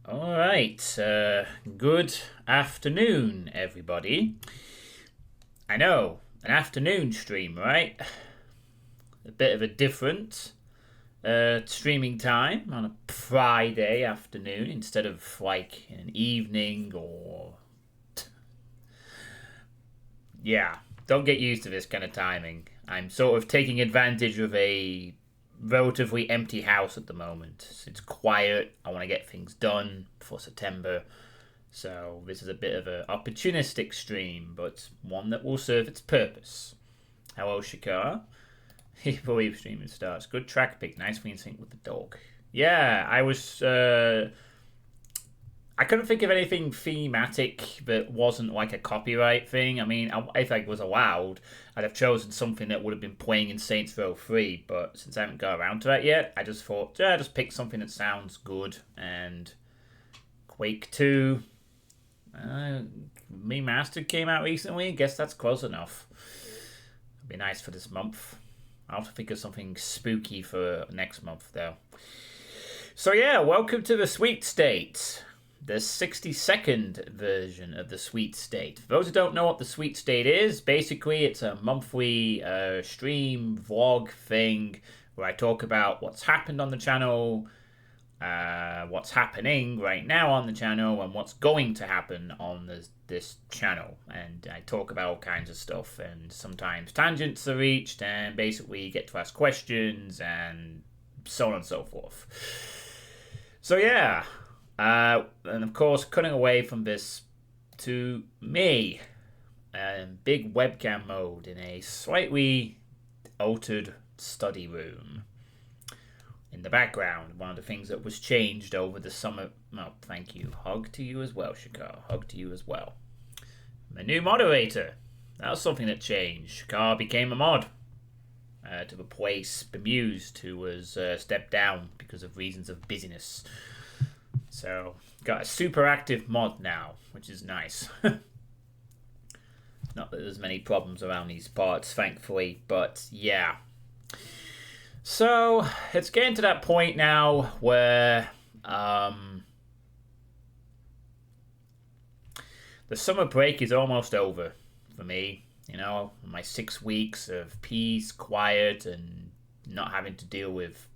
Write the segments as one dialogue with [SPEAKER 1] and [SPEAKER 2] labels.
[SPEAKER 1] All right. Good afternoon, everybody. I know, an afternoon stream, right? A bit of a different streaming time on a Friday afternoon instead of like an evening or. Yeah, don't get used to this kind of timing. I'm sort of taking advantage of a relatively empty house at the moment. It's quiet. I want to get things done before September. So this is a bit of an opportunistic stream, but one that will serve its purpose. Hello, Shakar. Believe streaming starts. Good track pick. Nicely in sync with the dog. Yeah, I was. I couldn't think of anything thematic that wasn't like a copyright thing. I mean, if I was allowed, I'd have chosen something that would have been playing in Saints Row 3, but since I haven't got around to that yet, I just thought, yeah, just pick something that sounds good. And Quake 2 Remastered came out recently. I guess that's close enough. It'd be nice for this month. I'll have to think of something spooky for next month, though. So yeah, welcome to the Sweet State, the 60-second version of the Sweet State. For those who don't know what the Sweet State is, basically it's a monthly stream vlog thing where I talk about what's happened on the channel, what's happening right now on the channel, and what's going to happen on this channel. And I talk about all kinds of stuff, and sometimes tangents are reached, and basically you get to ask questions, and so on and so forth. So yeah, and of course, cutting away from this to me, big webcam mode in a slightly altered study room. In the background, one of the things that was changed over the summer. Oh, thank you. Hug to you as well, Shakar. Hug to you as well. My new moderator. That was something that changed. Shakar became a mod to replace Bemused, who was stepped down because of reasons of busyness. So, got a super active mod now, which is nice. Not that there's many problems around these parts, thankfully, but yeah. So, it's getting to that point now where the summer break is almost over for me. You know, my 6 weeks of peace, quiet, and not having to deal with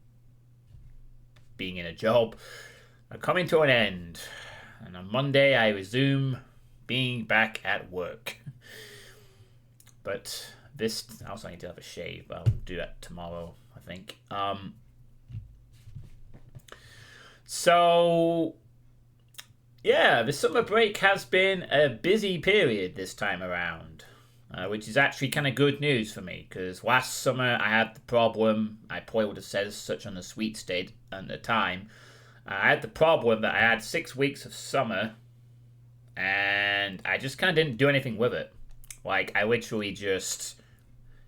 [SPEAKER 1] being in a job are coming to an end. And on Monday, I resume being back at work. But this, I also need to have a shave. I'll do that tomorrow, I think. So, yeah, the summer break has been a busy period this time around. Which is actually kind of good news for me, because last summer I had the problem, I probably would have said as such on the Sweet State at the time, I had the problem that I had 6 weeks of summer, and I just kind of didn't do anything with it. Like, I literally just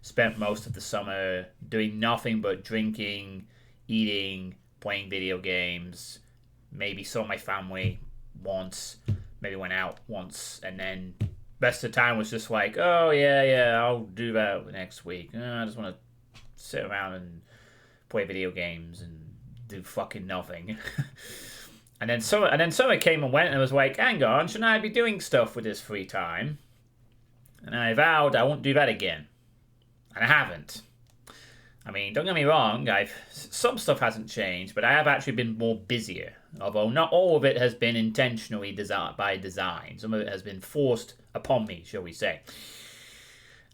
[SPEAKER 1] spent most of the summer doing nothing but drinking, eating, playing video games, maybe saw my family once, maybe went out once, and then rest of the time was just like, oh yeah, I'll do that next week. I just want to sit around and play video games and do fucking nothing. and then summer came and went, and I was like, hang on, shouldn't I be doing stuff with this free time? And I vowed I won't do that again, and I haven't. I mean, don't get me wrong, some stuff hasn't changed, but I have actually been more busier. Although not all of it has been intentionally by design. Some of it has been forced upon me, shall we say.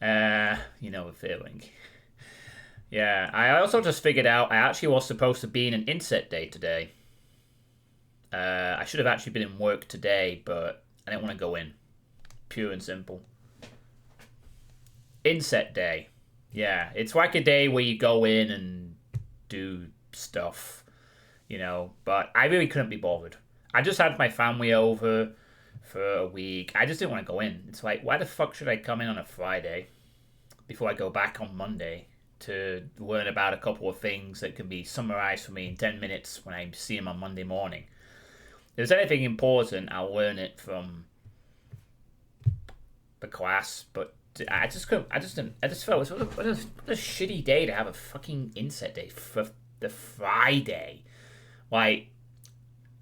[SPEAKER 1] You know the feeling. Yeah, I also just figured out I actually was supposed to be in an inset day today. I should have actually been in work today, but I didn't want to go in. Pure and simple. Inset day. Yeah, it's like a day where you go in and do stuff, you know, but I really couldn't be bothered. I just had my family over for a week. I just didn't want to go in. It's like, why the fuck should I come in on a Friday before I go back on Monday to learn about a couple of things that can be summarized for me in 10 minutes when I see them on Monday morning? If there's anything important, I'll learn it from the class, but I just couldn't. I just didn't. I just felt what a shitty day to have a fucking inset day for the Friday. Like,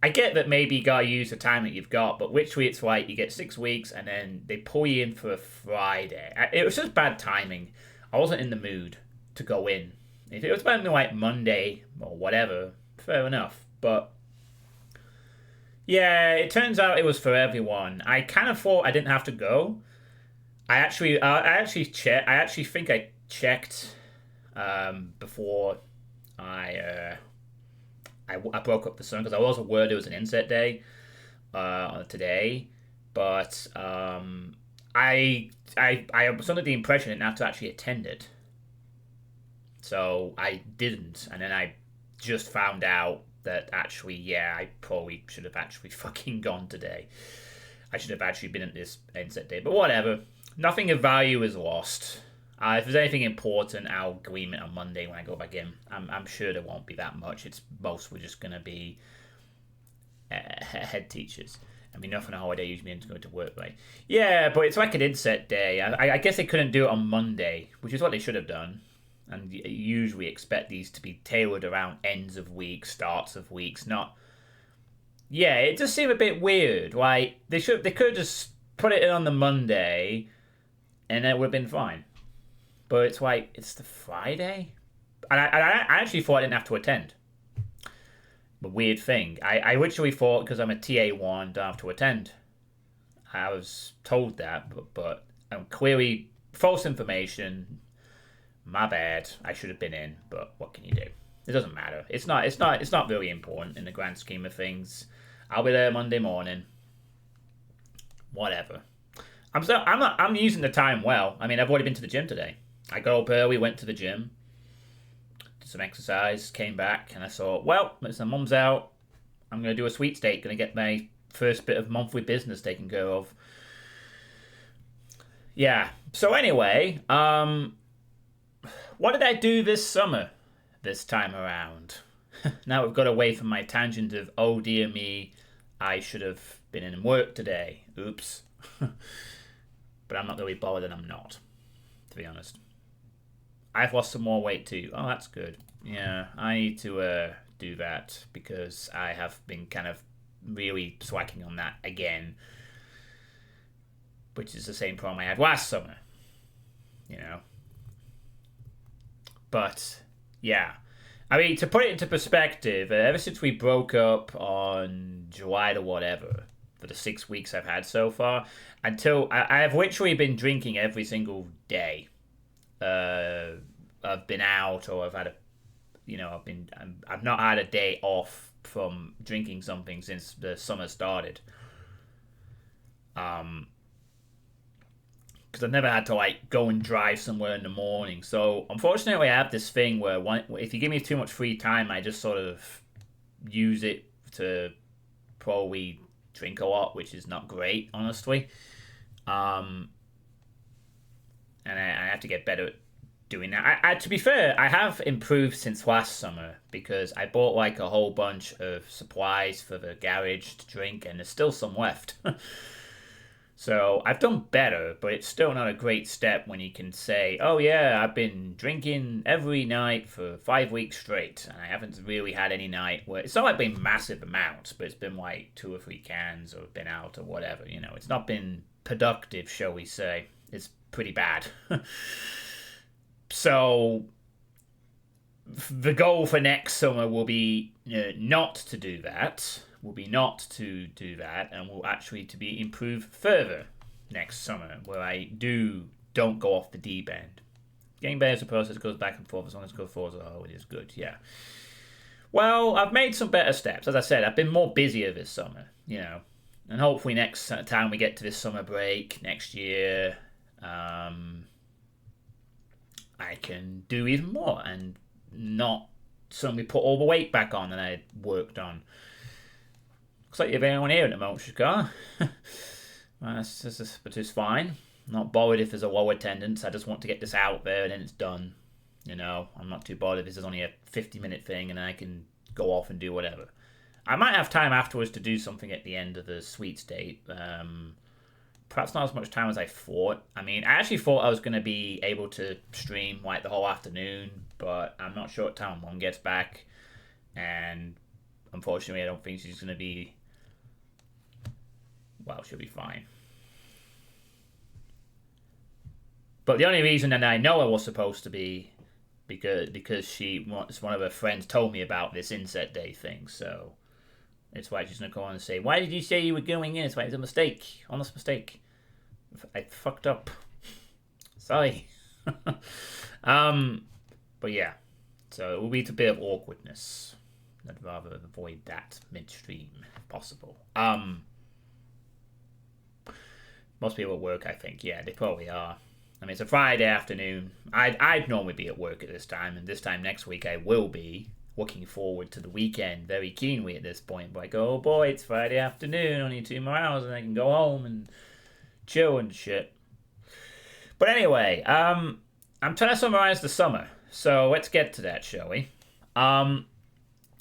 [SPEAKER 1] I get that maybe you gotta use the time that you've got, but literally it's like you get 6 weeks and then they pull you in for a Friday. It was just bad timing. I wasn't in the mood to go in. If it was about like Monday or whatever, fair enough. But yeah, it turns out it was for everyone. I kind of thought I didn't have to go. I actually checked. I actually think I checked before I broke up the sun because I wasn't aware there was an inset day today, but I was under the impression I didn't have to actually attend it, so I didn't, and then I just found out that actually, yeah, I probably should have actually fucking gone today. I should have actually been at this inset day, but whatever. Nothing of value is lost. If there's anything important, I'll glean it on Monday when I go back in. I'm sure there won't be that much. It's mostly just going to be head teachers. I mean, nothing on a holiday usually means going to work, right? Yeah, but it's like an inset day. I guess they couldn't do it on Monday, which is what they should have done. And you usually expect these to be tailored around ends of weeks, starts of weeks, not... Yeah, it just seemed a bit weird. Like, they could have just put it in on the Monday, and it would have been fine. But it's like, it's the Friday? And I actually thought I didn't have to attend. A weird thing. I literally thought, because I'm a TA1, don't have to attend. I was told that, but clearly false information. My bad. I should have been in, but what can you do? It doesn't matter. It's not really important in the grand scheme of things. I'll be there Monday morning. Whatever. I'm using the time well. I mean, I've already been to the gym today. I got up early, went to the gym, did some exercise, came back, and I thought, well, since my mum's out, I'm going to do a sweet steak, going to get my first bit of monthly business taken care of. Yeah. So anyway, what did I do this summer, this time around? Now we've got away from my tangent of, oh dear me, I should have been in work today. Oops. But I'm not really bothered, and I'm not, to be honest. I've lost some more weight too. Oh, that's good. Yeah, I need to do that because I have been kind of really slacking on that again, which is the same problem I had last summer, you know. But, yeah. I mean, to put it into perspective, ever since we broke up on July the whatever, for the 6 weeks I've had so far, until I have literally been drinking every single day. I've been out, or I've had I've not had a day off from drinking something since the summer started. Because I've never had to like go and drive somewhere in the morning. So unfortunately, I have this thing where if you give me too much free time, I just sort of use it to probably drink a lot, which is not great, honestly. And I have to get better at doing that. To be fair, I have improved since last summer because I bought like a whole bunch of supplies for the garage to drink, and there's still some left. So I've done better, but it's still not a great step when you can say, oh yeah, I've been drinking every night for 5 weeks straight, and I haven't really had any night where... It's not like been massive amounts, but it's been like 2 or 3 cans, or been out, or whatever, you know. It's not been productive, shall we say. It's pretty bad. So the goal for next summer will be not to do that. And will actually to be improved further next summer, where I don't go off the deep end. Getting better as a process goes back and forth. As long as it goes forward, it is good, yeah. Well, I've made some better steps. As I said, I've been more busier this summer, you know. And hopefully next time we get to this summer break next year, I can do even more and not suddenly put all the weight back on that I worked on. Looks like you have anyone here at the moment, Shikar. But it's fine. I'm not bothered if there's a low attendance. I just want to get this out there and then it's done. You know, I'm not too bothered if this is only a 50-minute thing and I can go off and do whatever. I might have time afterwards to do something at the end of the sweet state. Perhaps not as much time as I thought. I mean, I actually thought I was going to be able to stream like the whole afternoon, but I'm not sure what time Mom gets back. And unfortunately, I don't think she's going to be... Well, she'll be fine. But the only reason that I know I was supposed to be because one of her friends told me about this inset day thing, so it's why she's gonna go on and say, "Why did you say you were going in? It's why it's a mistake, honest mistake. I fucked up. Sorry." But yeah, so it will lead to a bit of awkwardness. I'd rather avoid that midstream if possible. Most people at work, I think, yeah, they probably are. I mean, it's a Friday afternoon. I'd normally be at work at this time, and this time next week I will be. Looking forward to the weekend very keenly at this point. But I go, oh boy, it's Friday afternoon, only 2 more hours, and I can go home and chill and shit. But anyway, I'm trying to summarize the summer. So let's get to that, shall we?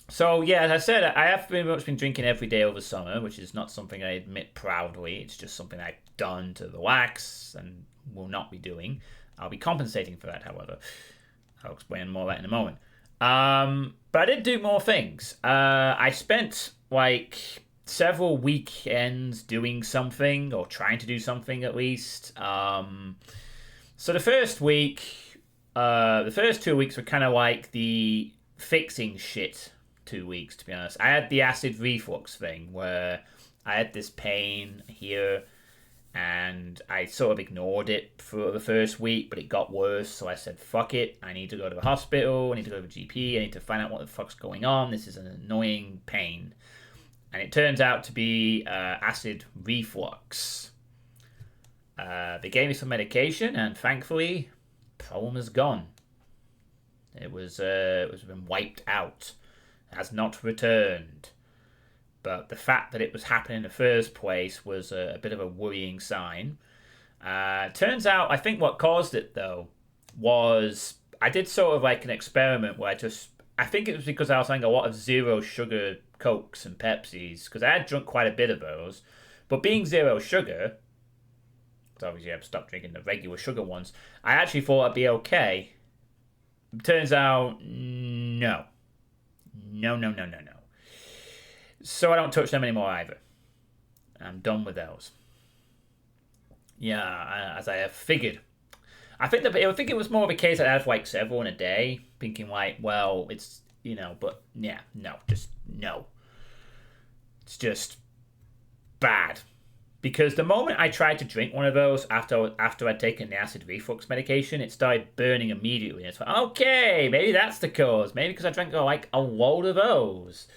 [SPEAKER 1] So yeah, as I said, I have pretty much been drinking every day over summer, which is not something I admit proudly. It's just something I've done to relax and will not be doing. I'll be compensating for that, however. I'll explain more of that in a moment. But I did do more things. I spent like several weekends doing something, or trying to do something at least. So the first 2 weeks were kind of like the fixing shit 2 weeks, to be honest. I had the acid reflux thing where I had this pain here, and I sort of ignored it for the first week, but it got worse, so I said, fuck it, I need to go to the hospital, I need to go to the GP, I need to find out what the fuck's going on, this is an annoying pain. And it turns out to be acid reflux. They gave me some medication, and thankfully, the problem is gone. It was been wiped out, has not returned. But the fact that it was happening in the first place was a bit of a worrying sign. Turns out, I think what caused it, though, was I did sort of like an experiment where I think it was because I was having a lot of zero sugar Cokes and Pepsis, because I had drunk quite a bit of those. But being zero sugar, because obviously I've stopped drinking the regular sugar ones, I actually thought I'd be okay. Turns out, no. No. So I don't touch them anymore either. I'm done with those. Yeah, as I have figured. I think it was more of a case that I had like several in a day, thinking like, well, it's, but yeah, no, just no. It's just bad. Because the moment I tried to drink one of those after I'd taken the acid reflux medication, it started burning immediately. And it's like, okay, maybe that's the cause. Maybe because I drank like a load of those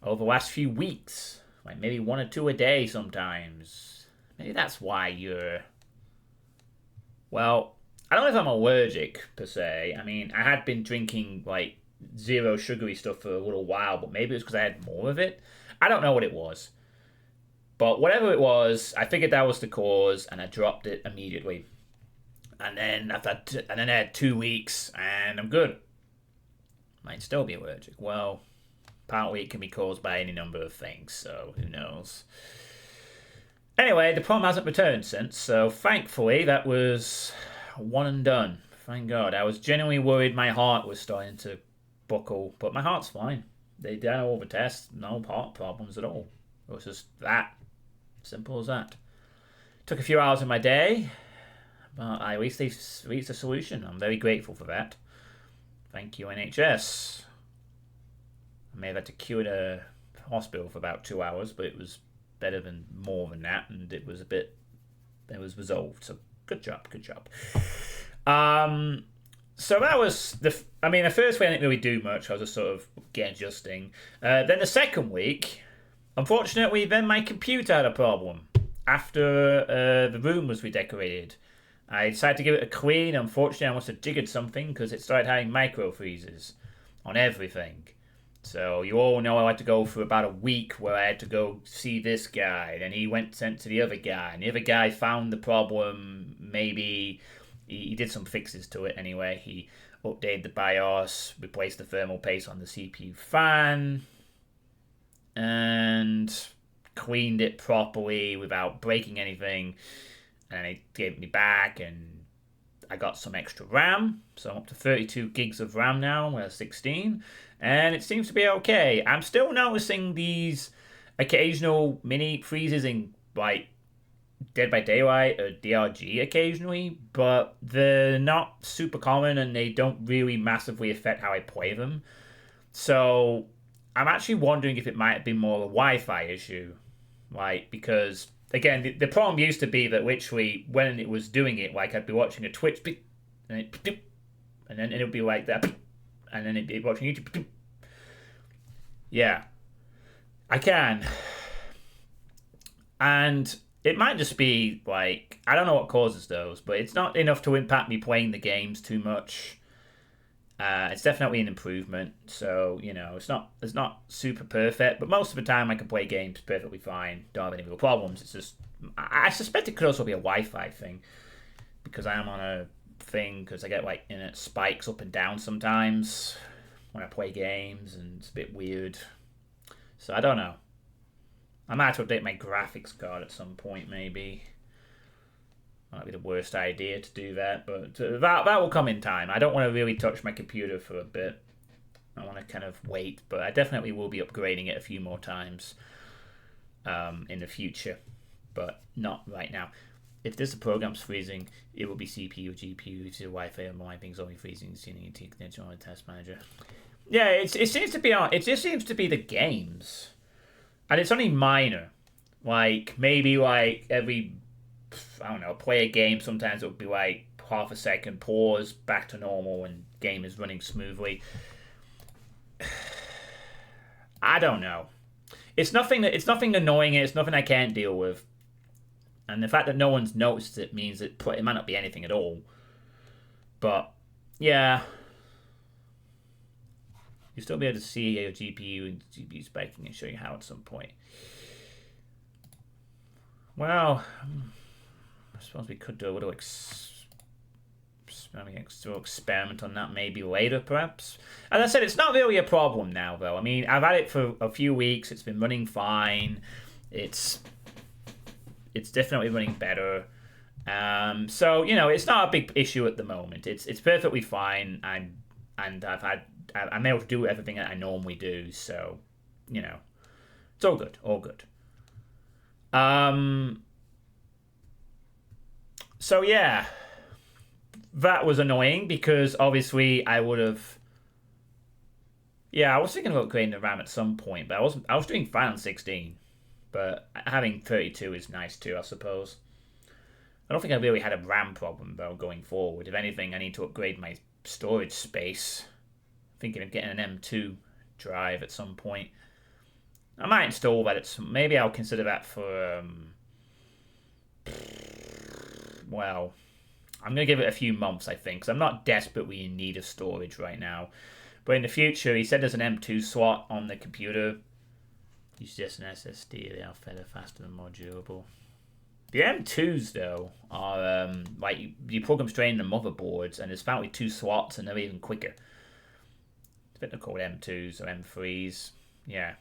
[SPEAKER 1] over the last few weeks. Like maybe 1 or 2 a day sometimes. Maybe that's why you're... Well, I don't know if I'm allergic, per se. I mean, I had been drinking like zero sugary stuff for a little while, but maybe it was because I had more of it. I don't know what it was. But whatever it was, I figured that was the cause, and I dropped it immediately. And then I had 2 weeks, and I'm good. Might still be allergic. Well, partly it can be caused by any number of things, so who knows. Anyway, the problem hasn't returned since, so thankfully that was one and done. Thank God. I was genuinely worried my heart was starting to buckle, but my heart's fine. They did all the tests, no heart problems at all. It was just that. Simple as that. Took a few hours of my day, but I at least reached a solution. I'm very grateful for that. Thank you, NHS. I may have had to queue in a hospital for about 2 hours, but it was better than more than that, and it was resolved. So good job. So that was the first week I didn't really do much. I was just sort of adjusting. Then the second week, unfortunately, then my computer had a problem. After the room was redecorated, I decided to give it a clean. Unfortunately, I must have jiggered something because it started having micro freezes on everything. So you all know I had to go for about a week where I had to go see this guy. Then he sent to the other guy. And the other guy found the problem. Maybe he did some fixes to it anyway. He updated the BIOS, replaced the thermal paste on the CPU fan, and cleaned it properly without breaking anything. And he gave it me back, and I got some extra RAM. So I'm up to 32 gigs of RAM now, where 16. and it seems to be okay. I'm still noticing these occasional mini freezes in like Dead by Daylight or DRG occasionally, but they're not super common and they don't really massively affect how I play them. So I'm actually wondering if it might have been more a Wi-Fi issue, like because again the problem used to be that literally when it was doing it, like I'd be watching a Twitch and then it would be like that, and then it'd be watching YouTube. Yeah, I can, and it might just be like I don't know what causes those, but it's not enough to impact me playing the games too much. It's definitely an improvement, so it's not super perfect, but most of the time I can play games perfectly fine. Don't have any real problems. It's just I suspect it could also be a Wi-Fi thing because I am on a thing because I get like internet spikes up and down sometimes when I play games, and it's a bit weird. So I don't know. I might have to update my graphics card at some point, maybe. Might be the worst idea to do that, but that will come in time. I don't want to really touch my computer for a bit. I want to kind of wait, but I definitely will be upgrading it a few more times in the future, but not right now. If this program's freezing, it will be CPU, GPU, Wi-Fi, and my things only freezing, seeing connection on the test manager. Yeah, it seems to be on. It just seems to be the games, and it's only minor. Like maybe like every, I don't know, play a game. Sometimes it would be like half a second pause, back to normal, and game is running smoothly. I don't know. It's nothing annoying. It's nothing I can't deal with. And the fact that no one's noticed it means that it might not be anything at all. But, yeah. You'll still be able to see your GPU and GPU spiking and show you how at some point. Well, I suppose we could do a little experiment on that maybe later, perhaps. As I said, it's not really a problem now, though. I mean, I've had it for a few weeks. It's been running fine. It's definitely running better. So it's not a big issue at the moment. It's perfectly fine. I'm able to do everything that I normally do. So it's all good. All good. So yeah, that was annoying because obviously I would have. Yeah, I was thinking of upgrading the RAM at some point, but I was doing fine on 16. But having 32 is nice too, I suppose. I don't think I really had a RAM problem, though, going forward. If anything, I need to upgrade my storage space. I'm thinking of getting an M2 drive at some point. I might install that maybe I'll consider that for... well, I'm going to give it a few months, I think, because I'm not desperately in need of storage right now. But in the future, he said there's an M2 slot on the computer. Use just an SSD. They are better, faster, and more durable. The M2s, though, are like you plug them straight into motherboards, and there's apparently 2 slots, and they're even quicker. I think they're called M2s or M3s. Yeah.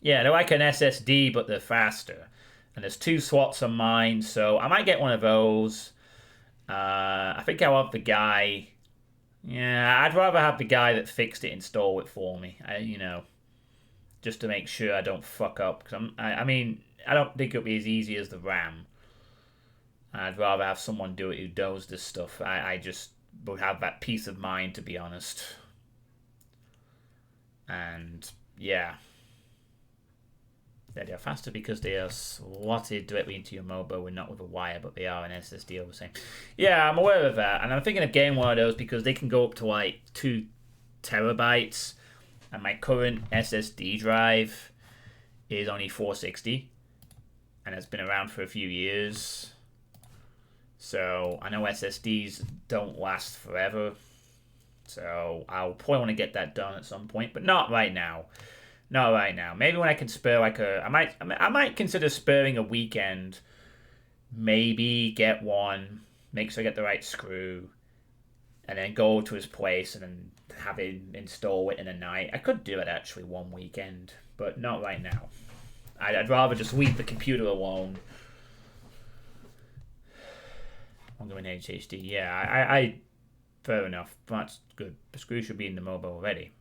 [SPEAKER 1] Yeah, they're like an SSD, but they're faster. And there's 2 slots on mine, so I might get one of those. I think I'll have the guy. Yeah, I'd rather have the guy that fixed it install it for me. Just to make sure I don't fuck up. Because I mean, I don't think it'll be as easy as the RAM. I'd rather have someone do it who knows this stuff. I just would have that peace of mind, to be honest. And yeah. They are faster because they are slotted directly into your mobile and not with a wire, but they are an SSD all the same. Yeah, I'm aware of that. And I'm thinking of getting one of those because they can go up to like 2 terabytes. And my current SSD drive is only 460. And it's been around for a few years. So I know SSDs don't last forever. So I'll probably want to get that done at some point. But not right now. Not right now. Maybe when I can spare I might consider sparing a weekend. Maybe get one. Make sure I get the right screw. And then go to his place and then have him install it in a night. I could do it actually one weekend, but not right now. I'd rather just leave the computer alone. I'm going HHD. Yeah, Fair enough. That's good. The screw should be in the mobile already.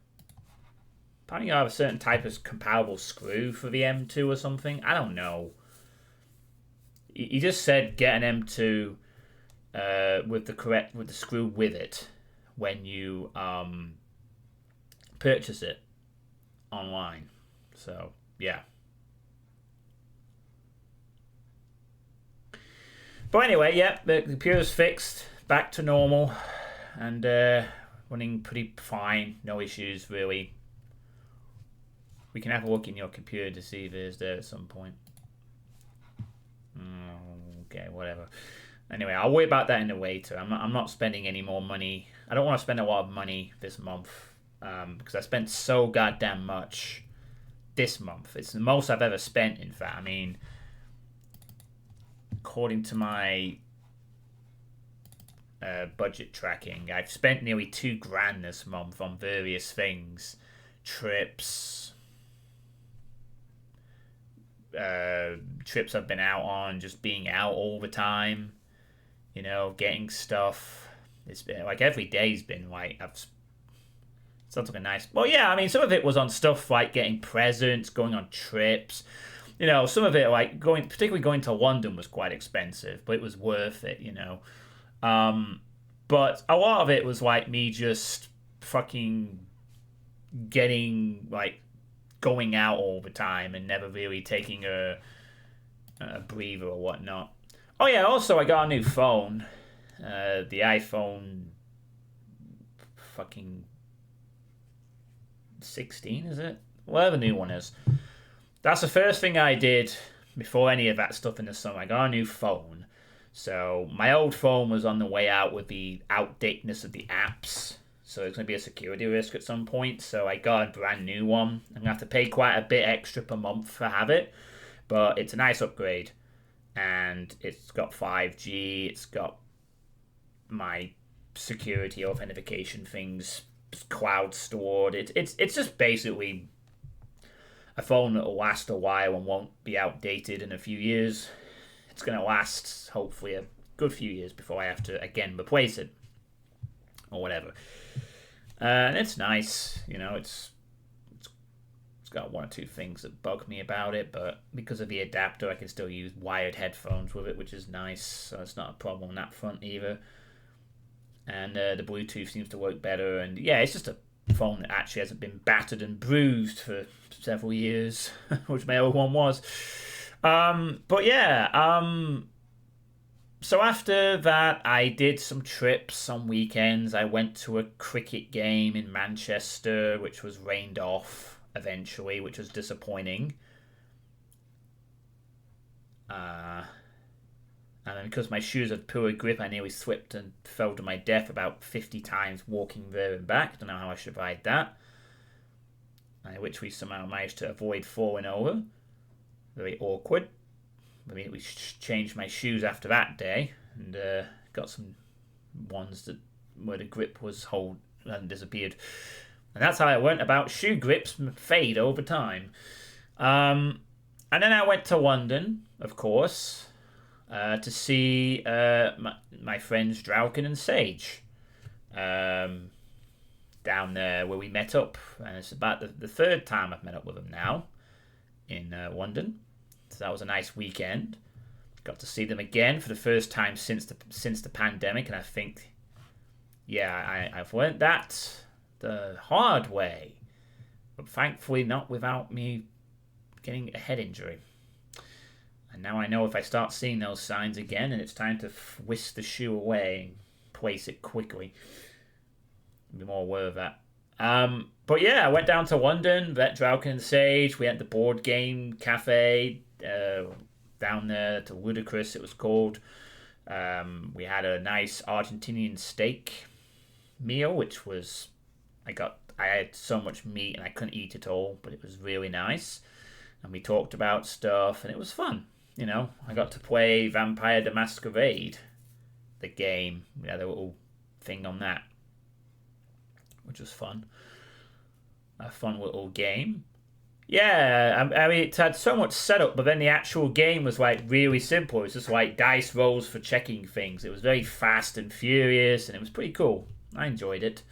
[SPEAKER 1] Apparently you have a certain type of comparable screw for the M2 or something. I don't know. He just said get an M2 with the screw with it when you purchase it online. So yeah. But anyway, yeah, the computer's fixed, back to normal, and running pretty fine. No issues really. We can have a look in your computer to see if it is there at some point. Okay, whatever. Anyway, I'll worry about that in the later. I'm not spending any more money. I don't want to spend a lot of money this month because I spent so goddamn much this month. It's the most I've ever spent, in fact. I mean, according to my budget tracking, I've spent nearly $2,000 this month on various things. Trips I've been out on, just being out all the time, you know, getting stuff. It's been like every day's been like sounds like a nice. Well, yeah, I mean, some of it was on stuff like getting presents, going on trips. You know, some of it like particularly going to London was quite expensive, but it was worth it. You know, but a lot of it was like me just fucking getting like going out all the time and never really taking a breather or whatnot. Oh yeah, also I got a new phone, the iPhone fucking 16, is it? Whatever the new one is. That's the first thing I did before any of that stuff in the summer. I got a new phone. So my old phone was on the way out with the outdateness of the apps. So it's going to be a security risk at some point. So I got a brand new one. I'm going to have to pay quite a bit extra per month to have it. But it's a nice upgrade. And it's got 5G. It's got my security authentication things cloud stored. It's just basically a phone that will last a while and won't be outdated in a few years. It's going to last, hopefully, a good few years before I have to, again, replace it. Or whatever. And it's nice, you know, it's got one or two things that bug me about it, but because of the adapter, I can still use wired headphones with it, which is nice, so it's not a problem on that front either. And the Bluetooth seems to work better, and yeah, it's just a phone that actually hasn't been battered and bruised for several years, which my old one was. But yeah, so after that, I did some trips on weekends. I went to a cricket game in Manchester, which was rained off eventually, which was disappointing. And then because my shoes had poor grip, I nearly slipped and fell to my death about 50 times walking there and back. I don't know how I survived that. Which we somehow managed to avoid falling over. Very awkward. I mean, we changed my shoes after that day and got some ones that where the grip was hold and disappeared. And that's how I went about shoe grips fade over time. And then I went to London, of course, to see my friends Drauken and Sage down there where we met up. And it's about the third time I've met up with them now in London. So that was a nice weekend. Got to see them again for the first time since the pandemic, and I think, yeah, I've learned that the hard way, but thankfully not without me getting a head injury. And now I know if I start seeing those signs again, and it's time to whisk the shoe away and place it quickly. I'll be more aware of that. But yeah, I went down to London, met Drauken and Sage. We had the board game cafe down there to Ludicrous, it was called. We had a nice Argentinian steak meal, which was I had so much meat and I couldn't eat it all, but it was really nice. And we talked about stuff, and it was fun. You know, I got to play Vampire the Masquerade, the game. We had a little thing on that, which was fun. A fun little game. Yeah, I mean, it had so much setup, but then the actual game was like really simple. It was just like dice rolls for checking things. It was very fast and furious, and it was pretty cool. I enjoyed it.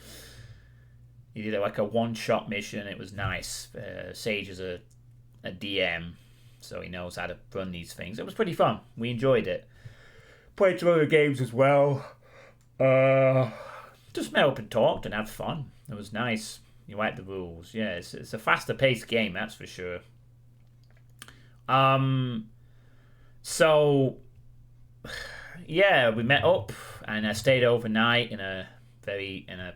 [SPEAKER 1] He did like a one-shot mission. It was nice. Sage is a DM, so he knows how to run these things. It was pretty fun. We enjoyed it. Played some other games as well. Just met up and talked and had fun. It was nice. You like the rules. Yeah, it's a faster paced game, that's for sure. So yeah, we met up and I stayed overnight in a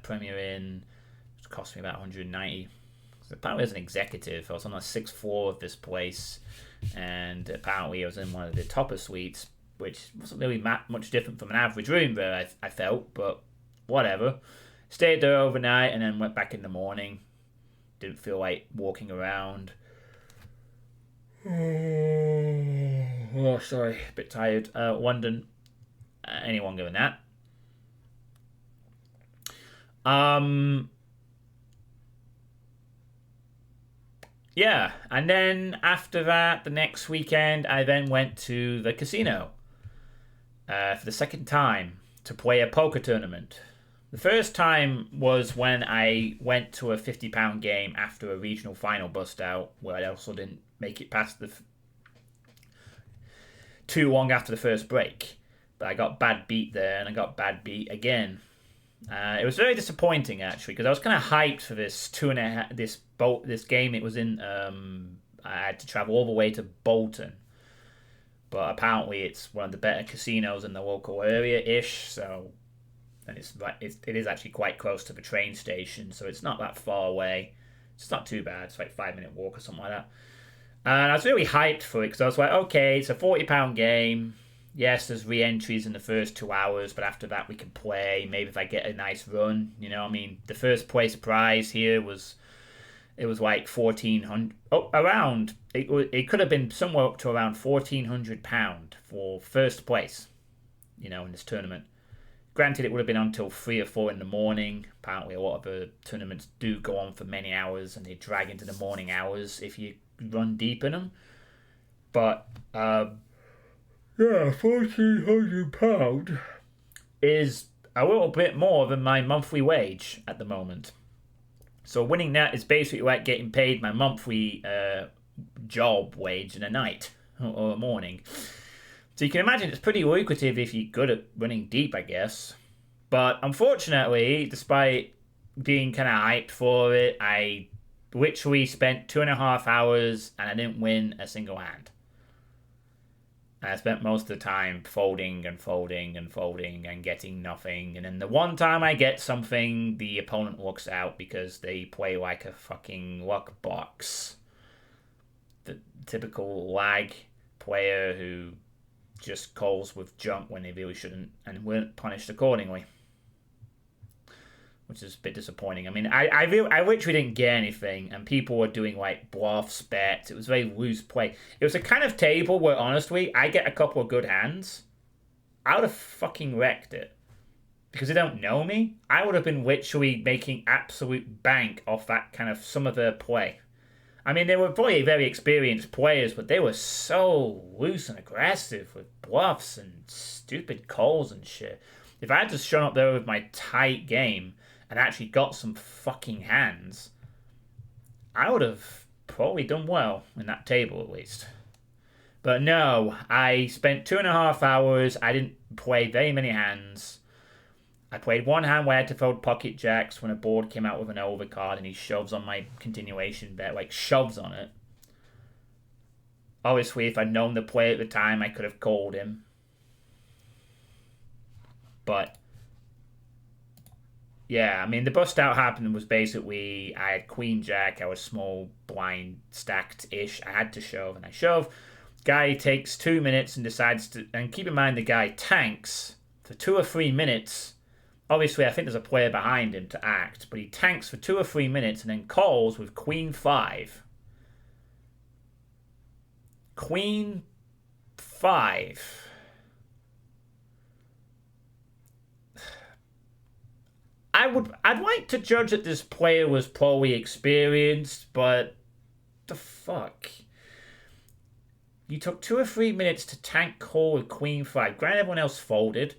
[SPEAKER 1] Premier Inn. It cost me about 190. Apparently as an executive, I was on the 6th floor of this place, and apparently I was in one of the topper suites, which wasn't really much different from an average room there, I felt, but whatever. Stayed there overnight and then went back in the morning. Didn't feel like walking around. Oh, sorry, a bit tired. London. Anyone doing that? Yeah, and then after that, the next weekend, I then went to the casino for the second time to play a poker tournament. The first time was when I went to a £50 game after a regional final bust out, where I also didn't make it past the too long after the first break. But I got bad beat there, and I got bad beat again. It was very disappointing actually, because I was kind of hyped for this this game. It was in I had to travel all the way to Bolton, but apparently it's one of the better casinos in the local area ish. So, and it is actually quite close to the train station, so it's not that far away. It's not too bad. It's like 5-minute walk or something like that. And I was really hyped for it because I was like, okay, it's a £40 game. Yes, there's re-entries in the first 2 hours, but after that we can play. Maybe if I get a nice run, I mean, the first place prize here was like 1,400. Oh, around it could have been somewhere up to around £1,400 for first place, in this tournament. Granted, it would have been until 3 or 4 in the morning. Apparently, a lot of the tournaments do go on for many hours, and they drag into the morning hours if you run deep in them. But yeah, £1,400 is a little bit more than my monthly wage at the moment. So winning that is basically like getting paid my monthly job wage in a night or a morning. So you can imagine it's pretty lucrative if you're good at running deep, I guess. But unfortunately, despite being kind of hyped for it, I literally spent 2.5 hours and I didn't win a single hand. And I spent most of the time folding and folding and folding and getting nothing. And then the one time I get something, the opponent walks out because they play like a fucking luck box. The typical lag player who just calls with junk when they really shouldn't and weren't punished accordingly. Which is a bit disappointing. I mean, I literally didn't get anything, and people were doing like bluffs, bets. It was very loose play. It was a kind of table where, honestly, I get a couple of good hands, I would have fucking wrecked it. Because they don't know me, I would have been literally making absolute bank off that kind of some of their play. I mean, they were probably very experienced players, but they were so loose and aggressive with bluffs and stupid calls and shit. If I had just shown up there with my tight game and actually got some fucking hands, I would have probably done well in that table at least. But no, I spent 2.5 hours. I didn't play very many hands. I played one hand where I had to fold pocket jacks when a board came out with an overcard and he shoves on my continuation bet, like shoves on it. Obviously, if I'd known the play at the time, I could have called him. But yeah, I mean, the bust out happened was basically I had queen jack, I was small blind stacked ish. I had to shove and I shove. Guy takes 2 minutes and decides to, and keep in mind the guy tanks for 2 or 3 minutes. Obviously, I think there's a player behind him to act, but he tanks for 2 or 3 minutes and then calls with queen 5. Queen 5. I'd like to judge that this player was probably experienced, but the fuck? You took 2 or 3 minutes to tank call with queen 5. Granted, everyone else folded.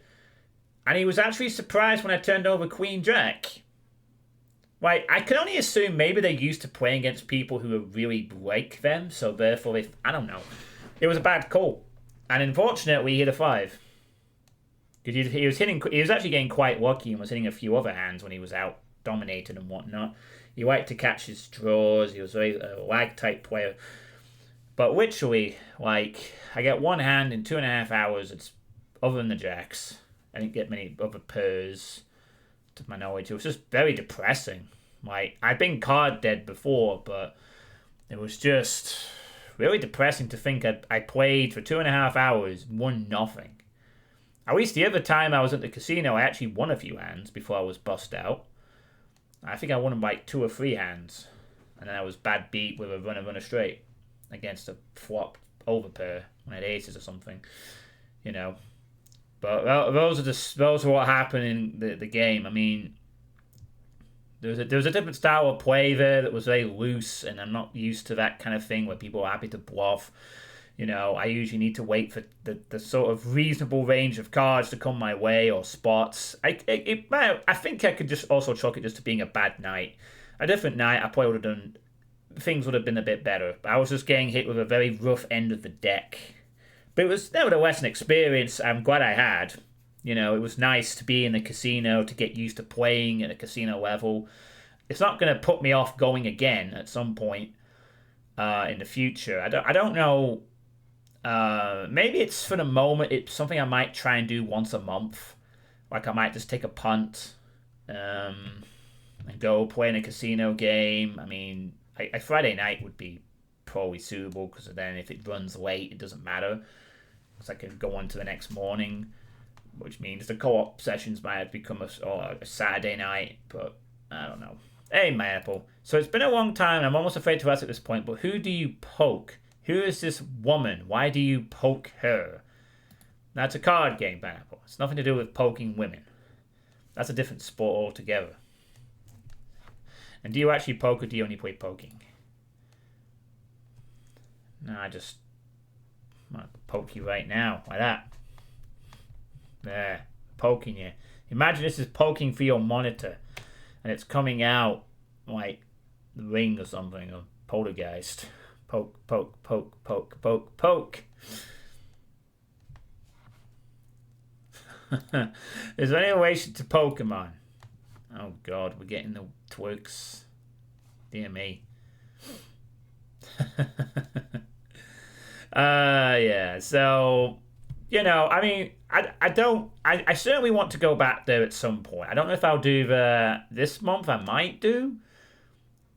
[SPEAKER 1] And he was actually surprised when I turned over Queen Jack. Like, I can only assume maybe they're used to playing against people who are really like them, so therefore, I don't know. It was a bad call. And unfortunately, he hit a 5. Because he was actually getting quite lucky and was hitting a few other hands when he was out dominated and whatnot. He liked to catch his draws. He was a lag type player. But literally, like, I get one hand in 2.5 hours. It's other than the jacks. I didn't get many other pairs, to my knowledge. It was just very depressing. Like, I'd been card dead before, but it was just really depressing to think I played for 2.5 hours, won nothing. At least the other time I was at the casino, I actually won a few hands before I was bust out. I think I won like 2 or 3 hands. And then I was bad beat with a runner straight against a flop overpair when I had aces or something. You know. But those are what happened in the game. I mean, there was a different style of play there that was very loose, and I'm not used to that kind of thing where people are happy to bluff. You know, I usually need to wait for the sort of reasonable range of cards to come my way or spots. I think I could just also chalk it just to being a bad night. A different night, I probably would have done, things would have been a bit better. But I was just getting hit with a very rough end of the deck. But it was nevertheless an experience I'm glad I had. You know, it was nice to be in the casino, to get used to playing at a casino level. It's not going to put me off going again at some point in the future. I don't know. Maybe it's for the moment. It's something I might try and do once a month. Like I might just take a punt and go play in a casino game. I mean, a Friday night would be probably suitable because then if it runs late, it doesn't matter. Because I can go on to the next morning, which means the co-op sessions might have become a Saturday night, but I don't know. Hey, my apple. So it's been a long time, and I'm almost afraid to ask at this point, but who do you poke? Who is this woman? Why do you poke her? That's a card game, Pineapple. It's nothing to do with poking women. That's a different sport altogether. And do you actually poke, or do you only play poking? No, I'm gonna poke you right now, like that. There, poking you. Imagine this is poking for your monitor, and it's coming out like the Ring or something, or Poltergeist. Poke, poke, poke, poke, poke, poke. Is there any relation to Pokemon? Oh God, we're getting the twerks. Dear me. Yeah, so, you know, I mean, I certainly want to go back there at some point. I don't know if I'll do this month, I might do,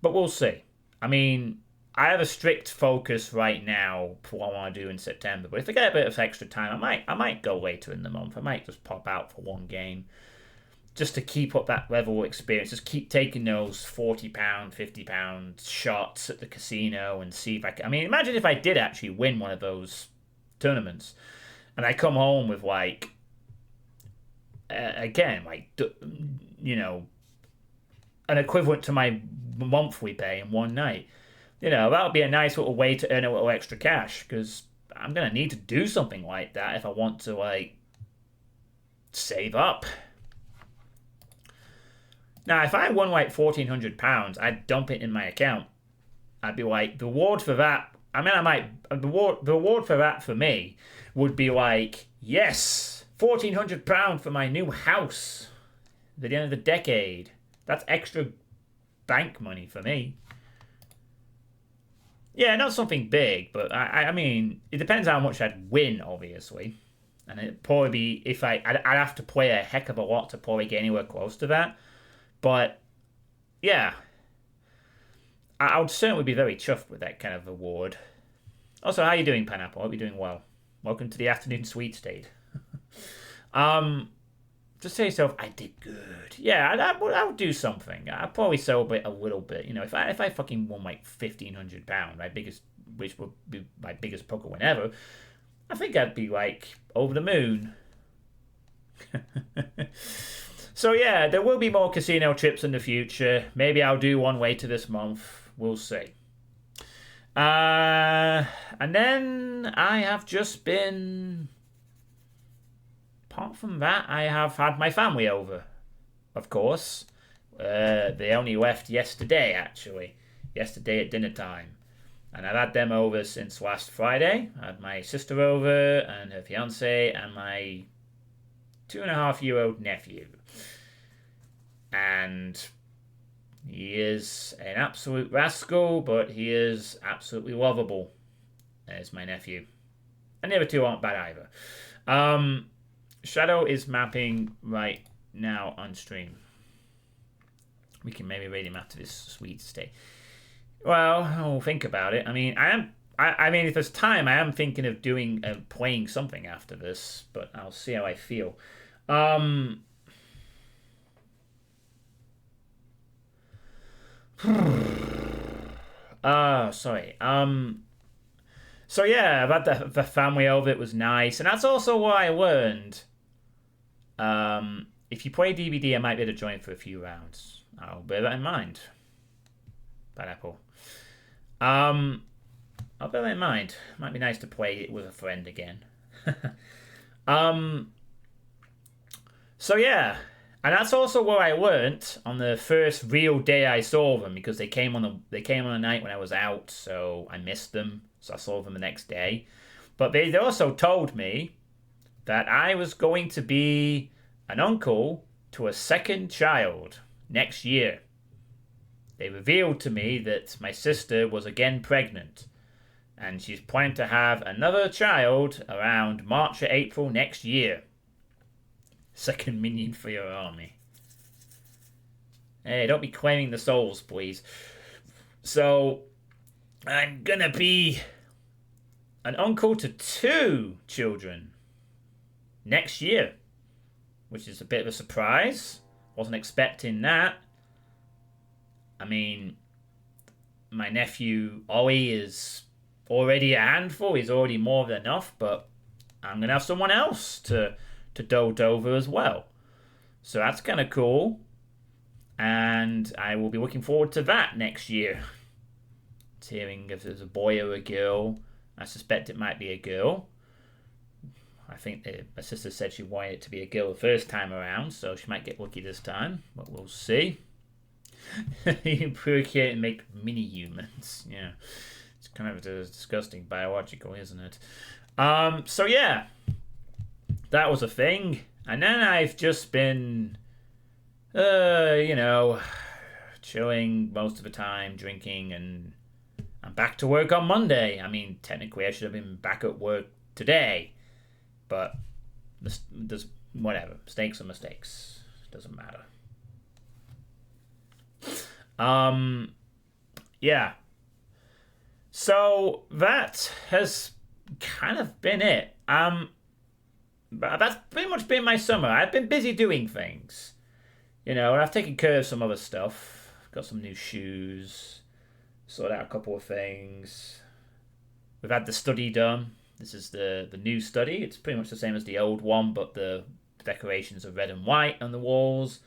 [SPEAKER 1] but we'll see. I mean, I have a strict focus right now for what I want to do in September, but if I get a bit of extra time, I might go later in the month. I might just pop out for one game, just to keep up that level of experience. Just keep taking those £40, £50 shots at the casino and see if I can. I mean, imagine if I did actually win one of those tournaments and I come home with like, again, like, you know, an equivalent to my monthly pay in one night. You know, that would be a nice little way to earn a little extra cash, because I'm going to need to do something like that if I want to, like, save up. Now, if I won like £1,400, I'd dump it in my account. I'd be like, the reward for that. I mean, the reward for that for me would be like, yes, £1,400 for my new house at the end of the decade. That's extra bank money for me. Yeah, not something big, but I mean, it depends how much I'd win, obviously. And it'd probably be, if I'd have to play a heck of a lot to probably get anywhere close to that. But, yeah, I would certainly be very chuffed with that kind of reward. Also, how are you doing, Pineapple? I hope you're doing well. Welcome to the afternoon sweet state. Just say to yourself, I did good. Yeah, I would do something. I'd probably celebrate a little bit. You know, if I fucking won like £1,500, which would be my biggest poker win ever, I think I'd be like over the moon. So yeah, there will be more casino trips in the future. Maybe I'll do one later this month. We'll see. And then I have just been apart from that, I have had my family over, of course. They only left yesterday, actually. Yesterday at dinner time. And I've had them over since last Friday. I had my sister over and her fiance and my 2.5-year-old nephew. And he is an absolute rascal, but he is absolutely lovable, as my nephew. And the other two aren't bad either. Shadow is mapping right now on stream. We can maybe raid him after this sweet stay. Well, I'll think about it. I mean, I mean, if there's time, I am thinking of doing playing something after this, but I'll see how I feel. Sorry. So yeah, I've had the family over. It was nice, and that's also what I learned. If you play DVD, I might be able to join for a few rounds. I'll bear that in mind. Pineapple. I'll bear that in mind. Might be nice to play it with a friend again. So yeah, and that's also what I learnt on the first real day I saw them, because they came on a night when I was out, so I missed them. So I saw them the next day. But they also told me that I was going to be an uncle to a second child next year. They revealed to me that my sister was again pregnant, and she's planning to have another child around March or April next year. Second minion for your army. Hey, don't be claiming the souls, please. So, I'm gonna be an uncle to 2 children next year, which is a bit of a surprise. Wasn't expecting that. I mean, my nephew Ollie is already a handful. He's already more than enough, but I'm going to have someone else to dote over as well. So that's kind of cool. And I will be looking forward to that next year. Hearing if there's a boy or a girl. I suspect it might be a girl. I think my sister said she wanted it to be a girl the first time around, so she might get lucky this time, but we'll see. You procreate and make mini humans. Yeah, it's kind of disgusting biological, isn't it? So yeah, that was a thing, and then I've just been, chilling most of the time, drinking, and I'm back to work on Monday. I mean, technically, I should have been back at work today, but there's whatever. Mistakes are mistakes. Doesn't matter. Yeah. So that has kind of been it. But that's pretty much been my summer. I've been busy doing things. And I've taken care of some other stuff. Got some new shoes. Sorted out a couple of things. We've had the study done. This is the new study. It's pretty much the same as the old one, but the decorations are red and white on the walls.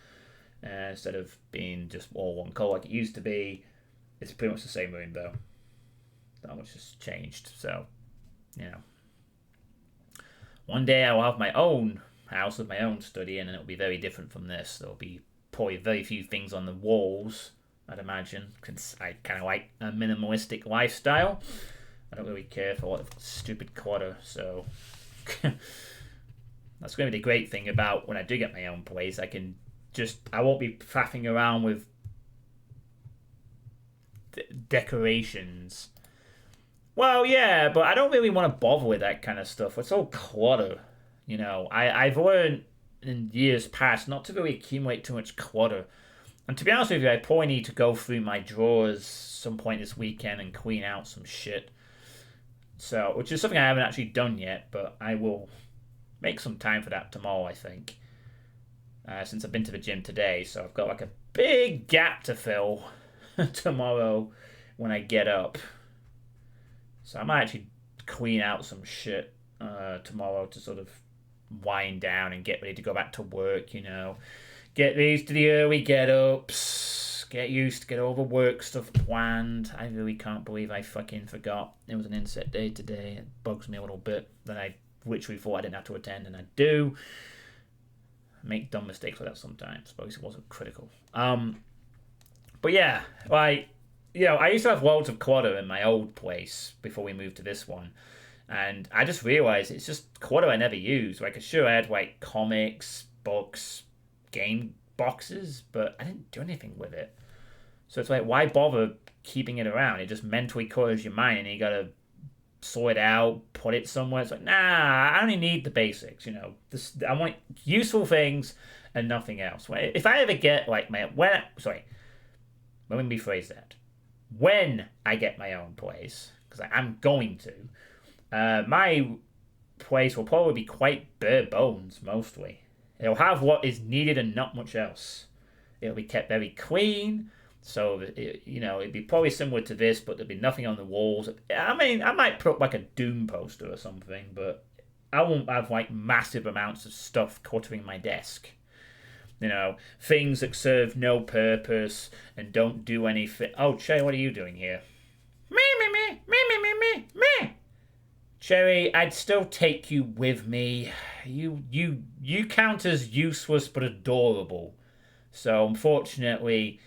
[SPEAKER 1] Instead of being just all one colour like it used to be. It's pretty much the same room though. Not much has changed. So, one day I will have my own house with my own study, and it'll be very different from this. There'll be probably very few things on the walls, I'd imagine, because I kind of like a minimalistic lifestyle. I don't really care for a lot of stupid clutter, so that's going to be the great thing about when I do get my own place. I won't be faffing around with decorations. Well, yeah, but I don't really want to bother with that kind of stuff. It's all clutter. I've learned in years past not to really accumulate too much clutter. And to be honest with you, I probably need to go through my drawers some point this weekend and clean out some shit. So, which is something I haven't actually done yet, but I will make some time for that tomorrow, I think. Since I've been to the gym today, so I've got like a big gap to fill tomorrow when I get up. So I might actually clean out some shit tomorrow to sort of wind down and get ready to go back to work, Get used to the early get-ups, get used to get all the work stuff planned. I really can't believe I fucking forgot it was an inset day today. It bugs me a little bit that I literally thought I didn't have to attend, and I do. I make dumb mistakes like that sometimes, but it wasn't critical. But yeah, like, I used to have loads of clutter in my old place before we moved to this one. And I just realized it's just clutter I never used. Like, sure, I had, like, comics, books, game boxes, but I didn't do anything with it. So it's like, why bother keeping it around? It just mentally clutters your mind, and you gotta sort it out, put it somewhere. It's like, nah, I only need the basics, I want useful things and nothing else. If I ever get, like, let me rephrase that. When I get my own place, because I'm going to, my place will probably be quite bare bones, mostly. It'll have what is needed and not much else. It'll be kept very clean, so it'd be probably similar to this, but there'd be nothing on the walls. I mean, I might put up like a Doom poster or something, but I won't have like massive amounts of stuff cluttering my desk. Things that serve no purpose and don't do anything. Oh, Cherry, what are you doing here? Me. Cherry, I'd still take you with me. You count as useless but adorable. So unfortunately,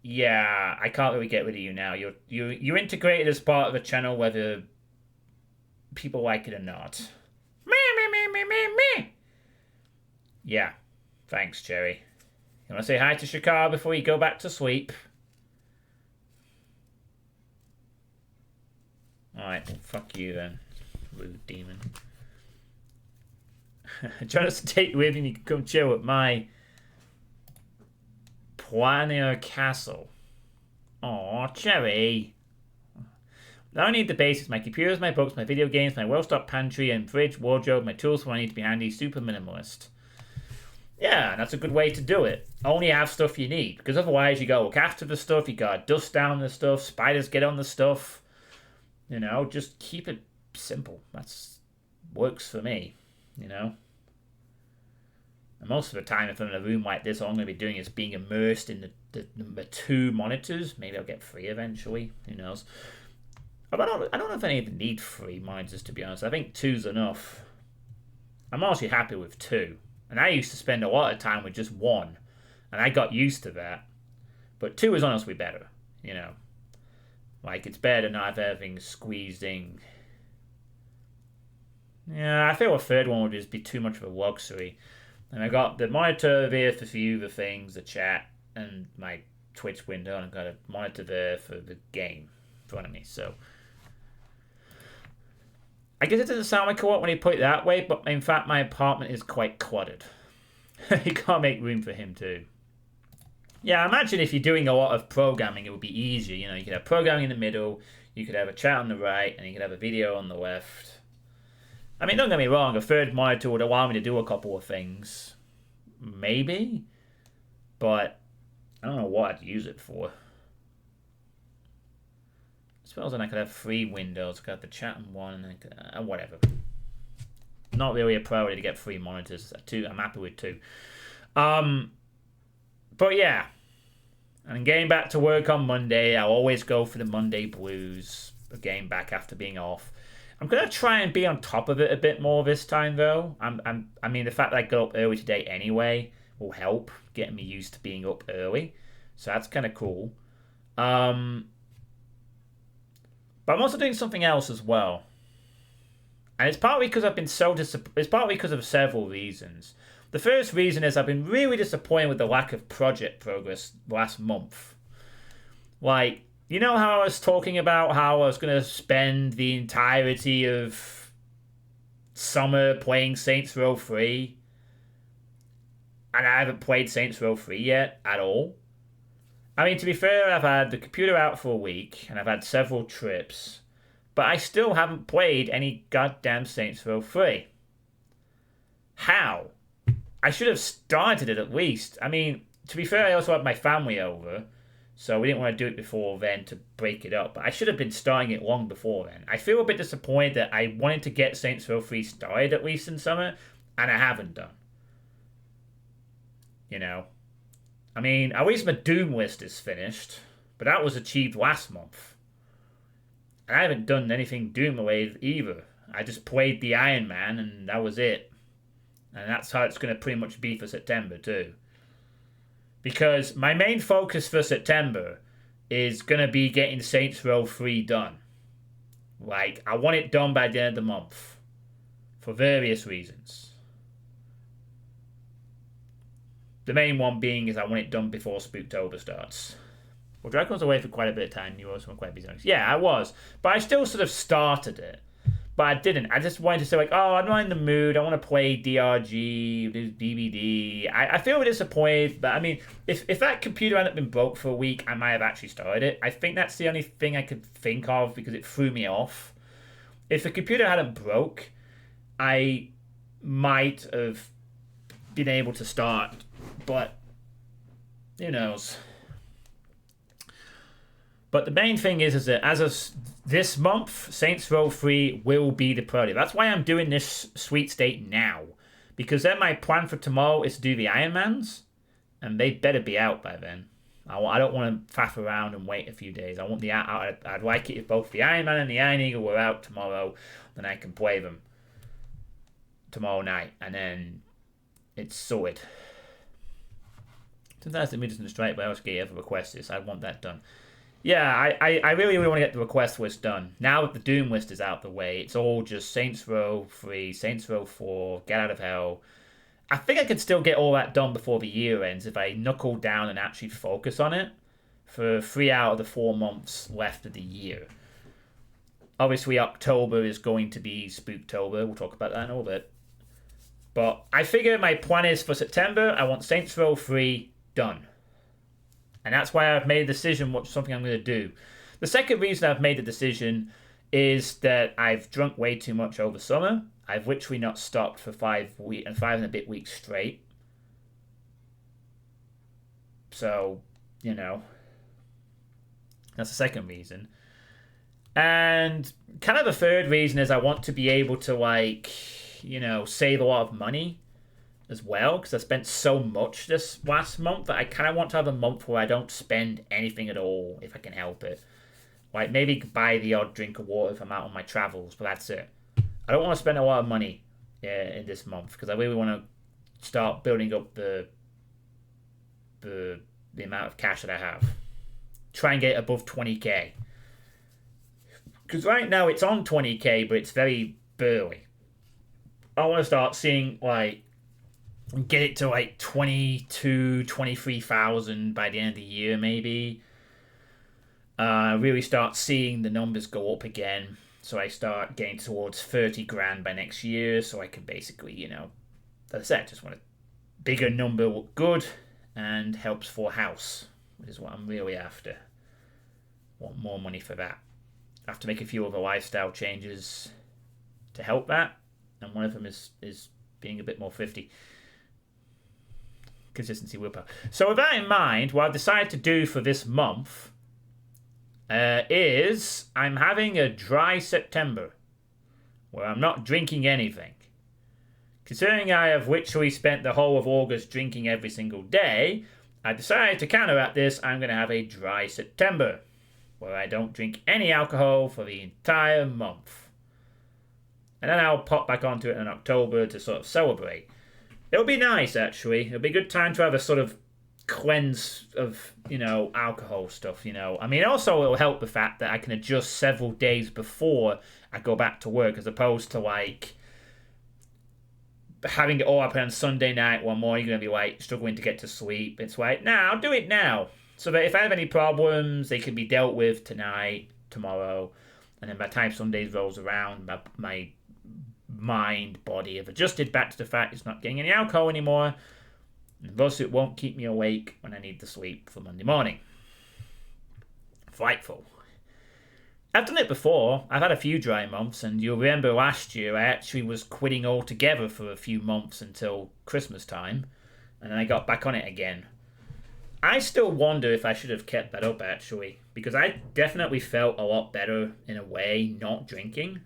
[SPEAKER 1] yeah, I can't really get rid of you now. You're integrated as part of the channel, whether people like it or not. Me. Yeah. Thanks, Cherry. You want to say hi to Shakar before you go back to sleep? Alright, well, fuck you then, rude demon. Trying to take you with you, and you can come chill at my Planer Castle. Aw, Cherry. I need the basics: my computers, my books, my video games, my well-stocked pantry and fridge, wardrobe, my tools when I need to be handy, super minimalist. Yeah, that's a good way to do it. Only have stuff you need, because otherwise you gotta look after the stuff, you gotta dust down the stuff, spiders get on the stuff. Just keep it simple. That's works for me, And most of the time, if I'm in a room like this, all I'm going to be doing is being immersed in the two monitors. Maybe I'll get 3 eventually. Who knows? But I don't know if I even need 3 monitors, to be honest. I think 2's enough. I'm honestly happy with 2. And I used to spend a lot of time with just 1. And I got used to that. But 2 is honestly better, Like, it's better to not have everything squeezed in. Yeah, I feel a 3rd one would just be too much of a luxury. And I got the monitor there for a few of the things, the chat, and my Twitch window. And I've got a monitor there for the game in front of me. So I guess it doesn't sound like a lot when you put it that way, but in fact my apartment is quite cluttered. You can't make room for him too. Yeah, imagine if you're doing a lot of programming, it would be easier. You could have programming in the middle, you could have a chat on the right, and you could have a video on the left. I mean, don't get me wrong, a 3rd monitor would allow me to do a couple of things. Maybe. But I don't know what I'd use it for. I suppose then I could have 3 windows. I could have the chat in one, and then whatever. Not really a priority to get 3 monitors. 2, I'm happy with 2. But yeah. And getting back to work on Monday, I'll always go for the Monday blues. Getting back after being off. I'm going to try and be on top of it a bit more this time, though. I mean, the fact that I got up early today anyway will help getting me used to being up early. So that's kind of cool. But I'm also doing something else as well. And it's partly because I've been it's partly because of several reasons. The first reason is I've been really disappointed with the lack of project progress last month. Like, how I was talking about how I was going to spend the entirety of summer playing Saints Row 3? And I haven't played Saints Row 3 yet at all. I mean, to be fair, I've had the computer out for a week, and I've had several trips. But I still haven't played any goddamn Saints Row 3. How? I should have started it at least. I mean, to be fair, I also had my family over. So we didn't want to do it before then to break it up. But I should have been starting it long before then. I feel a bit disappointed that I wanted to get Saints Row 3 started at least in summer. And I haven't done. I mean, at least my Doom list is finished. But that was achieved last month. And I haven't done anything Doom related either. I just played the Ironman and that was it. And that's how it's going to pretty much be for September too. Because my main focus for September is going to be getting Saints Row 3 done. Like, I want it done by the end of the month. For various reasons. The main one being is I want it done before Spooktober starts. Well, Dragon was away for quite a bit of time. You also were quite busy. Yeah, I was. But I still sort of started it. But I didn't. I just wanted to say, like, oh, I'm not in the mood. I want to play DRG, do DVD. I feel disappointed. But, I mean, if that computer hadn't been broke for a week, I might have actually started it. I think that's the only thing I could think of because it threw me off. If the computer hadn't broke, I might have been able to start. But, who knows? But the main thing is that as of this month, Saints Row 3 will be the priority. That's why I'm doing this sweet state now. Because then my plan for tomorrow is to do the Ironmans. And they better be out by then. I don't want to faff around and wait a few days. I'd like it if both the Ironman and the Iron Eagle were out tomorrow. Then I can play them tomorrow night. And then it's sorted. Sometimes the mood doesn't strike, but I also get other requests this. I want that done. Yeah, I really want to get the request list done. Now that the Doom list is out the way, it's all just Saints Row 3, Saints Row 4, Get Out of Hell. I think I could still get all that done before the year ends if I knuckle down and actually focus on it for 3 out of the 4 months left of the year. Obviously, October is going to be Spooktober. We'll talk about that in a little bit. But I figure my plan is for September, I want Saints Row 3 done. And that's why I've made a decision what's something I'm going to do. The second reason I've made the decision is that I've drunk way too much over summer. I've literally not stopped for 5 and a bit weeks straight. So, you know, that's the second reason. And kind of the third reason is I want to be able to, like, you know, save a lot of money as well, because I spent so much this last month that I kind of want to have a month where I don't spend anything at all if I can help it. Like maybe buy the odd drink of water if I'm out on my travels, but that's it. I don't want to spend a lot of money in this month because I really want to start building up the amount of cash that I have. Try and get it above 20k. Because right now it's on 20k, but it's very burly. I want to start seeing like get it to like 23,000 by the end of the year, maybe. Really start seeing the numbers go up again. So I start getting towards 30 grand by next year. So I can basically, you know, as I said, just want a bigger number, look good, and helps for house, which is what I'm really after. Want more money for that. I have to make a few other lifestyle changes to help that. And one of them is being a bit more 50. Consistency, willpower. So with that in mind, what I've decided to do for this month is I'm having a dry September where I'm not drinking anything. Considering I have literally spent the whole of August drinking every single day, I decided to counteract this. I'm going to have a dry September where I don't drink any alcohol for the entire month. And then I'll pop back onto it in October to sort of celebrate. It'll be nice, actually. It'll be a good time to have a sort of cleanse of, you know, alcohol stuff, you know. I mean, also it'll help the fact that I can adjust several days before I go back to work as opposed to, like, having it all happen on Sunday night one morning, you're going to be, like, struggling to get to sleep. It's like, nah, I'll do it now. So that if I have any problems, they can be dealt with tonight, tomorrow. And then by the time Sunday rolls around, my mind, body have adjusted back to the fact it's not getting any alcohol anymore, and thus it won't keep me awake when I need to sleep for Monday morning. Frightful. I've done it before. I've had a few dry months, and you'll remember last year I actually was quitting altogether for a few months until Christmas time, and then I got back on it again. I still wonder if I should have kept that up, actually, because I definitely felt a lot better in a way not drinking.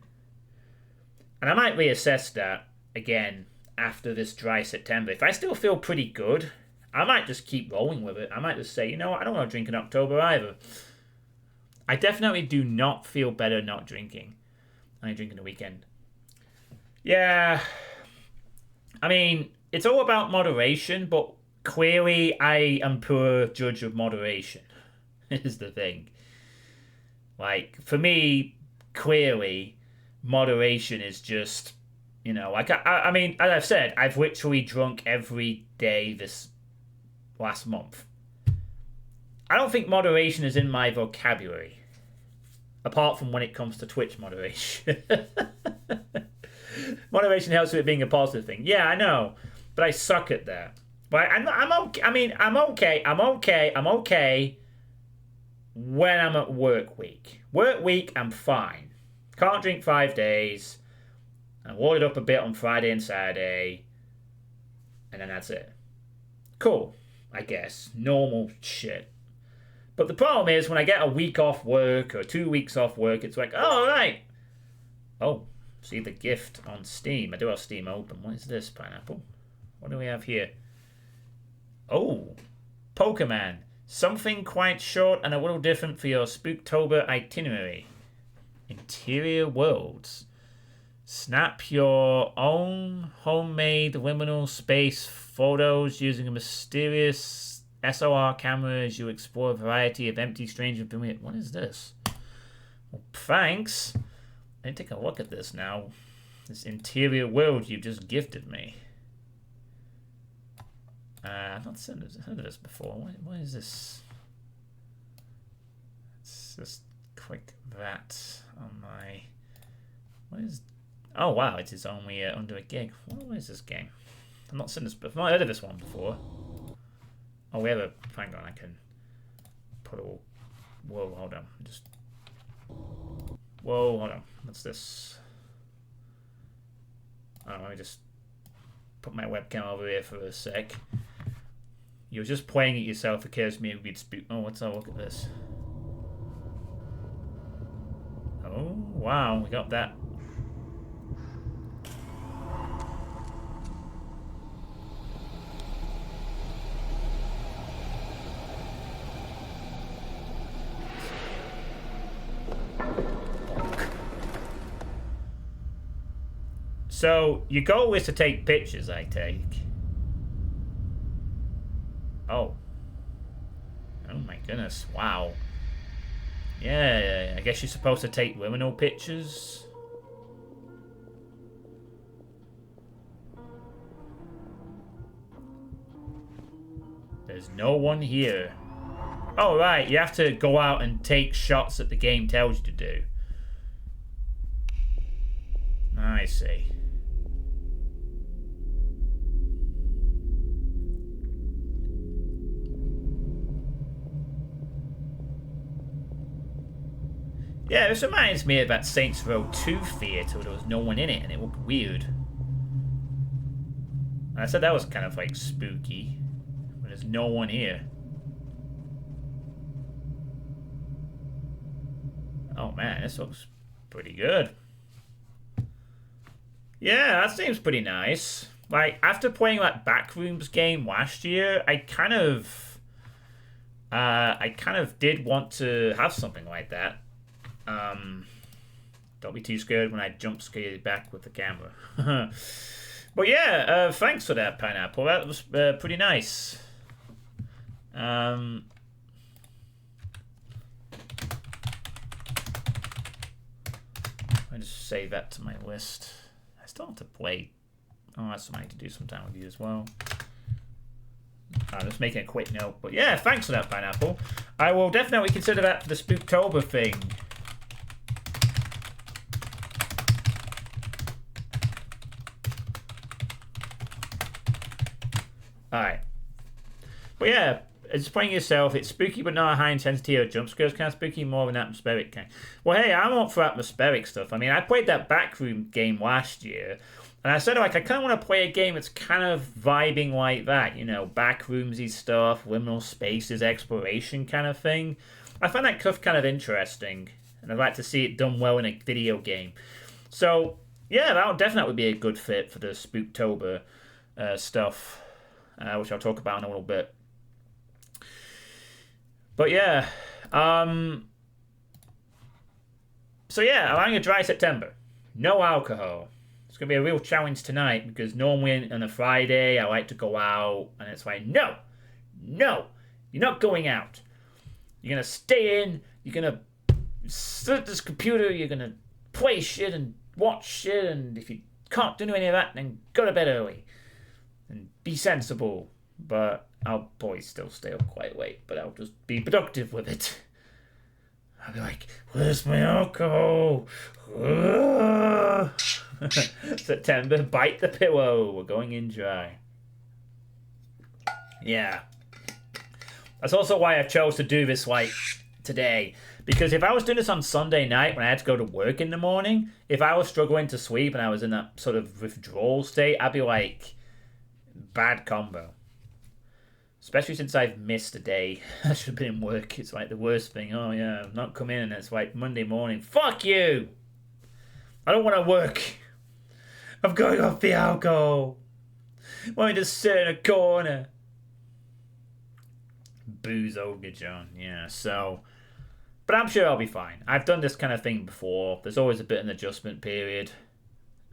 [SPEAKER 1] And I might reassess that again after this dry September. If I still feel pretty good, I might just keep rolling with it. I might just say, you know what, I don't want to drink in October either. I definitely do not feel better not drinking. I drink in the weekend. Yeah, I mean, it's all about moderation, but clearly I am poor judge of moderation, is the thing. Like, for me, clearly, moderation is just, like, I mean, as I've said, I've literally drunk every day this last month. I don't think moderation is in my vocabulary, apart from when it comes to Twitch moderation. Moderation helps with it being a positive thing. Yeah, I know, but I suck at that. But I'm okay. I mean, I'm okay. I'm okay. I'm okay when I'm at work week. Work week, I'm fine. Can't drink 5 days. I loaded up a bit on Friday and Saturday, and then that's it. Cool, I guess. Normal shit. But the problem is when I get a week off work or 2 weeks off work, it's like, oh, all right. Oh, see the gift on Steam. I do have Steam open. What is this, Pineapple? What do we have here? Oh, Pokemon. Something quite short and a little different for your Spooktober itinerary. Interior worlds. Snap your own homemade liminal space photos using a mysterious SLR camera as you explore a variety of empty, strange, and familiar... What is this? Well, thanks. Let me take a look at this now. This interior world you just gifted me. I've not heard of this before. What is this? Let's just click that on my... What is... Oh, wow, it is only under a gig. What is this game? I've not seen this before. I've not heard of this one before. Oh, we have a... Hang on, I can put a... Whoa, hold on. Just... Whoa, hold on. What's this? Oh, let me just put my webcam over here for a sec. You're just playing it yourself. Occurs to me we'd spook. Oh, let's have a look at this. Oh, wow, we got that. So, your goal is to take pictures, I take. Oh. Oh my goodness, wow. Yeah, I guess you're supposed to take liminal pictures. There's no one here. Oh, right, you have to go out and take shots that the game tells you to do. I see. Yeah, this reminds me of that Saints Row 2 theatre where there was no one in it and it looked weird. I said that was kind of like spooky, but there's no one here. Oh man, this looks pretty good. Yeah, that seems pretty nice. Like, after playing that Backrooms game last year, I kind of did want to have something like that. Don't be too scared when I jump scare you back with the camera. But yeah, thanks for that, Pineapple. That was pretty nice. I just save that to my list. I still have to play. Oh, that's something I need to do sometime with you as well. I'm just making a quick note. But yeah, thanks for that, Pineapple. I will definitely consider that for the Spooktober thing. Alright. But yeah, it's playing yourself. It's spooky but not a high intensity or jump scares kind of spooky, more of an atmospheric kind. Well, hey, I'm up for atmospheric stuff. I mean, I played that Backroom game last year, and I said, like, I kind of want to play a game that's kind of vibing like that, you know, backroomsy stuff, liminal spaces, exploration kind of thing. I find that stuff kind of interesting, and I'd like to see it done well in a video game. So, yeah, that would definitely be a good fit for the Spooktober stuff. Which I'll talk about in a little bit. But yeah. So yeah, allowing a dry September. No alcohol. It's going to be a real challenge tonight because normally on a Friday I like to go out and it's like, no, you're not going out. You're going to stay in, you're going to sit at this computer, you're going to play shit and watch shit, and if you can't do any of that, then go to bed early and be sensible. But I'll probably still stay up quite late, but I'll just be productive with it. I'll be like, where's my alcohol? September, bite the pillow. We're going in dry. Yeah. That's also why I chose to do this like today. Because if I was doing this on Sunday night when I had to go to work in the morning, if I was struggling to sleep and I was in that sort of withdrawal state, I'd be like, bad combo. Especially since I've missed a day. I should have been in work. It's like the worst thing. Oh yeah, I've not come in and it's like Monday morning. Fuck you! I don't want to work. I'm going off the alcohol. I want to sit in a corner. Booze ogre John. Yeah, so... But I'm sure I'll be fine. I've done this kind of thing before. There's always a bit of an adjustment period.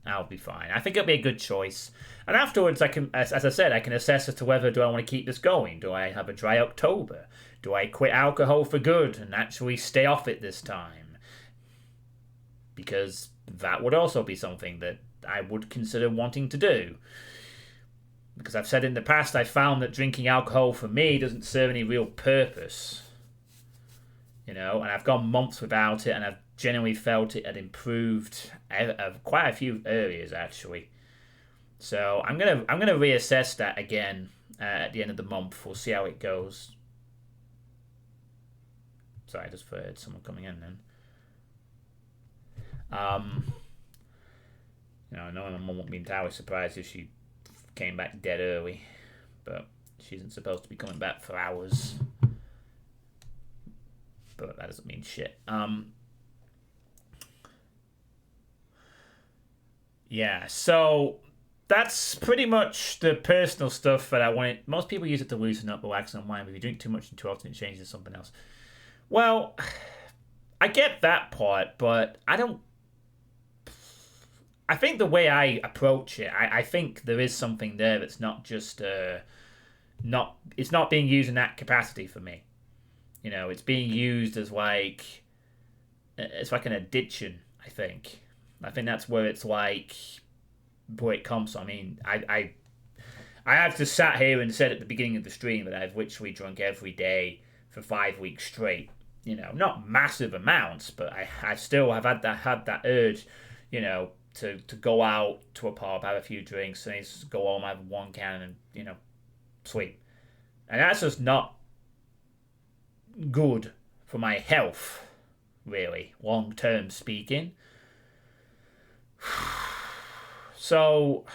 [SPEAKER 1] I'll be fine. I think it'll be a good choice. And afterwards, I can, as I said, I can assess as to whether do I want to keep this going. Do I have a dry October? Do I quit alcohol for good and actually stay off it this time? Because that would also be something that I would consider wanting to do. Because I've said in the past, I found that drinking alcohol for me doesn't serve any real purpose. You know, and I've gone months without it, and I've genuinely felt it had improved quite a few areas actually. So I'm gonna reassess that again at the end of the month. We'll see how it goes. Sorry, I just heard someone coming in then. You know, I know my mum won't be entirely surprised if she came back dead early, but she isn't supposed to be coming back for hours. But that doesn't mean shit. Yeah, so that's pretty much the personal stuff that I wanted. Most people use it to loosen up, relax, and unwind. But if you drink too much and too often, it changes to something else. Well, I get that part, but I don't. I think the way I approach it, I think there is something there that's not just it's not being used in that capacity for me. You know, it's being used as like it's like an addiction. I think that's where it's like where it comes from. I mean, I have just sat here and said at the beginning of the stream that I've literally drunk every day for 5 weeks straight. You know, not massive amounts, but I still have had that urge. You know, to go out to a pub, have a few drinks, and just go home, have one can, and you know, sleep. And that's just not good for my health, really, long term speaking. So,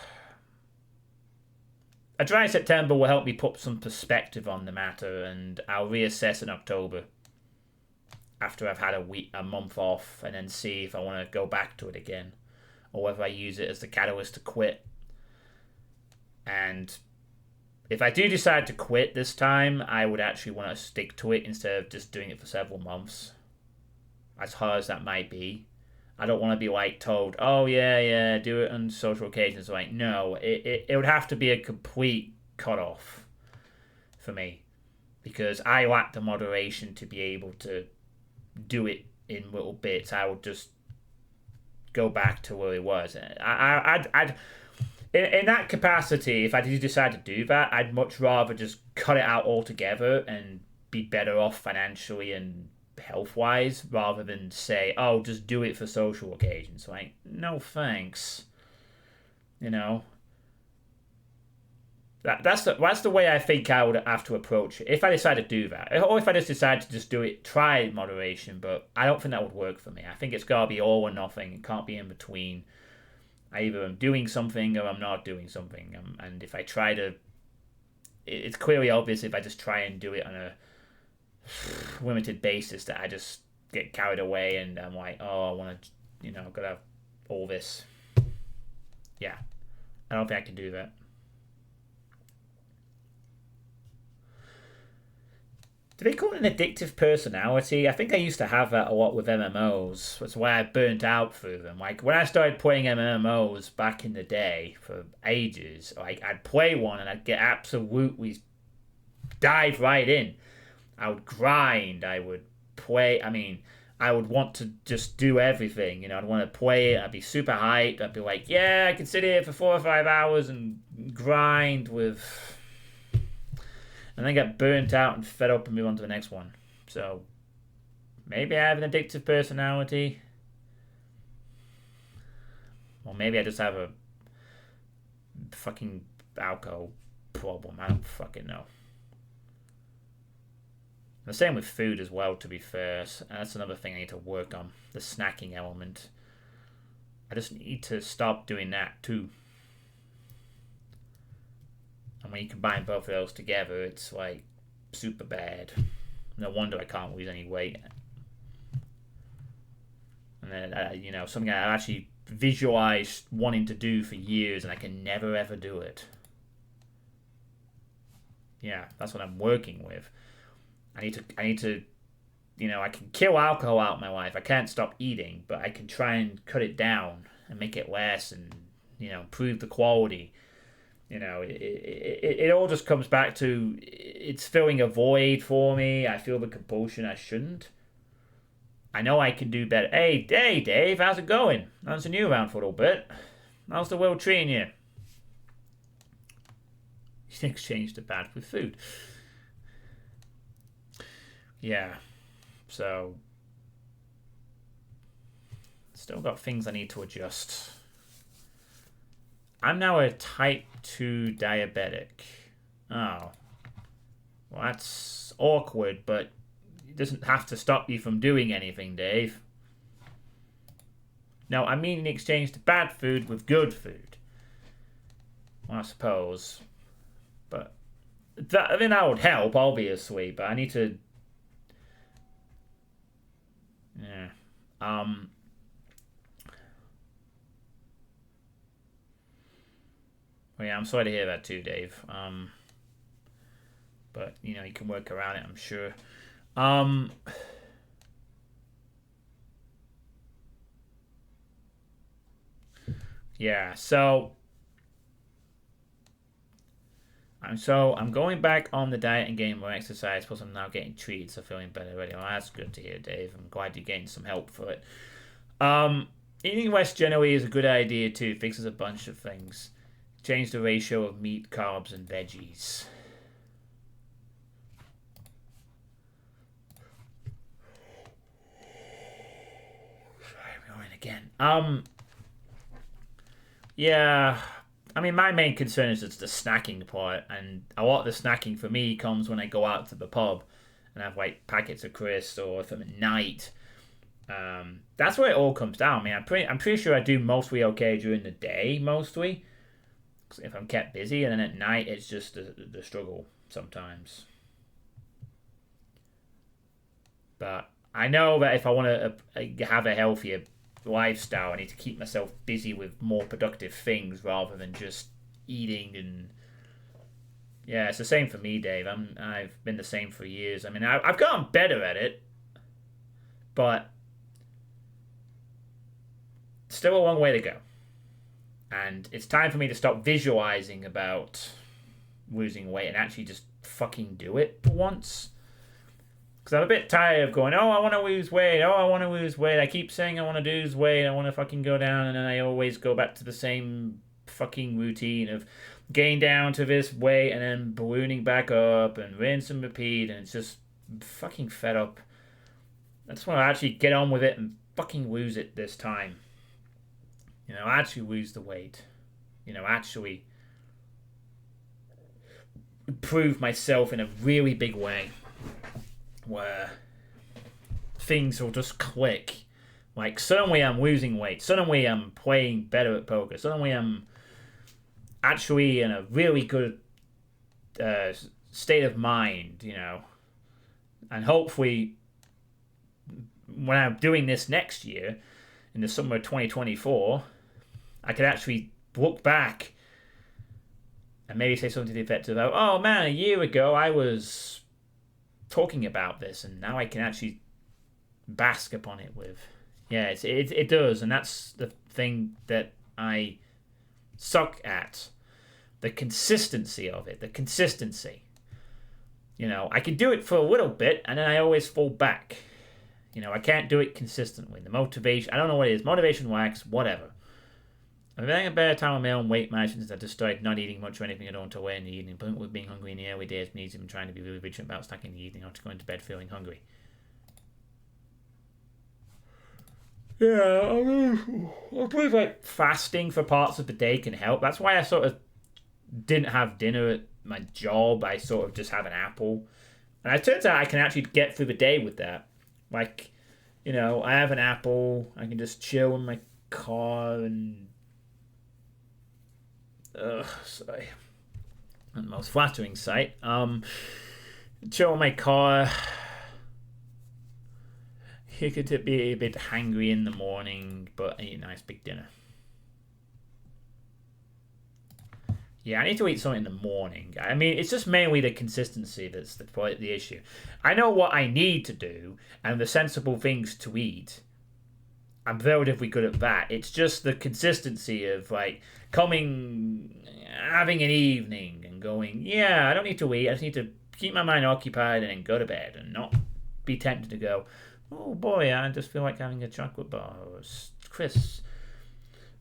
[SPEAKER 1] a dry September will help me put some perspective on the matter, and I'll reassess in October after I've had a month off, and then see if I want to go back to it again, or whether I use it as the catalyst to quit. And if I do decide to quit this time, I would actually want to stick to it instead of just doing it for several months. As hard as that might be. I don't want to be like told, oh yeah, do it on social occasions. Like, no, it would have to be a complete cut-off for me. Because I lack the moderation to be able to do it in little bits. I would just go back to where it was. I'd in that capacity, if I did decide to do that, I'd much rather just cut it out altogether and be better off financially and health-wise, rather than say, oh, just do it for social occasions. Like, no thanks. You know? That's the way I think I would have to approach it. If I decide to do that. Or if I just decide to just do it, try moderation, but I don't think that would work for me. I think it's got to be all or nothing. It can't be in between. I either am doing something or I'm not doing something. And if I try to... It's clearly obvious if I just try and do it on a limited basis that I just get carried away and I'm like, oh, I want to, you know, I've got to have all this. Yeah. I don't think I can do that. Do they call it an addictive personality? I think I used to have that a lot with MMOs. That's why I burnt out through them. Like when I started playing MMOs back in the day for ages, like I'd play one and I'd get absolutely dive right in. I would grind. I would play. I mean, I would want to just do everything. You know, I'd want to play it. I'd be super hyped. I'd be like, yeah, I can sit here for 4 or 5 hours and grind with, and then get burnt out and fed up and move on to the next one. So maybe I have an addictive personality. Or maybe I just have a fucking alcohol problem. I don't fucking know. The same with food as well, to be fair. And that's another thing I need to work on. The snacking element. I just need to stop doing that too. And when you combine both of those together, it's like super bad. No wonder I can't lose any weight. And then, something I actually visualized wanting to do for years and I can never ever do it. Yeah, that's what I'm working with. I need to, I can kill alcohol out of my life. I can't stop eating, but I can try and cut it down and make it less and, improve the quality. It all just comes back to it's filling a void for me. I feel the compulsion I shouldn't. I know I can do better. Hey, Dave, how's it going? How's the new around for a little bit? How's the world treating you? You exchange the bad with food. Yeah, so still got things I need to adjust. I'm now a type 2 diabetic. Oh. Well, that's awkward, but it doesn't have to stop you from doing anything, Dave. No, I mean in exchange to bad food with good food. Well, I suppose. But that would help, obviously, but I need to... Yeah. Well, yeah, I'm sorry to hear that too, Dave. But you can work around it, I'm sure. Yeah. I'm going back on the diet and getting more exercise. Plus, I'm now getting treated, so feeling better already. Well, that's good to hear, Dave. I'm glad you're getting some help for it. Eating less generally is a good idea too. Fixes a bunch of things. Change the ratio of meat, carbs, and veggies. Sorry, I'm going again. Yeah. I mean, my main concern is it's the snacking part, and a lot of the snacking for me comes when I go out to the pub and have like packets of crisps, or if I'm at night. That's where it all comes down. I mean, I'm pretty sure I do mostly okay during the day, mostly. If I'm kept busy, and then at night it's just the struggle sometimes. But I know that if I want to have a healthier lifestyle, I need to keep myself busy with more productive things rather than just eating. And yeah, it's the same for me, Dave. I've been the same for years. I mean, I've gotten better at it, but still a long way to go. And it's time for me to stop visualizing about losing weight and actually just fucking do it for once. Because I'm a bit tired of going, oh, I want to lose weight. Oh, I want to lose weight. I keep saying I want to lose weight. I want to fucking go down. And then I always go back to the same fucking routine of getting down to this weight and then ballooning back up and rinse and repeat. And it's just fucking fed up. I just want to actually get on with it and fucking lose it this time. Actually lose the weight. Actually prove myself in a really big way where things will just click. Like, suddenly I'm losing weight. Suddenly I'm playing better at poker. Suddenly I'm actually in a really good state of mind, And hopefully, when I'm doing this next year, in the summer of 2024, I could actually look back and maybe say something to the effect of, oh man, a year ago I was talking about this, and now I can actually bask upon it with. Yeah, it does, and that's the thing that I suck at. The consistency of it. The consistency. You know, I can do it for a little bit, and then I always fall back. You know, I can't do it consistently. The motivation, I don't know what it is. Motivation lacks, whatever. I'm having a better time with my own weight management since I just started not eating much or anything I don't away in the evening. But with being hungry in the early days means I'm trying to be really vigilant about snacking in the evening after going to bed feeling hungry. Yeah, I believe like fasting for parts of the day can help. That's why I sort of didn't have dinner at my job. I sort of just have an apple. And it turns out I can actually get through the day with that. Like, you know, I have an apple. I can just chill in my car and... sorry. Not the most flattering sight. Chill in my car. You could be a bit hangry in the morning, but eat a nice big dinner. Yeah, I need to eat something in the morning. I mean, it's just mainly the consistency that's the issue. I know what I need to do and the sensible things to eat. I'm relatively good at that. It's just the consistency of like coming, having an evening and going, yeah, I don't need to eat. I just need to keep my mind occupied and then go to bed and not be tempted to go, oh boy, I just feel like having a chocolate bar or crisps.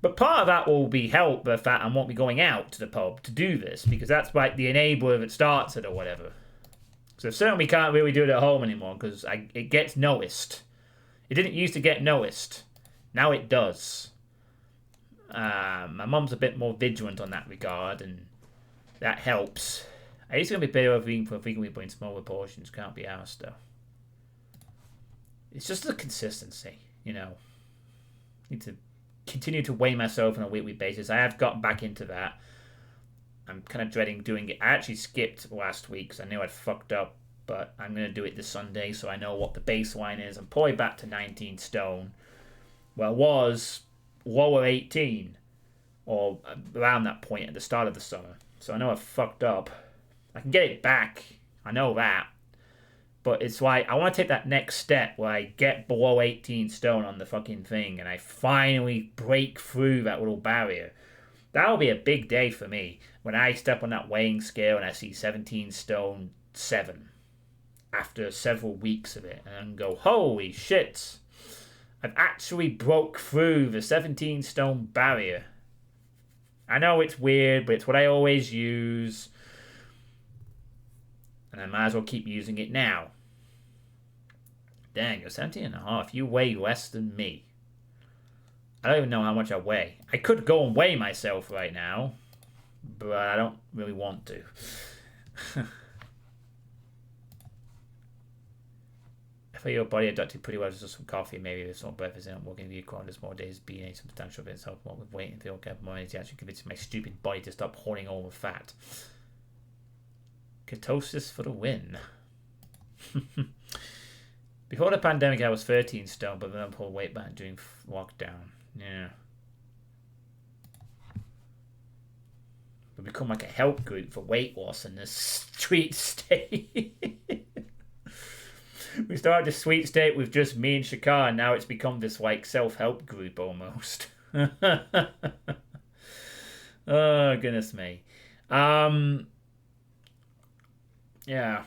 [SPEAKER 1] But part of that will be helped by the fact I won't be going out to the pub to do this, because that's like the enabler that starts it or whatever. So certainly can't really do it at home anymore because it gets noticed. It didn't used to get noticed. Now it does. My mum's a bit more vigilant on that regard, and that helps. I used to be better off eating for frequently in smaller portions. Can't be asked though. It's just the consistency, you know. Need to continue to weigh myself on a weekly basis. I have gotten back into that. I'm kind of dreading doing it. I actually skipped last week because I knew I'd fucked up, but I'm going to do it this Sunday so I know what the baseline is. I'm probably back to 19 stone. Well, I was lower 18, or around that point at the start of the summer. So I know I've fucked up. I can get it back. I know that. But it's like, I want to take that next step where I get below 18 stone on the fucking thing and I finally break through that little barrier. That'll be a big day for me when I step on that weighing scale and I see 17 stone 7 after several weeks of it and go, holy shit, I've actually broke through the 17 stone barrier. I know it's weird, but it's what I always use. And I might as well keep using it now. Dang, you're 17 and a half. You weigh less than me. I don't even know how much I weigh. I could go and weigh myself right now, but I don't really want to. I feel your body adapted pretty well to just some coffee, maybe with some breakfast and working the corners more days, being a substantial bit help more with weight and feel okay, more energy actually convincing my stupid body to stop hoarding all the fat. Ketosis for the win. Before the pandemic, I was 13 stone, but then I pulled weight back during lockdown. Yeah. We become like a help group for weight loss in the street state. We started the sweet state with just me and Shakar, and now it's become this like self-help group almost. Oh, goodness me. Yeah.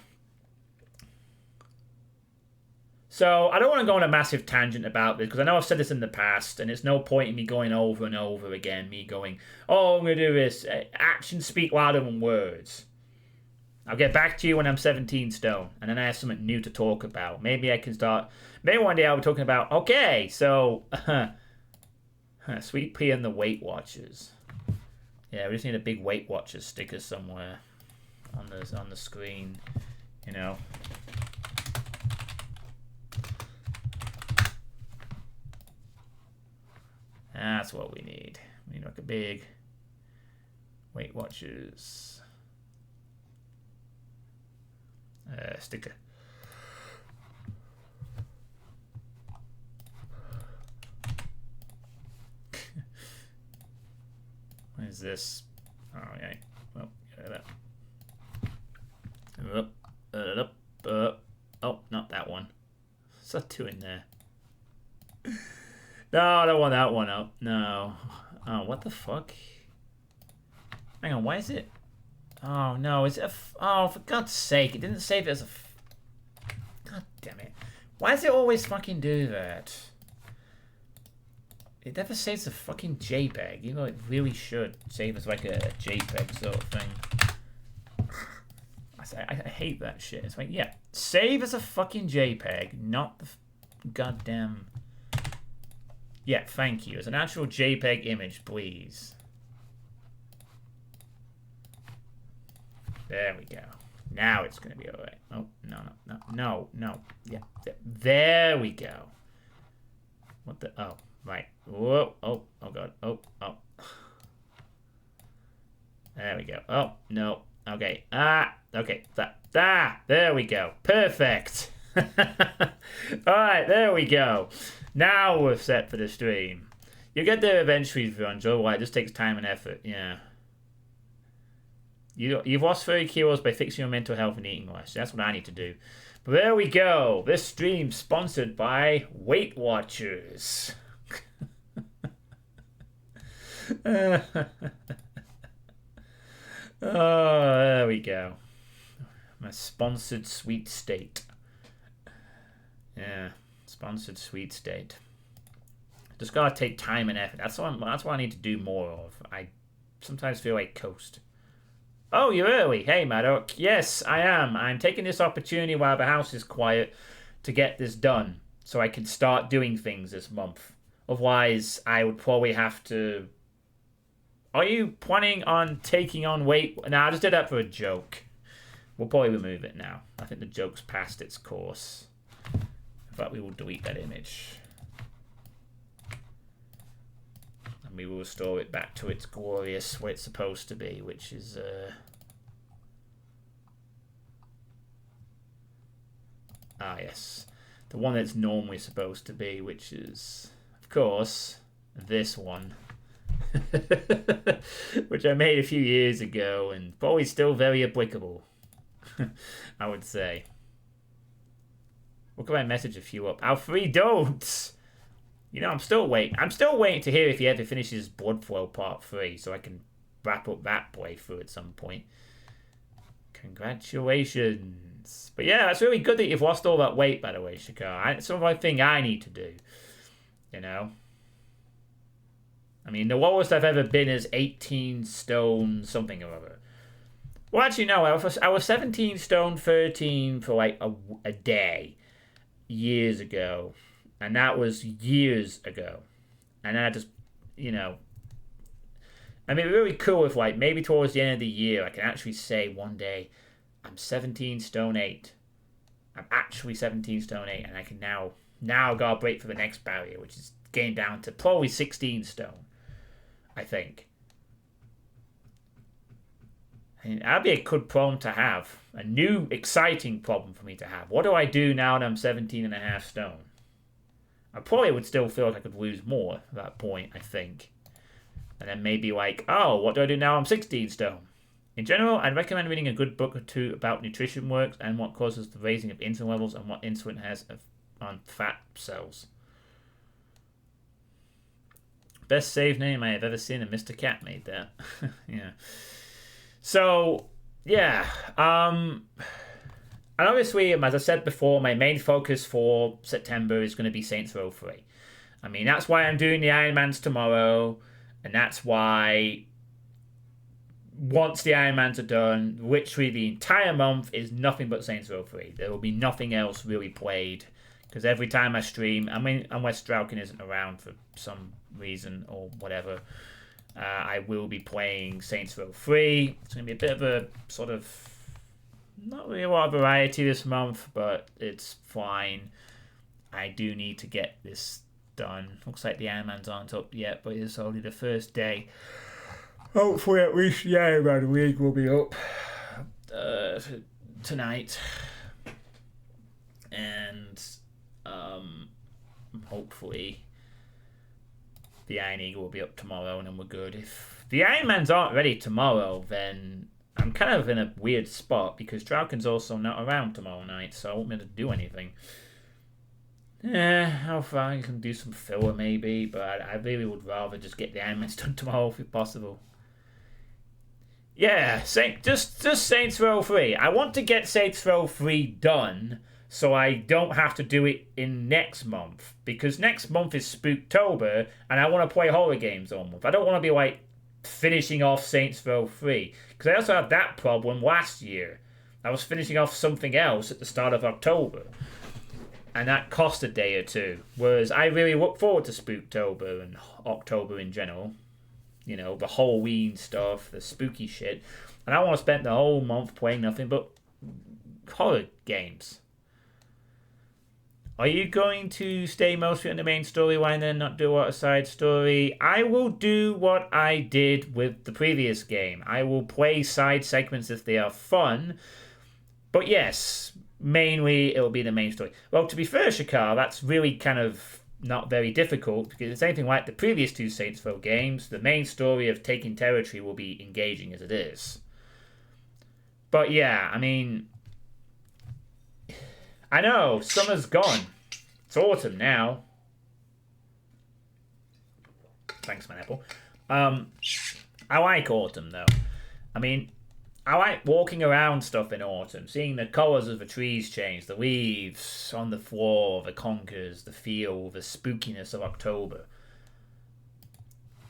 [SPEAKER 1] So I don't want to go on a massive tangent about this because I know I've said this in the past and it's no point in me going over and over again, me going, oh, I'm going to do this. Actions speak louder than words. I'll get back to you when I'm 17 stone and then I have something new to talk about. Maybe I can start, maybe one day I'll be talking about, okay, so Suitepee and the Weight Watchers. Yeah, we just need a big Weight Watchers sticker somewhere on the screen, you know. That's what we need. We need like a big Weight Watchers sticker. What is this? Oh, yeah. Well, get that. that doing there? No, I don't want that one up. No. Oh, what the fuck? Hang on, why is it? Oh, no, is it a... Oh, for God's sake, it didn't save it as a... God damn it. Why does it always fucking do that? It never saves the fucking JPEG, even though it really should save as like a JPEG sort of thing. I hate that shit. It's like, yeah, save as a fucking JPEG, not the goddamn... Yeah, thank you. As an actual JPEG image, please. There we go. Now it's going to be alright. Oh, no. Yeah, there we go. What the... Oh, right. Whoa, oh God. Oh. There we go. Oh, no. Okay. Okay. There we go. Perfect. Alright, there we go. Now we're set for the stream. You'll get there eventually if you enjoy. Why? It just takes time and effort. Yeah. You've lost 30 kilos by fixing your mental health and eating less. That's what I need to do. But there we go. This stream sponsored by Weight Watchers. Oh, there we go. My sponsored sweet state. Yeah, sponsored sweet state. Just gotta take time and effort. That's what I need to do more of. I sometimes feel like coast. Oh, you're early. Hey, Maddock. Yes, I am. I'm taking this opportunity while the house is quiet to get this done, so I can start doing things this month. Otherwise, I would probably have to... Are you planning on taking on weight? No, I just did that for a joke. We'll probably remove it now. I think the joke's past its course. In fact, we will delete that image. And we will restore it back to its glorious where it's supposed to be, which is... yes. The one that's normally supposed to be, which is, of course, this one. Which I made a few years ago and probably still very applicable, I would say. What can I message a few up? Alfred, don't! You know, I'm still waiting to hear if he ever finishes Blood Flow Part 3 so I can wrap up that playthrough at some point. Congratulations. But yeah, it's really good that you've lost all that weight, by the way, Shakar. It's one thing I need to do. You know? I mean, the lowest I've ever been is 18 stone something or other. Well, actually, no. I was 17 stone 13 for like a day years ago. And that was years ago. And I just, you know... I mean, really cool if, like, maybe towards the end of the year, I can actually say one day, I'm 17 stone 8. I'm actually 17 stone 8. And I can now gotta break for the next barrier, which is getting down to probably 16 stone. I think. And that'd be a good problem to have. A new, exciting problem for me to have. What do I do now that I'm 17.5 stone? I probably would still feel like I could lose more at that point, I think. And then maybe like, oh, what do I do now I'm 16 stone? In general, I'd recommend reading a good book or two about nutrition works and what causes the raising of insulin levels and what insulin has on fat cells. Best save name I have ever seen, and Mr. Cat made that. Yeah. So, yeah. And obviously, as I said before, my main focus for September is going to be Saints Row 3. I mean, that's why I'm doing the Ironmans tomorrow. And that's why once the Ironmans are done, literally the entire month is nothing but Saints Row 3. There will be nothing else really played. Because every time I stream, I mean, unless Strauken isn't around for some reason or whatever, I will be playing Saints Row 3. It's going to be a bit of a sort of, not really a lot of variety this month, but it's fine. I do need to get this done. Looks like the Ironmans aren't up yet, but it's only the first day. Hopefully at least the Ironman League will be up tonight. And hopefully the Iron Eagle will be up tomorrow and then we're good. If the Ironmans aren't ready tomorrow, then I'm kind of in a weird spot because Drauken's also not around tomorrow night, so I won't be able to do anything. How far you can do some filler maybe, but I really would rather just get the animates done tomorrow if possible. Yeah, just Saints Row 3. I want to get Saints Row 3 done so I don't have to do it in next month, because next month is Spooktober and I want to play horror games all month. I don't want to be like finishing off Saints Row 3, because I also had that problem last year. I was finishing off something else at the start of October, and that cost a day or two. Whereas I really look forward to Spooktober and October in general. You know, the Halloween stuff, the spooky shit. And I want to spend the whole month playing nothing but horror games. Are you going to stay mostly on the main storyline and not do a lot of side story? I will do what I did with the previous game. I will play side segments if they are fun. But yes, mainly it'll be the main story. Well, to be fair, Shakar, that's really kind of not very difficult, because it's anything like the previous two Saints Row games. The main story of taking territory will be engaging as it is. But yeah, I mean, I know, summer's gone. It's autumn now. Thanks, man, Apple. I like autumn, though. I mean, I like walking around stuff in autumn, seeing the colours of the trees change, the leaves on the floor, the conkers, the feel, the spookiness of October.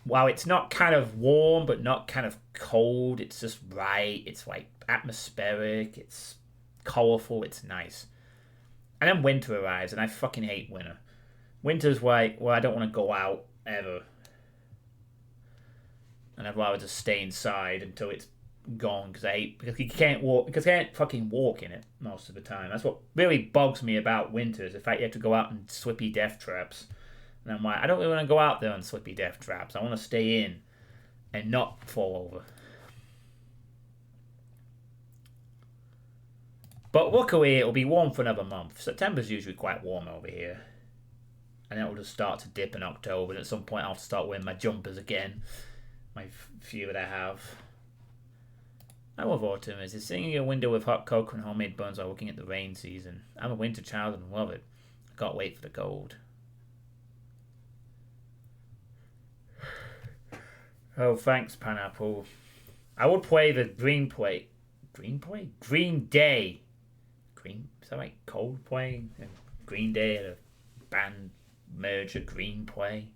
[SPEAKER 1] While it's not kind of warm, but not kind of cold, it's just right, it's like atmospheric, it's colourful, it's nice. And then winter arrives, and I fucking hate winter. Winter's like, well, I don't want to go out, ever. And I'd rather just stay inside until it's gone, because you can't walk, because I can't fucking walk in it most of the time. That's what really bugs me about winter, is the fact you have to go out in slippy death traps. And I'm like, I don't really want to go out there on slippy death traps. I want to stay in and not fall over. But luckily it'll be warm for another month. September's usually quite warm over here. And then it'll just start to dip in October, and at some point I'll start wearing my jumpers again. My few that I have. I love autumn. It's sitting in a window with hot cocoa and homemade buns while looking at the rain season. I'm a winter child and love it. I can't wait for the cold. Oh, thanks, Pineapple. I would play the Green Play. Green Play? Green Day. Green? Is that like Coldplay? Green Day at a band merger, Green Play.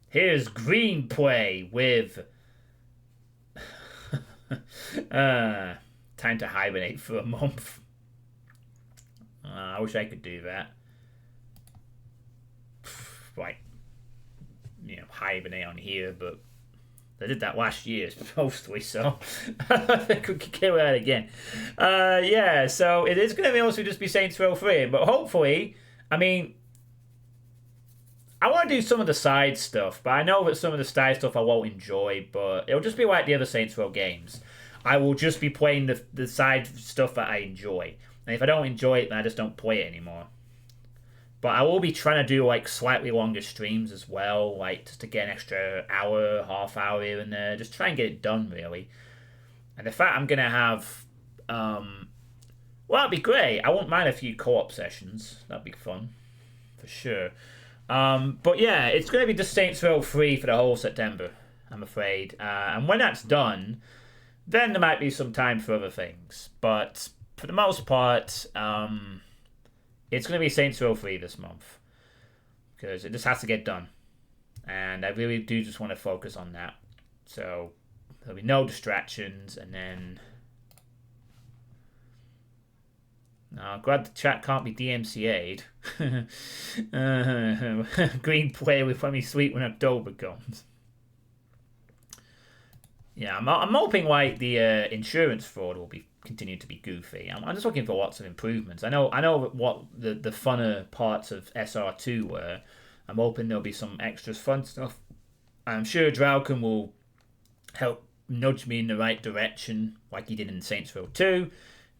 [SPEAKER 1] Here's Green Play with time to hibernate for a month. I wish I could do that. Like, you know, hibernate on here, but I did that last year mostly, so I think we could get that again. Yeah, so it is going to be also just be Saints Row 3, but hopefully, I mean, I want to do some of the side stuff, but I know that some of the side stuff I won't enjoy, but it'll just be like the other Saints Row games. I will just be playing the side stuff that I enjoy. And if I don't enjoy it, then I just don't play it anymore. But I will be trying to do like slightly longer streams as well, like just to get an extra hour, half hour here and there. Just try and get it done, really. And the fact I'm going to have, well, that'd be great. I wouldn't mind a few co-op sessions. That'd be fun, for sure. But yeah, it's going to be just Saints Row 3 for the whole September, I'm afraid. And when that's done, then there might be some time for other things. But for the most part, it's going to be Saints Row 3 this month, because it just has to get done. And I really do just want to focus on that. So there'll be no distractions, and then... glad the chat can't be DMCA'd. Green Play will be sweet when October comes. Yeah, I'm hoping like the insurance fraud will be continue to be goofy. I'm just looking for lots of improvements. I know what the funner parts of SR2 were. I'm hoping there'll be some extras fun stuff. I'm sure Drauken will help nudge me in the right direction, like he did in Saints Row 2.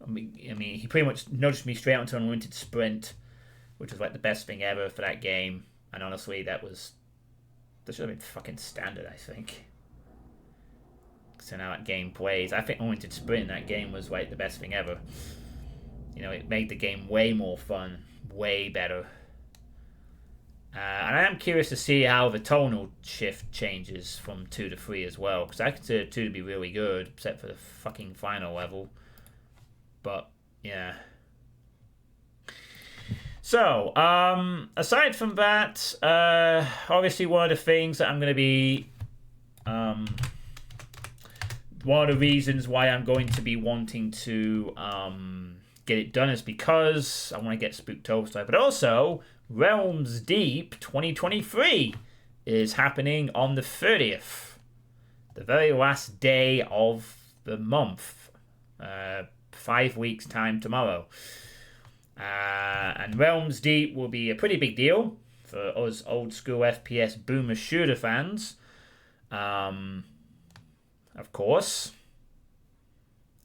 [SPEAKER 1] I mean, he pretty much nudged me straight onto Unlimited Sprint, which was like the best thing ever for that game. And honestly, that should have been fucking standard, I think. So now that game plays, I think Unlimited Sprint in that game was like the best thing ever. You know, it made the game way more fun, way better. And I am curious to see how the tonal shift changes from 2 to 3 as well, because I consider 2 to be really good, except for the fucking final level. But, yeah. So, aside from that, obviously one of the things that I'm going to be... one of the reasons why I'm going to be wanting to get it done is because I want to get Spooktober started, but also... Realms Deep 2023 is happening on the 30th, the very last day of the month, 5 weeks time tomorrow. And Realms Deep will be a pretty big deal for us old school FPS boomer shooter fans. Of course,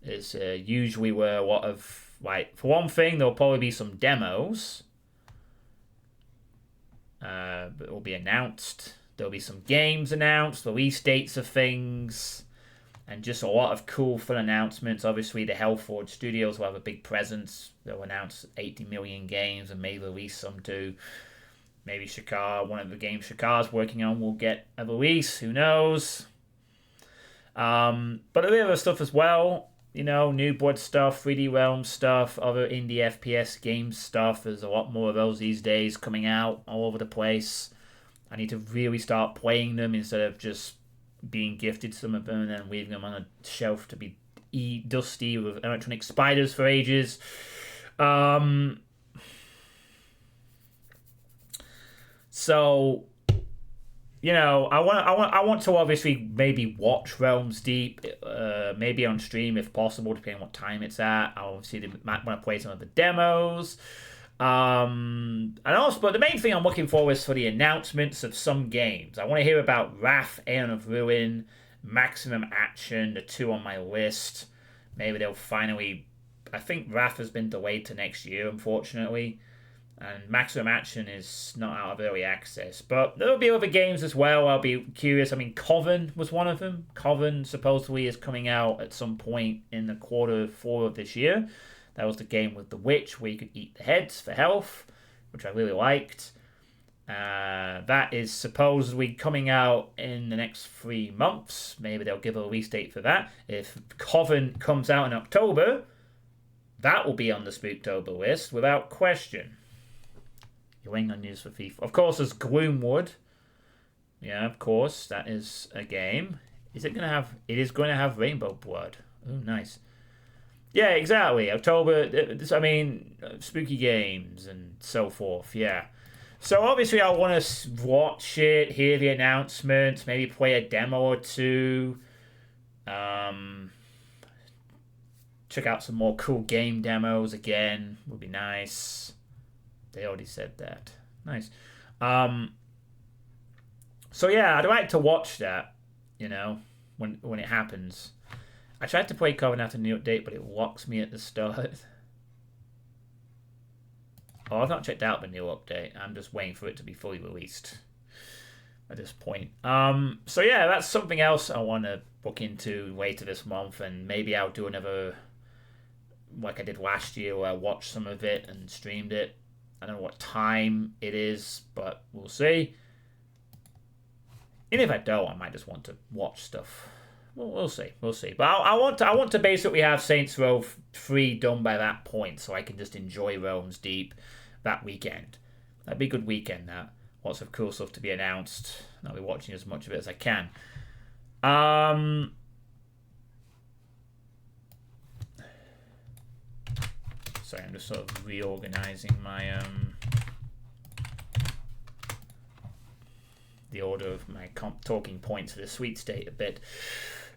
[SPEAKER 1] it's usually where a lot of, like, for one thing, there'll probably be some demos. It will be announced. There'll be some games announced, release dates of things, and just a lot of cool, fun announcements. Obviously, the Hellforge Studios will have a big presence. They'll announce 80 million games and may release some too. Maybe Shakar, one of the games Shakar's working on, will get a release. Who knows? But a bit of other stuff as well. You know, New Blood stuff, 3D Realm stuff, other indie FPS game stuff. There's a lot more of those these days coming out all over the place. I need to really start playing them instead of just being gifted some of them and then leaving them on a shelf to be dusty with electronic spiders for ages. So... You know, I want to obviously maybe watch Realms Deep, maybe on stream if possible, depending on what time it's at. I obviously might want to play some of the demos, and also, but the main thing I'm looking for is for the announcements of some games. I want to hear about Wrath, Aeon of Ruin, Maximum Action, the 2 on my list. Maybe they'll finally. I think Wrath has been delayed to next year, unfortunately. And Maximum Action is not out of early access. But there'll be other games as well. I'll be curious. I mean, Coven was one of them. Coven supposedly is coming out at some point in the Q4 of this year. That was the game with the witch where you could eat the heads for health, which I really liked. That is supposedly coming out in the next 3 months. Maybe they'll give a release date for that. If Coven comes out in October, that will be on the Spooktober list without question. Waiting on news for FIFA. Of course, there's Gloomwood. Yeah, of course, that is a game. Is it gonna have? It is going to have Rainbow Blood. Oh, nice. Yeah, exactly. October. I mean, spooky games and so forth. Yeah. So obviously, I want to watch it, hear the announcements, maybe play a demo or two. Check out some more cool game demos again. Would be nice. They already said that. Nice. So yeah, I'd like to watch that, you know, when it happens. I tried to play Coven after the new update, but it locks me at the start. Oh, I've not checked out the new update. I'm just waiting for it to be fully released at this point. So yeah, that's something else I want to look into later this month, and maybe I'll do another, like I did last year, where I watched some of it and streamed it. I don't know what time it is, but we'll see. And if I don't, I might just want to watch stuff. We'll see. We'll see. But I want to basically have Saints Row 3 done by that point, so I can just enjoy Realms Deep that weekend. That'd be a good weekend. That lots of cool stuff to be announced. I'll be watching as much of it as I can. Sorry, I'm just sort of reorganizing my the order of my talking points for the sweet state a bit.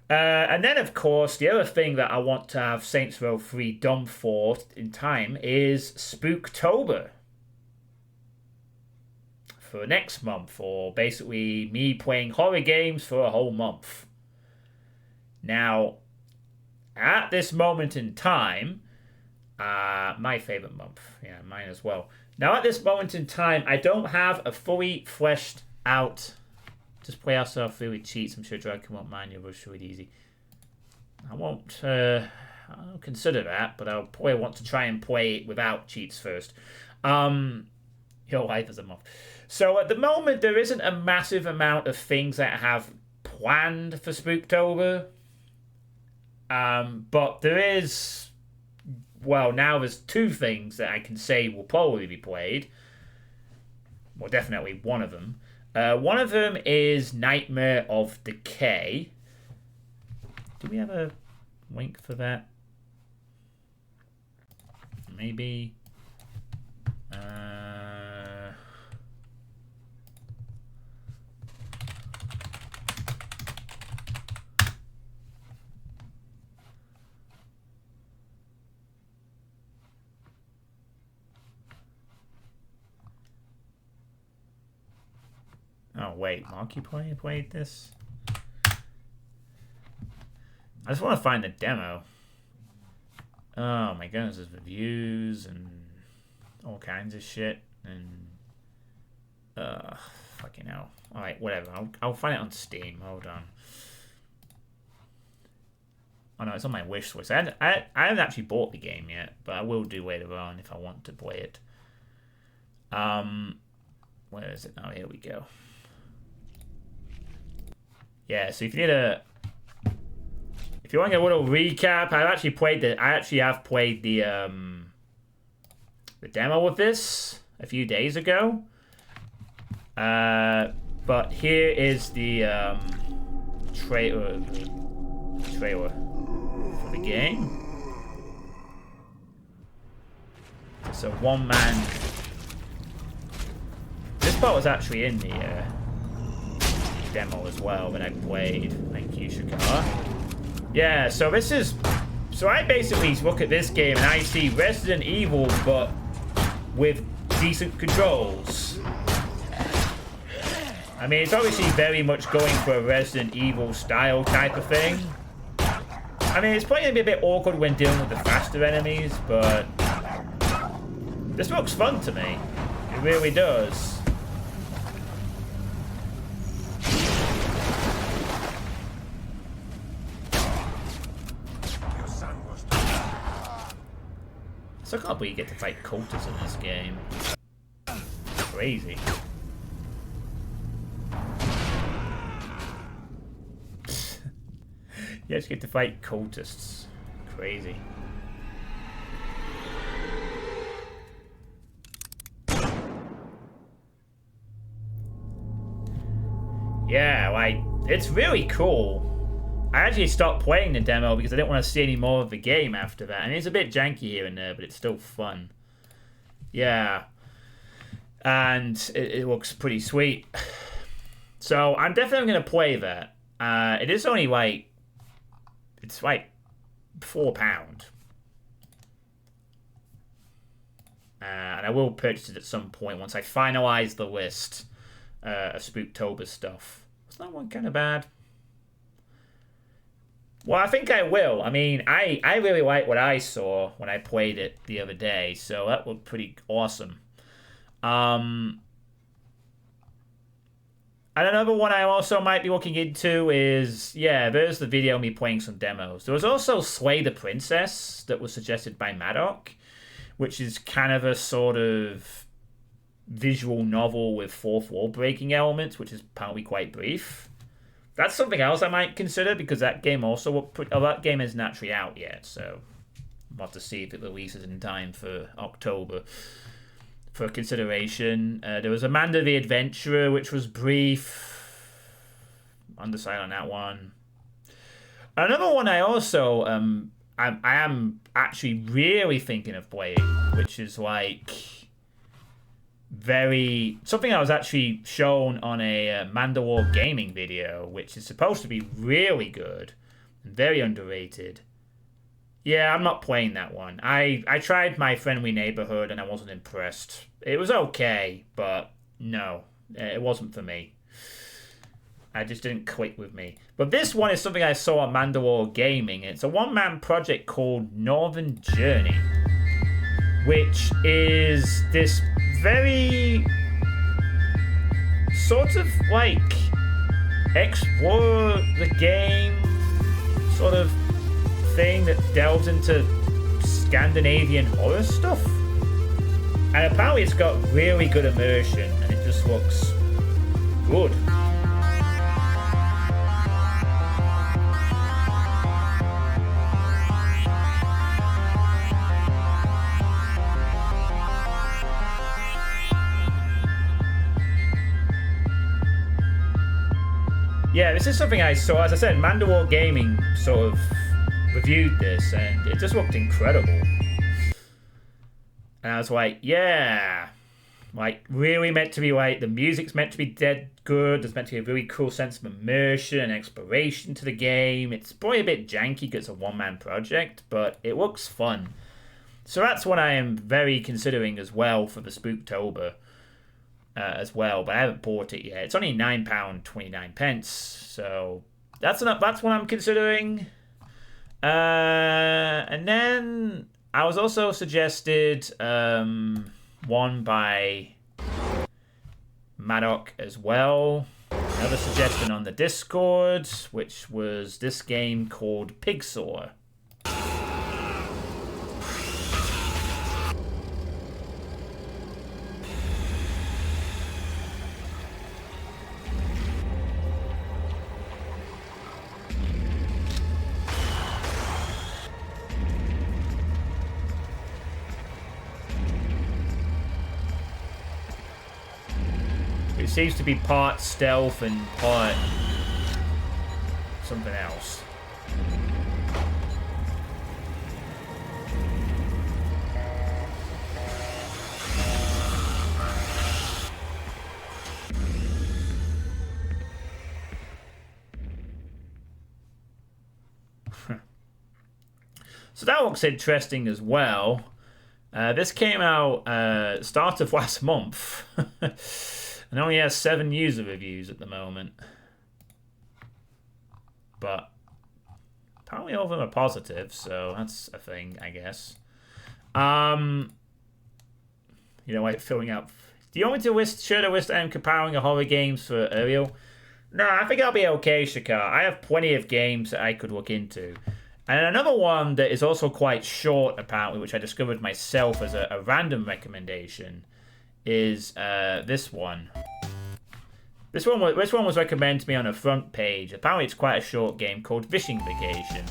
[SPEAKER 1] And then, of course, the other thing that I want to have Saints Row 3 done for in time is Spooktober. For next month, or basically me playing horror games for a whole month. Now, at this moment in time, my favorite month. Yeah, mine as well. Now, at this moment in time, I don't have a fully fleshed out. Just play ourselves through with cheats. I'm sure Dragon won't mind. You'll rush through it easy. I won't. I'll consider that, but I'll probably want to try and play it without cheats first. Your life is a month. So at the moment, there isn't a massive amount of things that I have planned for Spooktober. But there is... Well, now there's 2 things that I can say will probably be played. Well, definitely one of them. One of them is Nightmare of Decay. Do we have a link for that? Maybe. Oh, wait. Marky played this? I just want to find the demo. Oh my goodness, there's reviews and all kinds of shit. And... fucking hell. Alright, whatever. I'll find it on Steam. Hold on. Oh no, it's on my wish list. I haven't actually bought the game yet, but I will do later on if I want to play it. Where is it now? Here we go. Yeah, so if you need if you want to get a little recap, I actually have played the demo of this a few days ago. But here is the trailer for the game. It's a one-man. This part was actually in the demo as well that I played. Thank you, Shakar. Yeah, so this is... So I basically look at this game and I see Resident Evil, but with decent controls. I mean, it's obviously very much going for a Resident Evil style type of thing. I mean, it's probably going to be a bit awkward when dealing with the faster enemies, but... This looks fun to me. It really does. So I can't believe you get to fight cultists in this game. Crazy. You just get to fight cultists. Crazy. Yeah, like, it's really cool. I actually stopped playing the demo because I didn't want to see any more of the game after that. I mean, it's a bit janky here and there, but it's still fun. Yeah. And it looks pretty sweet. So I'm definitely going to play that. It is only like... It's like £4. And I will purchase it at some point once I finalize the list of Spooktober stuff. Was that one kind of bad? Well, I think I will. I mean, I really like what I saw when I played it the other day, so that looked pretty awesome. And another one I also might be looking into is, yeah, there's the video of me playing some demos. There was also Slay the Princess that was suggested by Maddock, which is kind of a sort of visual novel with fourth wall breaking elements, which is apparently quite brief. That's something else I might consider because that game also that game isn't actually out yet, so we'll have to see if it releases in time for October for consideration. There was Amanda the Adventurer, which was brief. Undecided on that one. Another one I also I am actually really thinking of playing, which is like something I was actually shown on a Mandalore gaming video, which is supposed to be really good and very underrated. Yeah, I'm not playing that one. I tried My Friendly Neighborhood and I wasn't impressed. It was okay, but no, it wasn't for me. I just didn't click with me. But this one is something I saw on Mandalore Gaming. It's a one-man project called Northern Journey, which is this very sort of like explore the game sort of thing that delves into Scandinavian horror stuff. And apparently it's got really good immersion and it just looks good. Yeah, this is something I saw. As I said, Mandalore Gaming sort of reviewed this and it just looked incredible. And I was like, yeah. Like, really meant to be like, the music's meant to be dead good. There's meant to be a really cool sense of immersion and exploration to the game. It's probably a bit janky because it's a one-man project, but it looks fun. So that's what I am very considering as well for the Spooktober as well, but I haven't bought it yet. It's only £9.29, so that's what I'm considering. And then I was also suggested one by Maddock as well. Another suggestion on the Discord, which was this game called Pigsaw. It seems to be part stealth and part something else. So that looks interesting as well. This came out start of last month. And only has 7 user reviews at the moment. But apparently all of them are positive, so that's a thing, I guess. You know, like filling up. Do you want me to share the list I'm comparing of horror games for Ariel? No, I think I'll be okay, Shakar. I have plenty of games that I could look into. And another one that is also quite short, apparently, which I discovered myself as a random recommendation, is this one. This one was recommended to me on a front page. Apparently it's quite a short game called Fishing Vacation.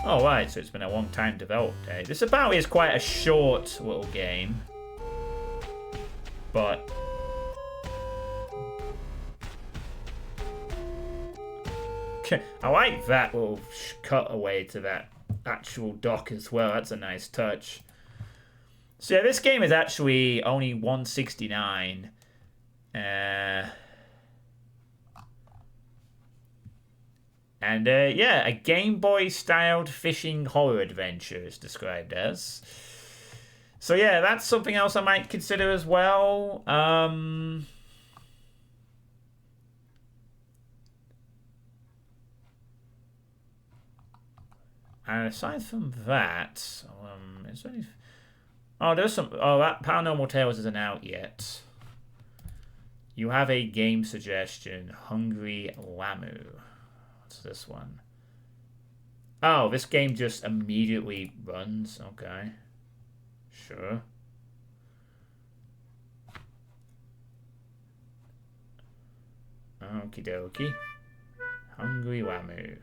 [SPEAKER 1] Oh right, so it's been a long time developed. This apparently is quite a short little game. But I like that little cutaway to that actual dock as well. That's a nice touch. So yeah, this game is actually only $169. And yeah, a Game Boy styled fishing horror adventure is described as. So yeah, that's something else I might consider as well. And aside from that, is there any... Oh, there's some... Oh, that Paranormal Tales isn't out yet. You have a game suggestion. Hungry Lamu. What's this one? Oh, this game just immediately runs. Okay. Sure. Okie dokie. Hungry Lamu.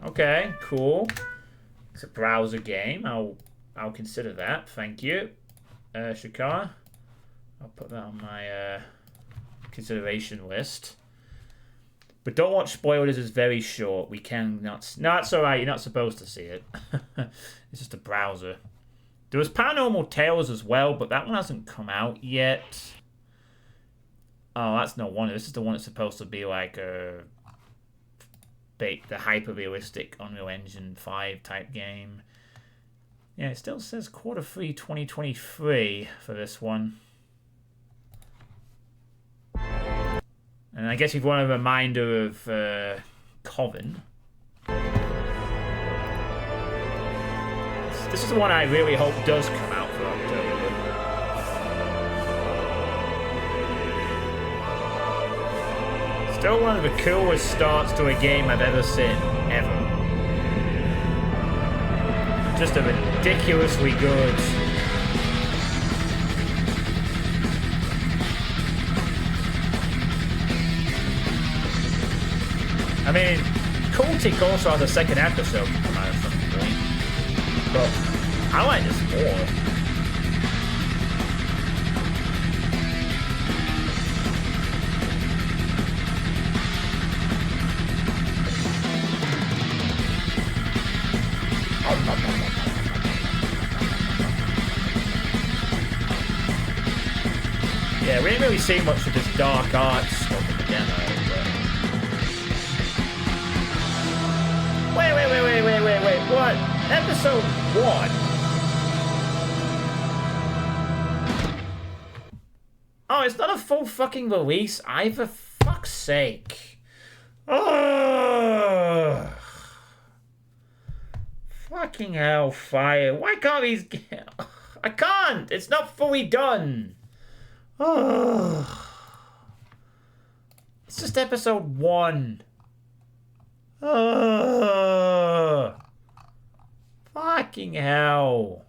[SPEAKER 1] Okay, cool. It's a browser game. I'll consider that. Thank you, Shakar. I'll put that on my consideration list. But don't watch spoilers. It's very short. We cannot. No, it's all right. You're not supposed to see it. It's just a browser. There was Paranormal Tales as well, but that one hasn't come out yet. Oh, that's not one. This is the one that's supposed to be like a the hyper-realistic Unreal Engine 5 type game. Yeah, it still says Q3 2023 for this one. And I guess if you want a reminder of Coven. This is the one I really hope does come out for October. Still one of the coolest starts to a game I've ever seen, ever. Just a ridiculously good. I mean, Cultic also has a second episode to come out at some point, but I like this more. Yeah, we didn't really see much of this dark arts stuff in the demo, but... Wait, what? Episode 1? Oh, it's not a full fucking release either, fuck's sake. Oh, fucking hellfire. Why can't these... I can't! It's not fully done! Oh. It's just episode 1. Oh. Fucking hell.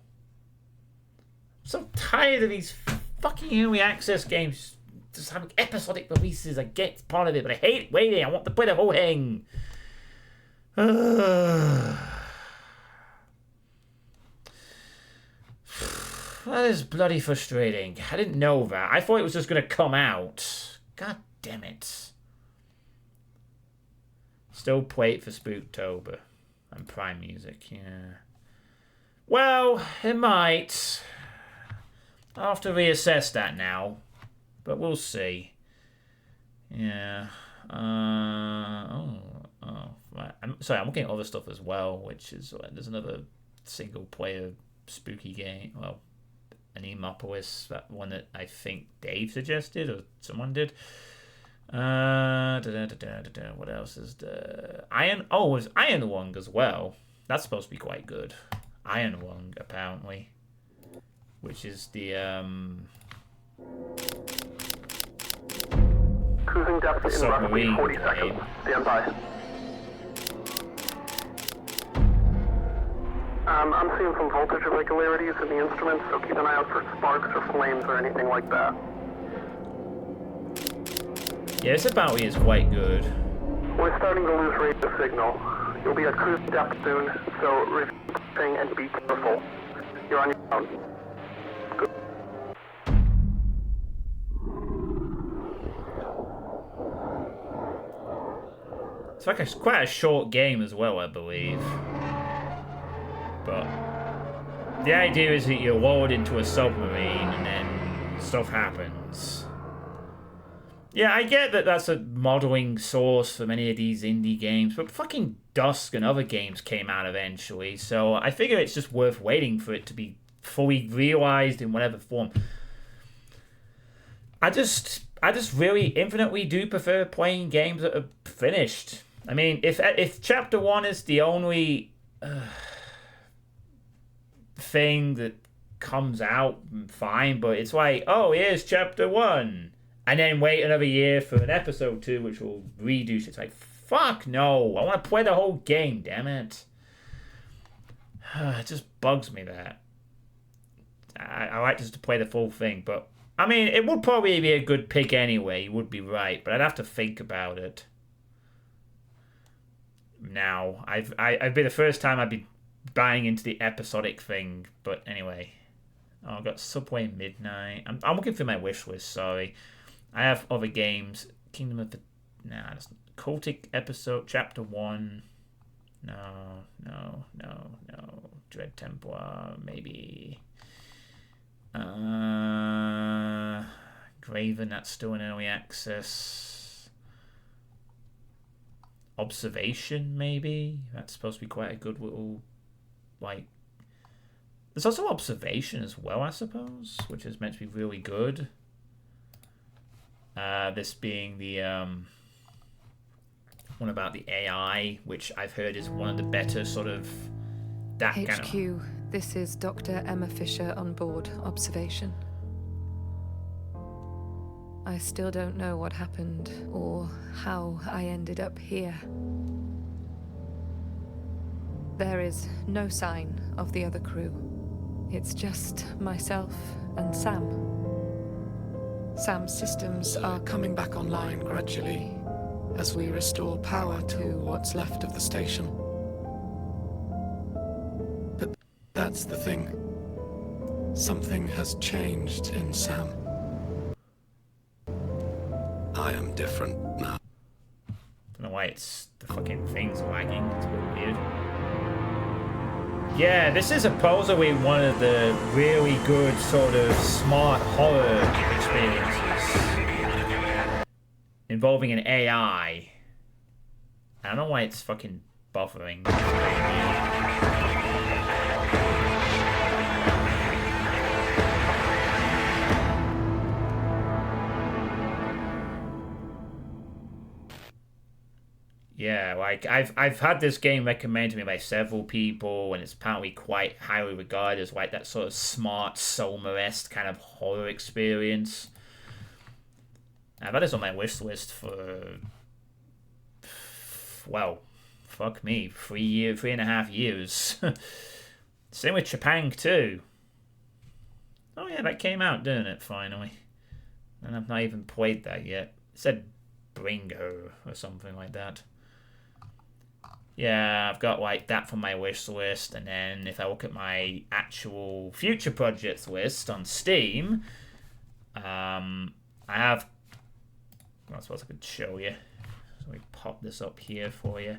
[SPEAKER 1] I'm so tired of these fucking early access games just having episodic releases. I get part of it, but I hate waiting. I want to play the whole thing. That is bloody frustrating. I didn't know that. I thought it was just going to come out. God damn it. Still play it for Spooktober and Prime Music, yeah. Well, it might. I'll have to reassess that now. But we'll see. Yeah. Right. I'm looking at other stuff as well, which is... there's another single-player spooky game. Well, Anemopolis, that one that I think Dave suggested, or someone did. What else is the... there's Iron Lung as well. That's supposed to be quite good. Iron Lung, apparently. Which is the,
[SPEAKER 2] Cruising depth in roughly 40 seconds. Stand by. I'm seeing some voltage irregularities in the instruments, so keep an eye out for sparks or flames or anything like that.
[SPEAKER 1] Yeah, this battery is quite good.
[SPEAKER 2] We're starting to lose radio signal. You'll be at cruise depth soon, so review everything and be careful. You're on your own. Good.
[SPEAKER 1] It's like quite a short game as well, I believe. But the idea is that you're lowered into a submarine and then stuff happens. Yeah, I get that that's a modeling source for many of these indie games, but fucking Dusk and other games came out eventually, so I figure it's just worth waiting for it to be fully realized in whatever form. I just really infinitely do prefer playing games that are finished. I mean, if Chapter 1 is the only thing that comes out, fine, but it's like, oh, here's Chapter 1. And then wait another year for an episode 2, which will redo shit. It's like, fuck no. I want to play the whole game, damn it. It just bugs me that. I like just to play the full thing, but... I mean, it would probably be a good pick anyway. You would be right, but I'd have to think about it. Now, I'd be the first time I'd be buying into the episodic thing, but anyway. Oh, I've got Subway Midnight. I'm looking through my wish list, sorry. I have other games. Kingdom of the... Nah, that's Cultic episode, Chapter 1. No. Dread Templar, maybe. Graven, that's still in early access. Observation, maybe? That's supposed to be quite a good little... like... There's also Observation as well, I suppose, which is meant to be really good. This being the one about the AI, which I've heard is one of the better sort of that
[SPEAKER 3] HQ,
[SPEAKER 1] kind of...
[SPEAKER 3] This is Dr. Emma Fisher on board observation. I still don't know what happened or how I ended up here. There is no sign of the other crew. It's just myself and Sam. Sam's systems are coming back online gradually as we restore power to what's left of the station. But that's the thing. Something has changed in Sam. I am different now.
[SPEAKER 1] Don't know why it's the fucking thing's lagging. It's a bit weird. Yeah, this is supposedly one of the really good sort of smart horror experiences involving an AI. I don't know why it's fucking buffering. Yeah, like I've had this game recommended to me by several people, and it's apparently quite highly regarded as like that sort of smart Soma-esque kind of horror experience. I've had this on my wish list for, well, fuck me, 3.5 years. Same with Chapang too. Oh yeah, that came out, didn't it? Finally, and I've not even played that yet. It said Bringo or something like that. Yeah, I've got like that from my wish list, and then if I look at my actual future projects list on Steam, I have. Well, I suppose I could show you. So we pop this up here for you.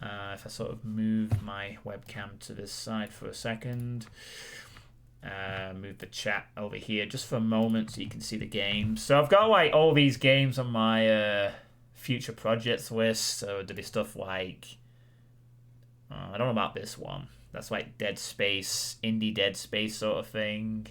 [SPEAKER 1] If I sort of move my webcam to this side for a second, move the chat over here just for a moment so you can see the games. So I've got like all these games on my future projects list. So there'll be stuff like I don't know about this one. That's like Dead Space, indie Dead Space sort of thing.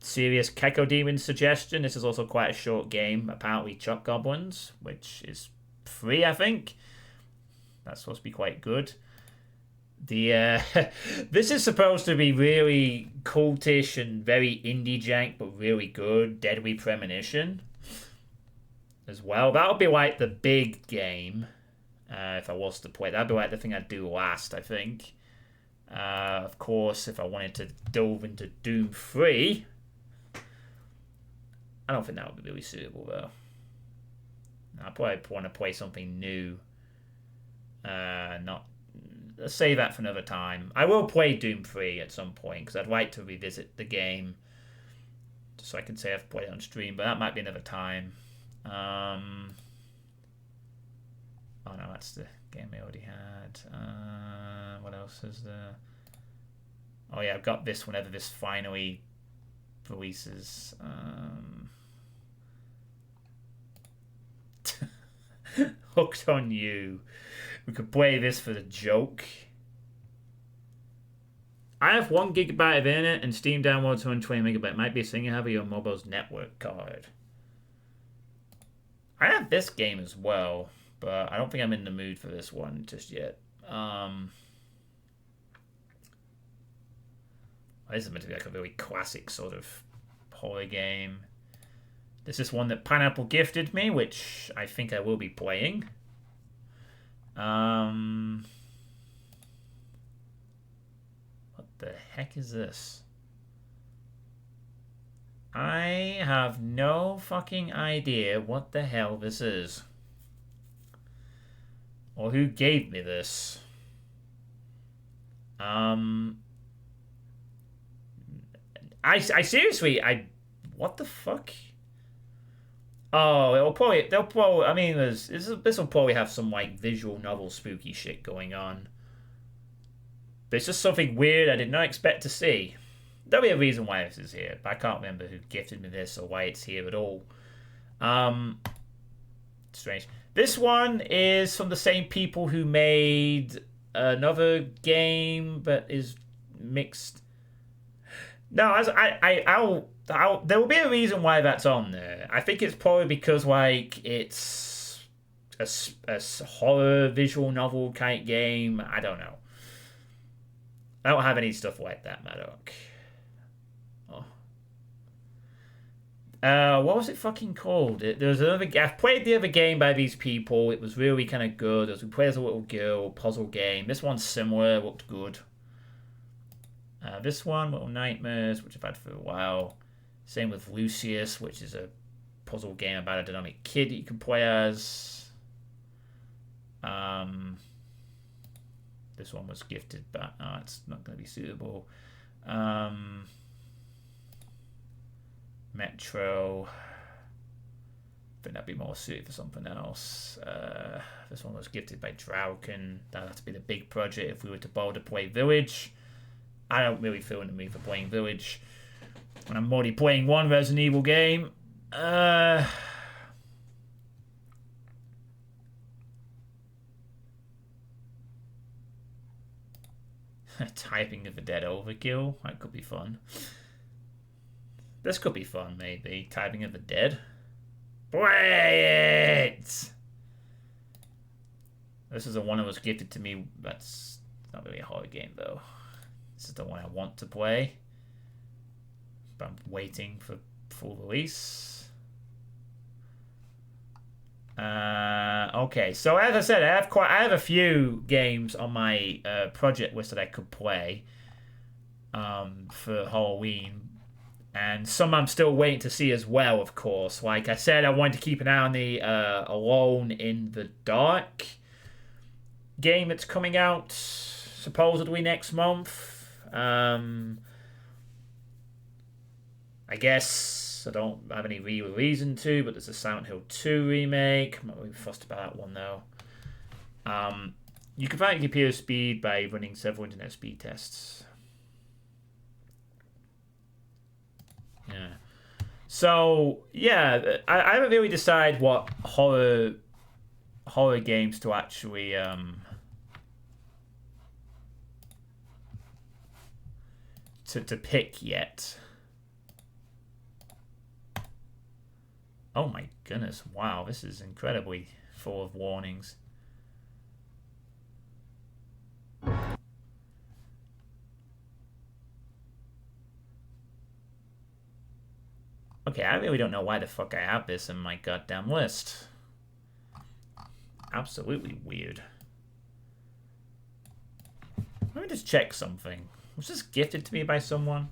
[SPEAKER 1] Serious Keko Demon suggestion. This is also quite a short game. Apparently Chuck Goblins, which is free, I think. That's supposed to be quite good. The this is supposed to be really cultish and very indie jank, but really good. Deadly Premonition as well. That'll be like the big game if I was to play. That'd be like the thing I'd do last, I think. Of course, if I wanted to delve into Doom 3, I don't think that would be really suitable though. I probably want to play something new. Not. Let's save that for another time. I will play Doom 3 at some point because I'd like to revisit the game just so I can say I've played it on stream, but that might be another time. Oh no, that's the game I already had. What else is there? Oh yeah, I've got this whenever this finally releases. Hooked on You. We could play this for the joke. I have 1 gigabyte of internet and Steam downloads 120 megabyte. Might be a thing you have on your mobile's network card. I have this game as well, but I don't think I'm in the mood for this one just yet. This is meant to be like a really classic sort of horror game. This is one that Pineapple gifted me, which I think I will be playing. What the heck is this? I have no fucking idea what the hell this is. Or who gave me this. I seriously, what the fuck? Oh, they'll probably, I mean, this will probably have some, like, visual novel spooky shit going on. But it's just something weird I did not expect to see. There'll be a reason why this is here, but I can't remember who gifted me this or why it's here at all. Strange. This one is from the same people who made another game, but is mixed. No, there will be a reason why that's on there. I think it's probably because like it's horror visual novel kind game. I don't know. I don't have any stuff like that, Maddock. What was it fucking called? There was another. I've played the other game by these people. It was really kind of good. We played as a little girl puzzle game. This one's similar. Looked good. This one, Little Nightmares, which I've had for a while. Same with Lucius, which is a puzzle game about a dynamic kid that you can play as. This one was gifted, but it's not going to be suitable. Metro. I think that'd be more suited for something else. This one was gifted by Drauken. That'd have to be the big project if we were to bother to play Village. I don't really feel in the mood for playing Village. And I'm already playing one Resident Evil game. Typing of the Dead Overkill. That could be fun. This could be fun, maybe. Typing of the Dead. Play it! This is the one that was gifted to me. That's not really a horror game, though. This is the one I want to play. But I'm waiting for full release. Okay, so as I said, I have a few games on my project list that I could play for Halloween. And some I'm still waiting to see as well, of course. Like I said, I wanted to keep an eye on the Alone in the Dark game that's coming out supposedly next month. I guess I don't have any real reason to, but there's a Silent Hill 2 remake. I'm not really fussed about that one, though. You can find computer speed by running several internet speed tests. Yeah. So, yeah, I haven't really decided what horror games to actually to pick yet. Oh my goodness, wow, this is incredibly full of warnings. Okay, I really don't know why the fuck I have this in my goddamn list. Absolutely weird. Let me just check something. Was this gifted to me by someone?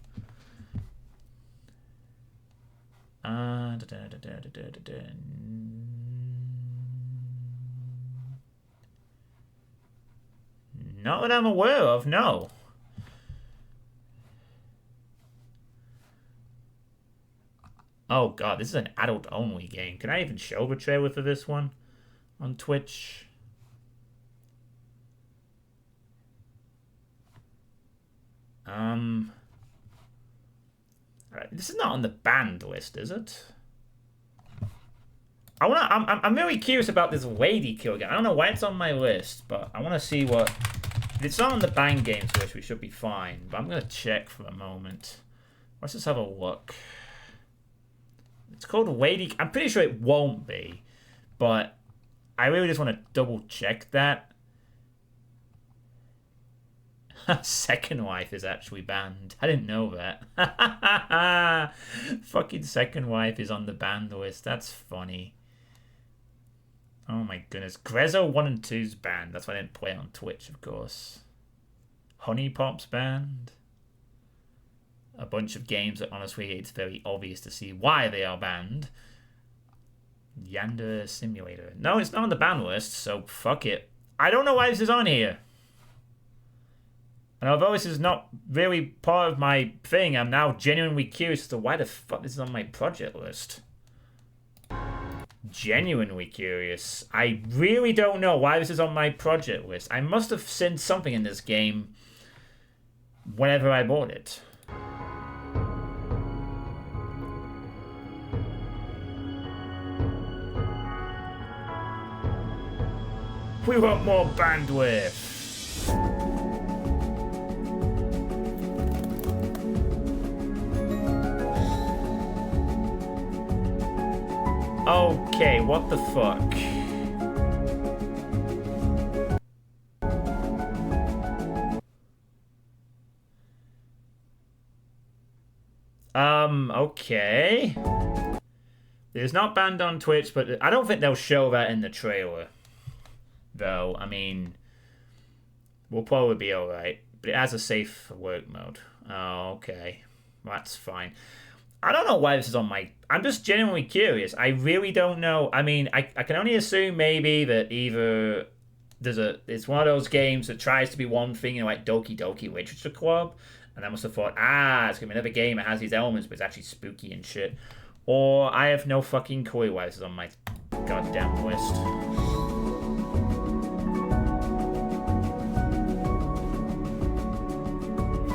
[SPEAKER 1] Not that I'm aware of, no. Oh god, this is an adult-only game. Can I even show the trailer for this one on Twitch? This is not on the banned list, is it? I'm really curious about this lady kill game. I don't know why it's on my list, but I want to see what. If it's not on the banned games list, we should be fine. But I'm gonna check for a moment. Let's just have a look. It's called Lady. I'm pretty sure it won't be, but I really just want to double check that. Second Wife is actually banned. I didn't know that. Fucking Second Wife is on the banned list. That's funny. Oh my goodness. Grezzo 1 and 2's banned. That's why I didn't play on Twitch, of course. Honey Pop's banned. A bunch of games that honestly it's very obvious to see why they are banned. Yanda Simulator. No, it's not on the ban list, so fuck it. I don't know why this is on here. And although this is not really part of my thing, I'm now genuinely curious as to why the fuck this is on my project list. Genuinely curious. I really don't know why this is on my project list. I must have seen something in this game whenever I bought it. We want more bandwidth. Okay, what the fuck? Okay. It's not banned on Twitch, but I don't think they'll show that in the trailer. Though, I mean, we'll probably be alright. But it has a safe work mode. Oh, okay. That's fine. I don't know why this is on my... I'm just genuinely curious. I really don't know. I mean, I can only assume maybe that either it's one of those games that tries to be one thing, you know, like Doki Doki Literature Club, and I must have thought, it's gonna be another game that has these elements, but it's actually spooky and shit. Or I have no fucking clue why this is on my goddamn list.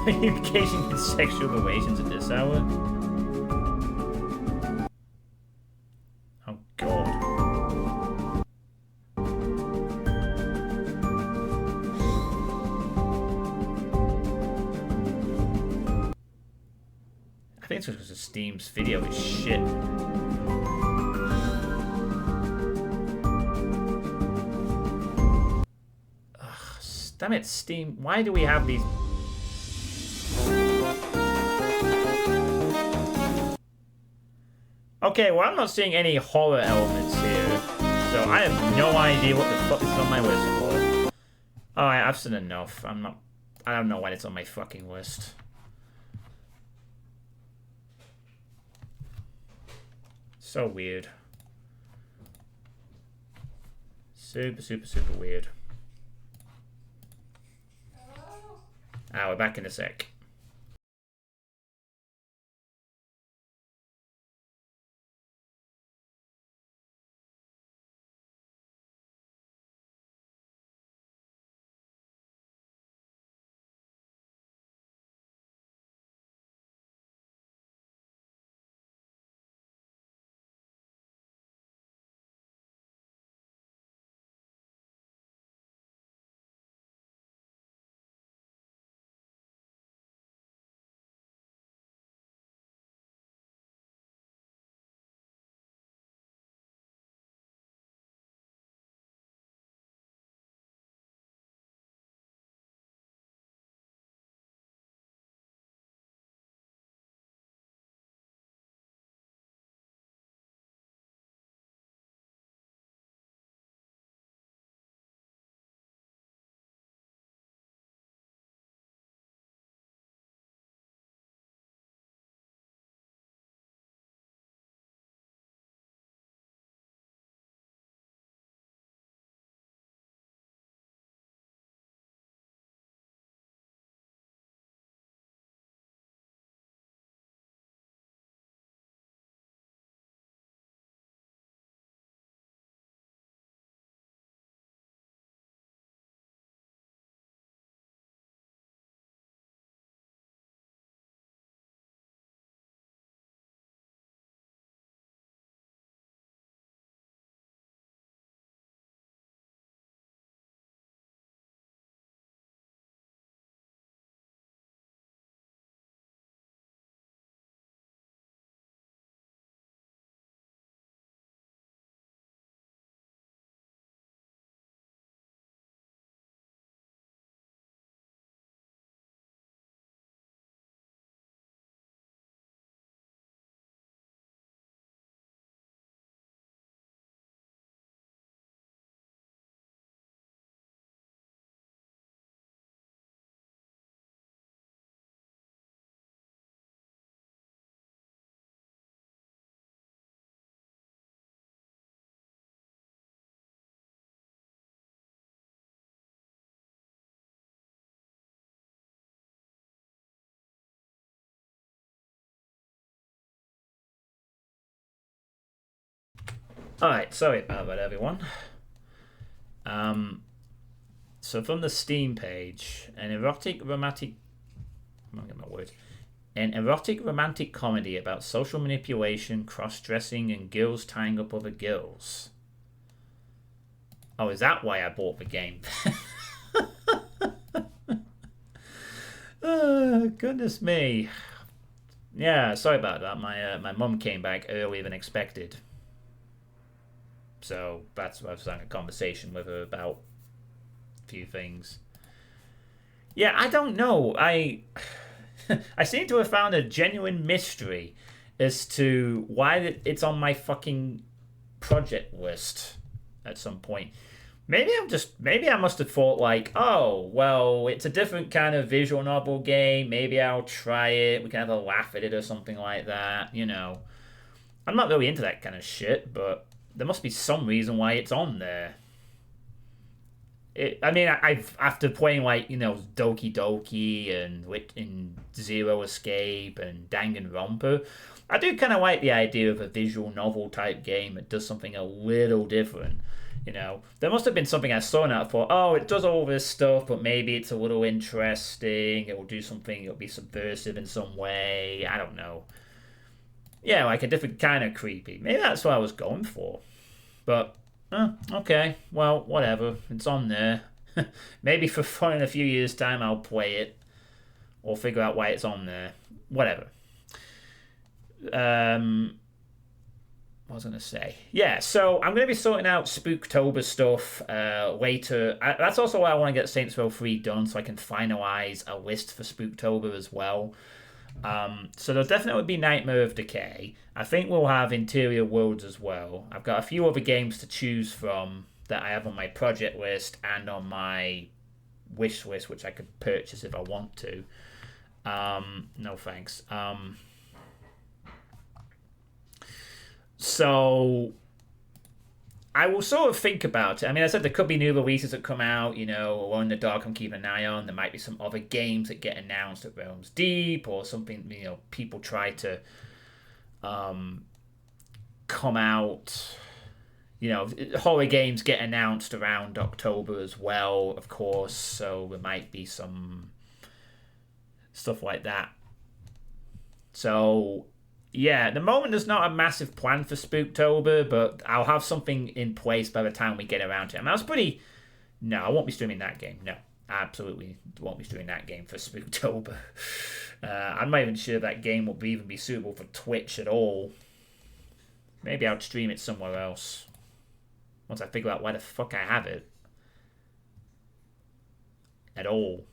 [SPEAKER 1] Are you engaging in sexual relations at this hour? Oh god. I think it's because Steam's video is shit. Ugh, damn it, Steam. Why do we have these... Okay, well, I'm not seeing any horror elements here, so I have no idea what the fuck is on my list for. Alright, I've seen enough. I don't know why it's on my fucking list. So weird. Super, super, super weird. We're back in a sec. Alright, sorry about that, everyone. So from the Steam page, an erotic romantic comedy about social manipulation, cross-dressing, and girls tying up other girls. Oh, is that why I bought the game? Oh, goodness me. Yeah, sorry about that. My mum came back earlier than expected. So that's why I was having a conversation with her about a few things. Yeah, I don't know. I seem to have found a genuine mystery as to why it's on my fucking project list at some point. Maybe I must have thought like, oh, well, it's a different kind of visual novel game. Maybe I'll try it. We can have a laugh at it or something like that. I'm not really into that kind of shit, but there must be some reason why it's on there. I've after playing like Doki Doki and Zero Escape and Danganronpa, I do kind of like the idea of a visual novel type game that does something a little different. There must have been something I saw and I thought, oh, it does all this stuff, but maybe it's a little interesting. It will do something. It'll be subversive in some way. I don't know. Yeah, like a different kind of creepy. Maybe that's what I was going for. But okay, well, whatever. It's on there. Maybe for fun in a few years' time I'll play it or figure out why it's on there. Whatever. What was I going to say? Yeah, so I'm going to be sorting out Spooktober stuff later. That's also why I want to get Saints Row 3 done so I can finalize a list for Spooktober as well. So there'll definitely be Nightmare of Decay. I think we'll have Interior Worlds as well. I've got a few other games to choose from that I have on my project list and on my wish list, which I could purchase if I want to. No thanks. So I will sort of think about it. I mean, I said there could be new releases that come out, Alone in the Dark I'm keeping an eye on. There might be some other games that get announced at Realms Deep or something, people try to come out. Horror games get announced around October as well, of course, so there might be some stuff like that. So yeah, at the moment there's not a massive plan for Spooktober, but I'll have something in place by the time we get around to it. No, I won't be streaming that game. No, absolutely won't be streaming that game for Spooktober. I'm not even sure that game will even be suitable for Twitch at all. Maybe I'll stream it somewhere else once I figure out why the fuck I have it at all.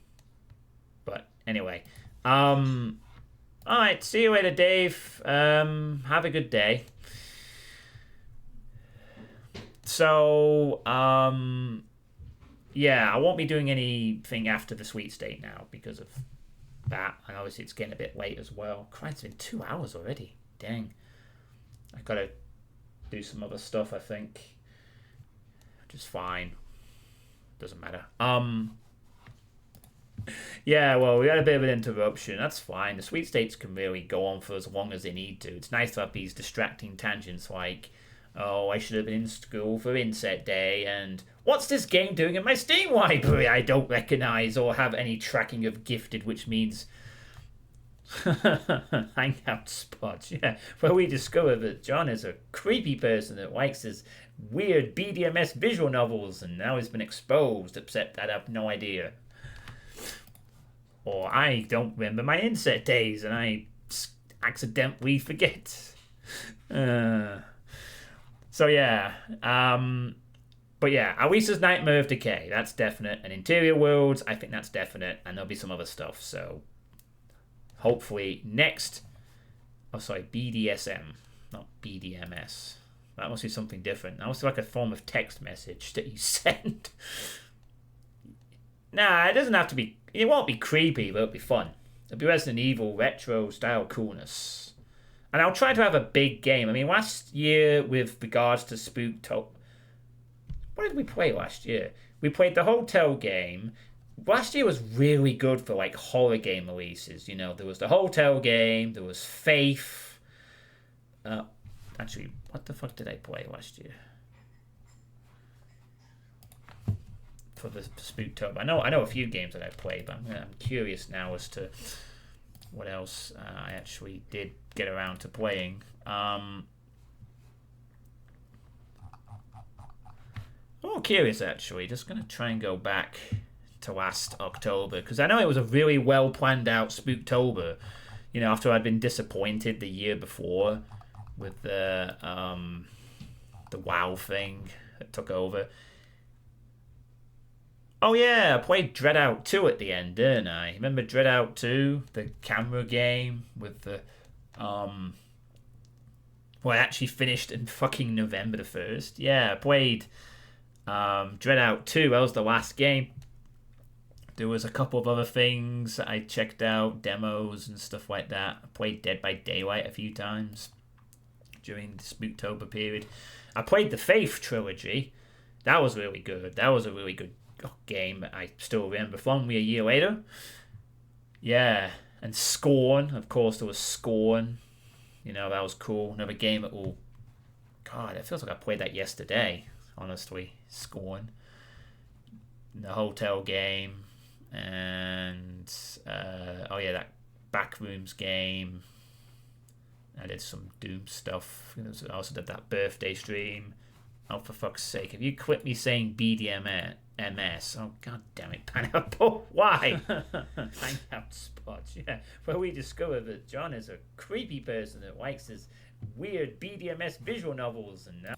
[SPEAKER 1] But anyway, alright, see you later, Dave. Have a good day. So, yeah, I won't be doing anything after the Sweet State now because of that. And obviously it's getting a bit late as well. Christ, it's been 2 hours already. Dang. I've got to do some other stuff, I think. Which is fine. Doesn't matter. Yeah, well, we had a bit of an interruption. That's fine. The Sweet States can really go on for as long as they need to. It's nice to have these distracting tangents like, oh, I should have been in school for Inset Day, and what's this game doing in my Steam library I don't recognize or have any tracking of gifted, which means hangout spots, yeah, where we discover that John is a creepy person that likes his weird BDMS visual novels, and now he's been exposed, except I have no idea. Or I don't remember my Inset days and I accidentally forget. So yeah. But yeah, Alisa's Nightmare of Decay, that's definite. And Interior Worlds, I think that's definite. And there'll be some other stuff. So hopefully next... Oh, sorry, BDSM, not BDMS. That must be something different. That must be like a form of text message that you send. Nah, it doesn't have to be... It won't be creepy, but it'll be fun. It'll be Resident Evil retro-style coolness. And I'll try to have a big game. I mean, last year, with regards to Spooktober... What did we play last year? We played the hotel game. Last year was really good for, like, horror game releases. There was the hotel game. There was Faith. Actually, what the fuck did I play last year? For the Spooktober. I know a few games that I played, but I'm curious now as to what else I actually did get around to playing. I'm curious actually. Just gonna try and go back to last October because I know it was a really well planned out Spooktober. After I'd been disappointed the year before with the WoW thing that took over. Oh yeah, I played Dread Out 2 at the end, didn't I? Remember Dread Out 2, the camera game with the well, I actually finished in fucking November the 1st. Yeah, I played Dread Out 2. That was the last game. There was a couple of other things I checked out, demos and stuff like that. I played Dead by Daylight a few times during the Spooktober period. I played the Faith trilogy. That was really good. That was a really good game. I still remember fondly a year later. Yeah, and Scorn. Of course, there was Scorn. That was cool. Another game that will... God, it feels like I played that yesterday, honestly. Scorn. The hotel game. And, that Backrooms game. I did some Doom stuff. I also did that birthday stream. Oh, for fuck's sake. Have you quit me saying BDMS? Oh, god damn it, Pineapple. Why? Hangout spots, yeah. Where we discover that John is a creepy person that likes his weird BDMS visual novels. And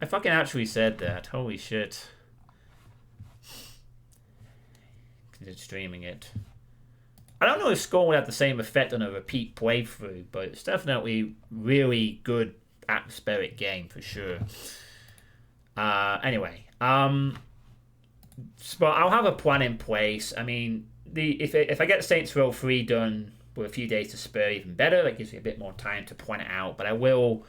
[SPEAKER 1] I fucking actually said that. Holy shit. Considered streaming it. I don't know if Scorn would have the same effect on a repeat playthrough, but it's definitely really good atmospheric game for sure. Anyway, but I'll have a plan in place. I mean, if I get Saints Row 3 done with a few days to spare, even better. That gives me a bit more time to plan it out. But I will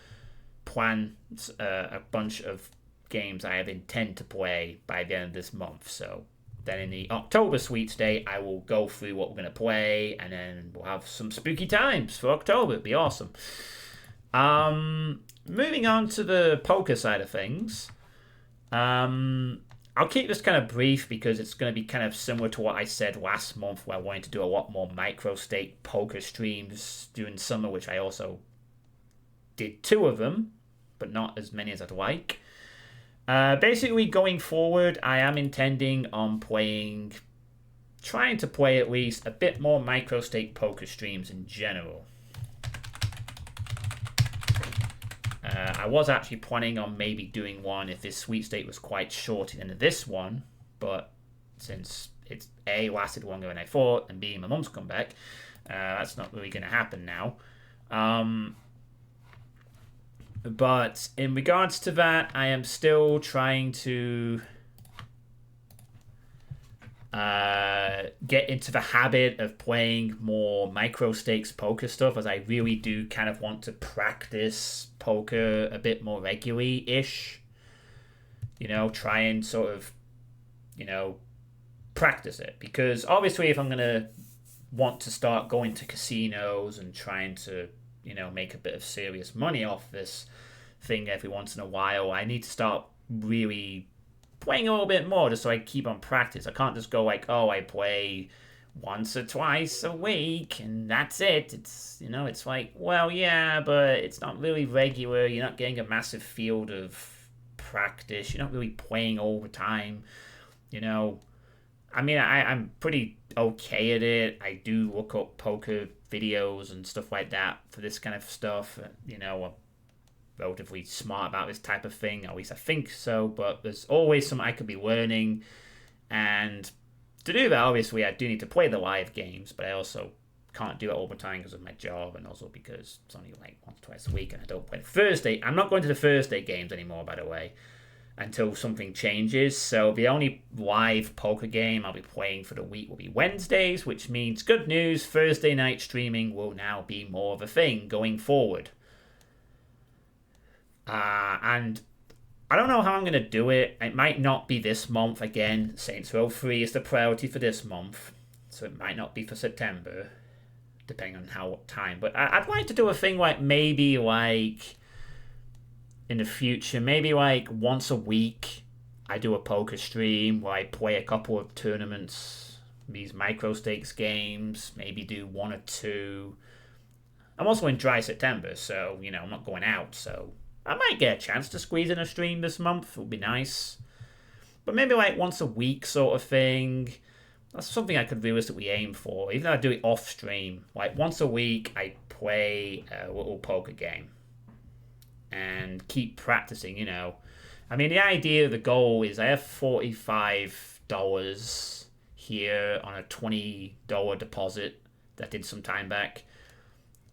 [SPEAKER 1] plan a bunch of games I have intend to play by the end of this month. So then in the October Sweets Day, I will go through what we're going to play, and then we'll have some spooky times for October. It'd be awesome. Moving on to the poker side of things. I'll keep this kind of brief because it's going to be kind of similar to what I said last month, where I wanted to do a lot more micro-stake poker streams during summer, which I also did 2 of them, but not as many as I'd like. Basically, going forward, I am intending on trying to play at least a bit more micro-stake poker streams in general. I was actually planning on maybe doing one if this sweet state was quite short than this one, but since it's A, lasted longer than I thought, and B, my mum's come back, that's not really going to happen now. But in regards to that, I am still trying to get into the habit of playing more micro stakes poker stuff, as I really do kind of want to practice poker a bit more regularly-ish. Try and sort of, practice it. Because obviously if I'm going to want to start going to casinos and trying to, make a bit of serious money off this thing every once in a while, I need to start really playing a little bit more just so I keep on practice. I can't just go like, oh, I play once or twice a week and that's it. It's, it's like, well, yeah, but it's not really regular. You're not getting a massive field of practice. You're not really playing all the time. I mean, I'm pretty okay at it. I do look up poker videos and stuff like that for this kind of stuff. I'm relatively smart about this type of thing, at least I think so, but there's always something I could be learning. And to do that, obviously, I do need to play the live games, but I also can't do it all the time because of my job, and also because it's only like once or twice a week, and I don't play Thursday. I'm not going to the Thursday games anymore, by the way, until something changes. So the only live poker game I'll be playing for the week will be Wednesdays, which means good news, Thursday night streaming will now be more of a thing going forward. And I don't know how I'm going to do it. It might not be this month. Again, Saints Row 3 is the priority for this month, so it might not be for September, depending on what time. But I'd like to do a thing like maybe like in the future, maybe like once a week, I do a poker stream where I play a couple of tournaments, these micro stakes games, maybe do 1 or 2. I'm also in dry September, so, I'm not going out, so I might get a chance to squeeze in a stream this month. It would be nice. But maybe like once a week sort of thing. That's something I could realistically aim for. Even though I do it off stream. Like once a week I play a little poker game. And keep practicing, I mean, the idea, the goal is I have 45 $100 here on a $20 deposit that I did some time back.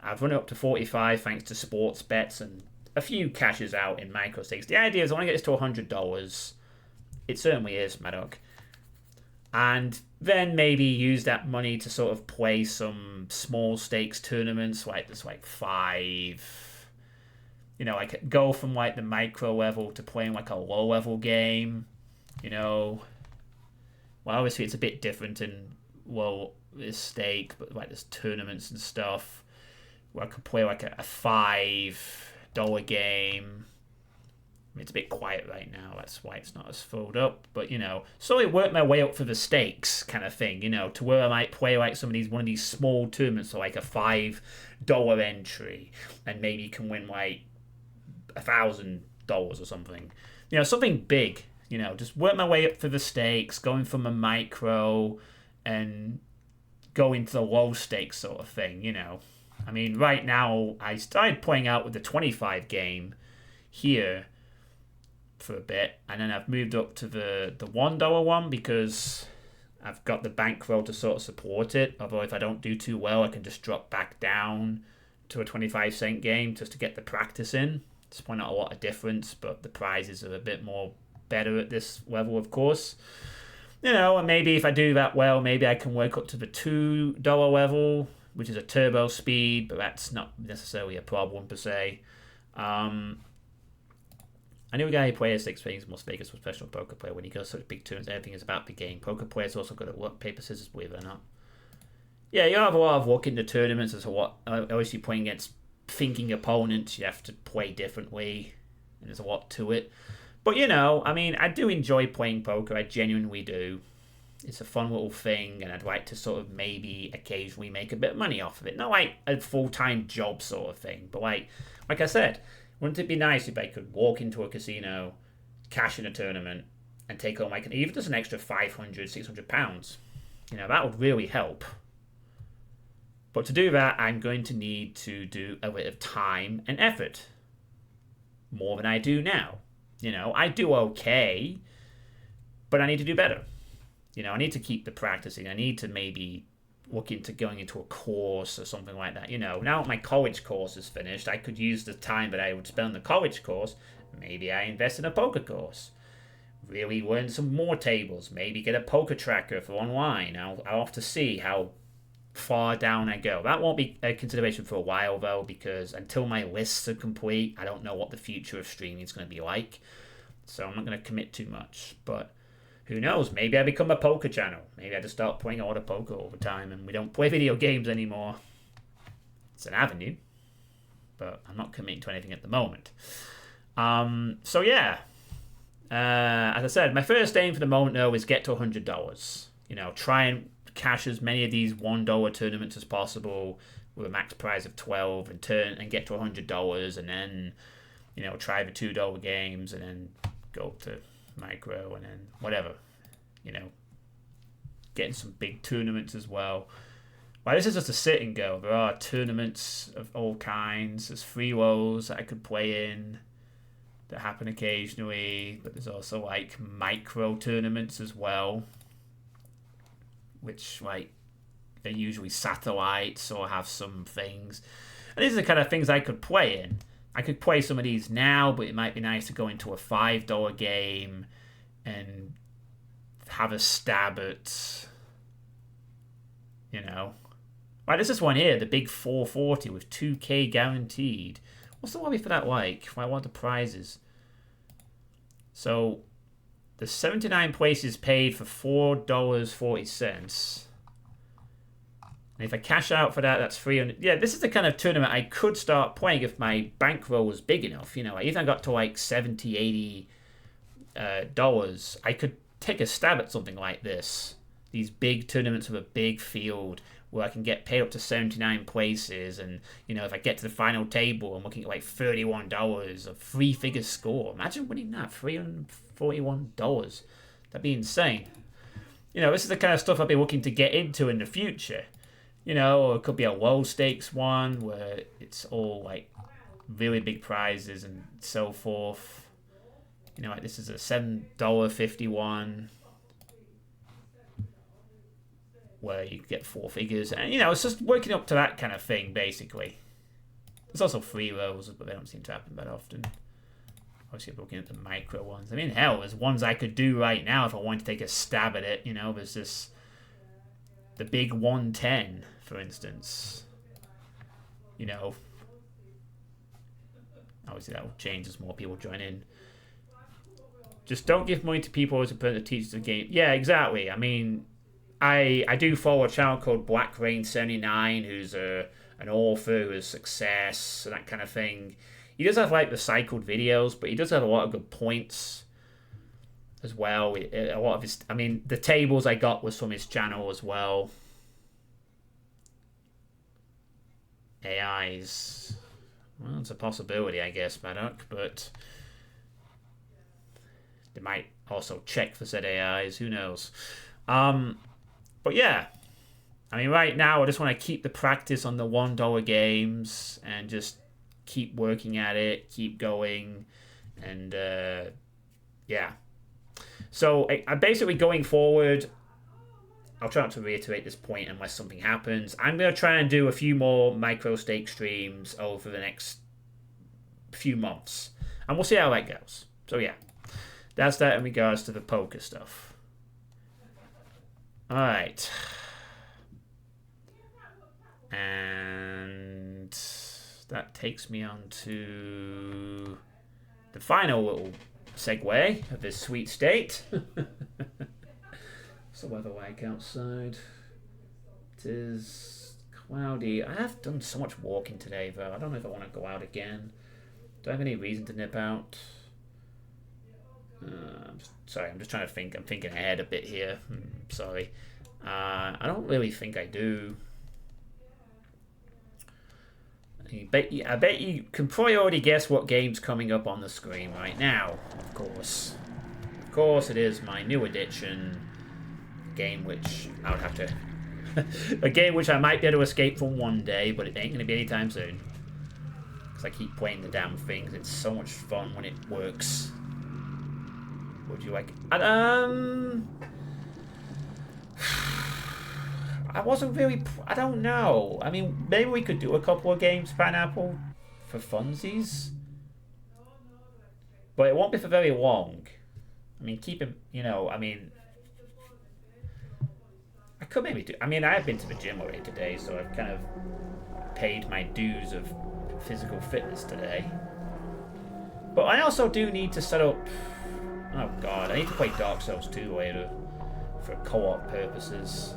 [SPEAKER 1] I've run it up to 45 thanks to sports bets and a few cashes out in micro stakes. The idea is I want to get this to $100. It certainly is, Maddock. And then maybe use that money to sort of play some small stakes tournaments, like there's like 5. Like go from like the micro level to playing like a low level game. Well, obviously it's a bit different in this stake, but like there's tournaments and stuff where I could play like a $5 game. I mean, it's a bit quiet right now, that's why it's not as filled up. But slowly work my way up for the stakes kind of thing. To where I might play like one of these small tournaments, so like a $5 entry, and maybe you can win like $1,000 or something. Something big. Just work my way up for the stakes, going from a micro and going to the low stakes sort of thing. I mean, right now I started playing out with the 25 game here for a bit, and then I've moved up to the $1 one because I've got the bankroll to sort of support it. Although if I don't do too well, I can just drop back down to a 25-cent game just to get the practice in. It's probably not a lot of difference, but the prizes are a bit more better at this level, of course. And maybe if I do that well, maybe I can work up to the $2 level, which is a turbo speed, but that's not necessarily a problem per se. I knew a guy who plays 6 things in Las Vegas, was a professional poker player. When he goes to such big tournaments, everything is about the game. Poker players also got to luck, paper, scissors, believe it or not. Yeah, you have a lot of luck in the tournaments as to what. Obviously, playing against thinking opponents, you have to play differently, and there's a lot to it. But I mean, I do enjoy playing poker. I genuinely do. It's a fun little thing, and I'd like to sort of maybe occasionally make a bit of money off of it. Not like a full-time job sort of thing, but like I said, wouldn't it be nice if I could walk into a casino, cash in a tournament, and take home like even just an extra £500, £600? That would really help. But to do that, I'm going to need to do a bit of time and effort. More than I do now. I do okay, but I need to do better. I need to keep the practicing. I need to maybe look into going into a course or something like that. Now that my college course is finished, I could use the time that I would spend on the college course. Maybe I invest in a poker course. Really learn some more tables. Maybe get a poker tracker for online. I'll have to see how far down I go. That won't be a consideration for a while though, because until my lists are complete, I don't know what the future of streaming is going to be like. So I'm not going to commit too much. But who knows? Maybe I become a poker channel. Maybe I just start playing a lot of poker all the time and we don't play video games anymore. It's an avenue, but I'm not committing to anything at the moment. So yeah, as I said, my first aim for the moment though is get to $100. Try and cash as many of these $1 tournaments as possible with a max prize of 12 and get to $100, and then try the $2 games and then go to micro and then whatever, getting some big tournaments as well. This is just a sit and go. There are tournaments of all kinds. There's free rolls that I could play in that happen occasionally, but there's also like micro tournaments as well, which like they're usually satellites or have some things. And these are the kind of things I could play in. I could play some of these now, but it might be nice to go into a $5 game and have a stab at, Like, there's this one here, the big 440 with 2K guaranteed. What's the lobby for that like? I want the prizes. So, the 79 places paid for $4.40. And if I cash out for that, that's 300. Yeah, this is the kind of tournament I could start playing if my bankroll was big enough. Even I got to like $70, $80, I could take a stab at something like this. These big tournaments with a big field where I can get paid up to 79 places, and if I get to the final table, I'm looking at like $31, a 3-figure score. Imagine winning that, $341. That'd be insane. This is the kind of stuff I'll be looking to get into in the future. Or it could be a low stakes one where it's all like really big prizes and so forth. Like this is a $7.51. where you get 4 figures. And, you know, it's just working up to that kind of thing, basically. There's also free rolls, but they don't seem to happen that often. Obviously, I'm looking at the micro ones. I mean, hell, there's ones I could do right now if I wanted to take a stab at it. You know, there's this... The big 110, for instance. You know. Obviously, that will change as more people join in. Just don't give money to people as a person that teaches the game. Yeah, exactly. I mean, I do follow a channel called Black Rain 79, who's an author who has success and that kind of thing. He does have like recycled videos, but he does have a lot of good points as well. A lot of his, I mean, the tables I got was from his channel as well. AIs, well, it's a possibility, I guess, Maddock, but they might also check for said AIs. Who knows? But yeah, I mean, right now I just want to keep the practice on the $1 games and just keep working at it, keep going, and yeah. So I basically, going forward, I'll try not to reiterate this point unless something happens. I'm going to try and do a few more micro stake streams over the next few months, and we'll see how that goes. So yeah, that's that in regards to the poker stuff. All right. And that takes me on to the final little segue of this sweet state. What's the weather like outside? It is cloudy. I have done so much walking today, though. I don't know if I want to go out again. Do I have any reason to nip out? Sorry, I'm just trying to think. I'm thinking ahead a bit here. Sorry. I don't really think I do. I bet you can probably already guess what game's coming up on the screen right now. Of course. Of course it is my new addiction. Game which I would have to... a game which I might be able to escape from one day, but it ain't going to be anytime soon. Because I keep playing the damn things. It's so much fun when it works. Would you like... I wasn't really... I don't know. I mean, maybe we could do a couple of games, Pineapple, for funsies. But it won't be for very long. I mean, keep him... You know, I mean... I could maybe do... I mean, I have been to the gym already today, so I've kind of paid my dues of physical fitness today. But I also do need to set up... Oh, God. I need to play Dark Souls 2 later for co-op purposes.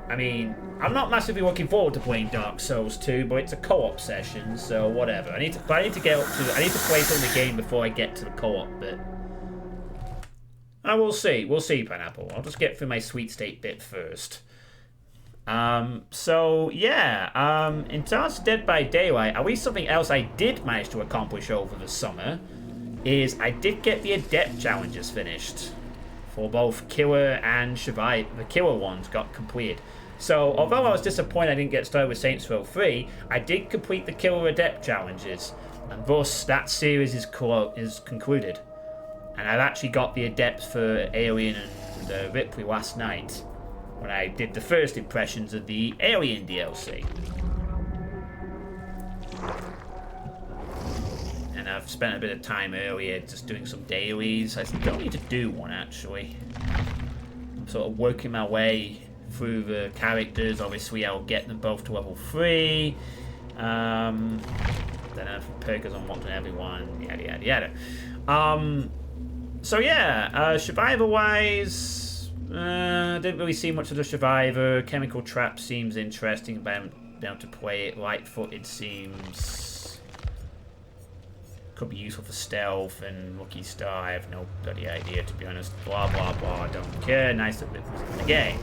[SPEAKER 1] I mean, I'm not massively looking forward to playing Dark Souls 2, but it's a co-op session, so whatever. I need to get up to... I need to play some of the game before I get to the co-op bit. We'll see. We'll see, Pineapple. I'll just get through my sweet state bit first. So, yeah. In terms of Dead by Daylight, at least something else I did manage to accomplish over the summer is I did get the Adept challenges finished. For both Killer and Survive. The Killer ones got completed. So, although I was disappointed I didn't get started with Saints Row 3, I did complete the Killer Adept challenges. And thus, that series is concluded. And I've actually got the Adepts for Alien and Ripley last night, when I did the first impressions of the Alien DLC. And I've spent a bit of time earlier just doing some dailies. I don't need to do one, actually. I'm sort of working my way through the characters. Obviously, I'll get them both to level 3. Then I have perkers unlocked on everyone. Yada, yada, yada. So yeah, Survivor-wise, didn't really see much of the Survivor. Chemical Trap seems interesting, but I haven't been able to play it. Light-footed seems... could be useful for stealth, and Lucky Star, I have no bloody idea, to be honest. Blah, blah, blah, don't care. Nice that it was in the game.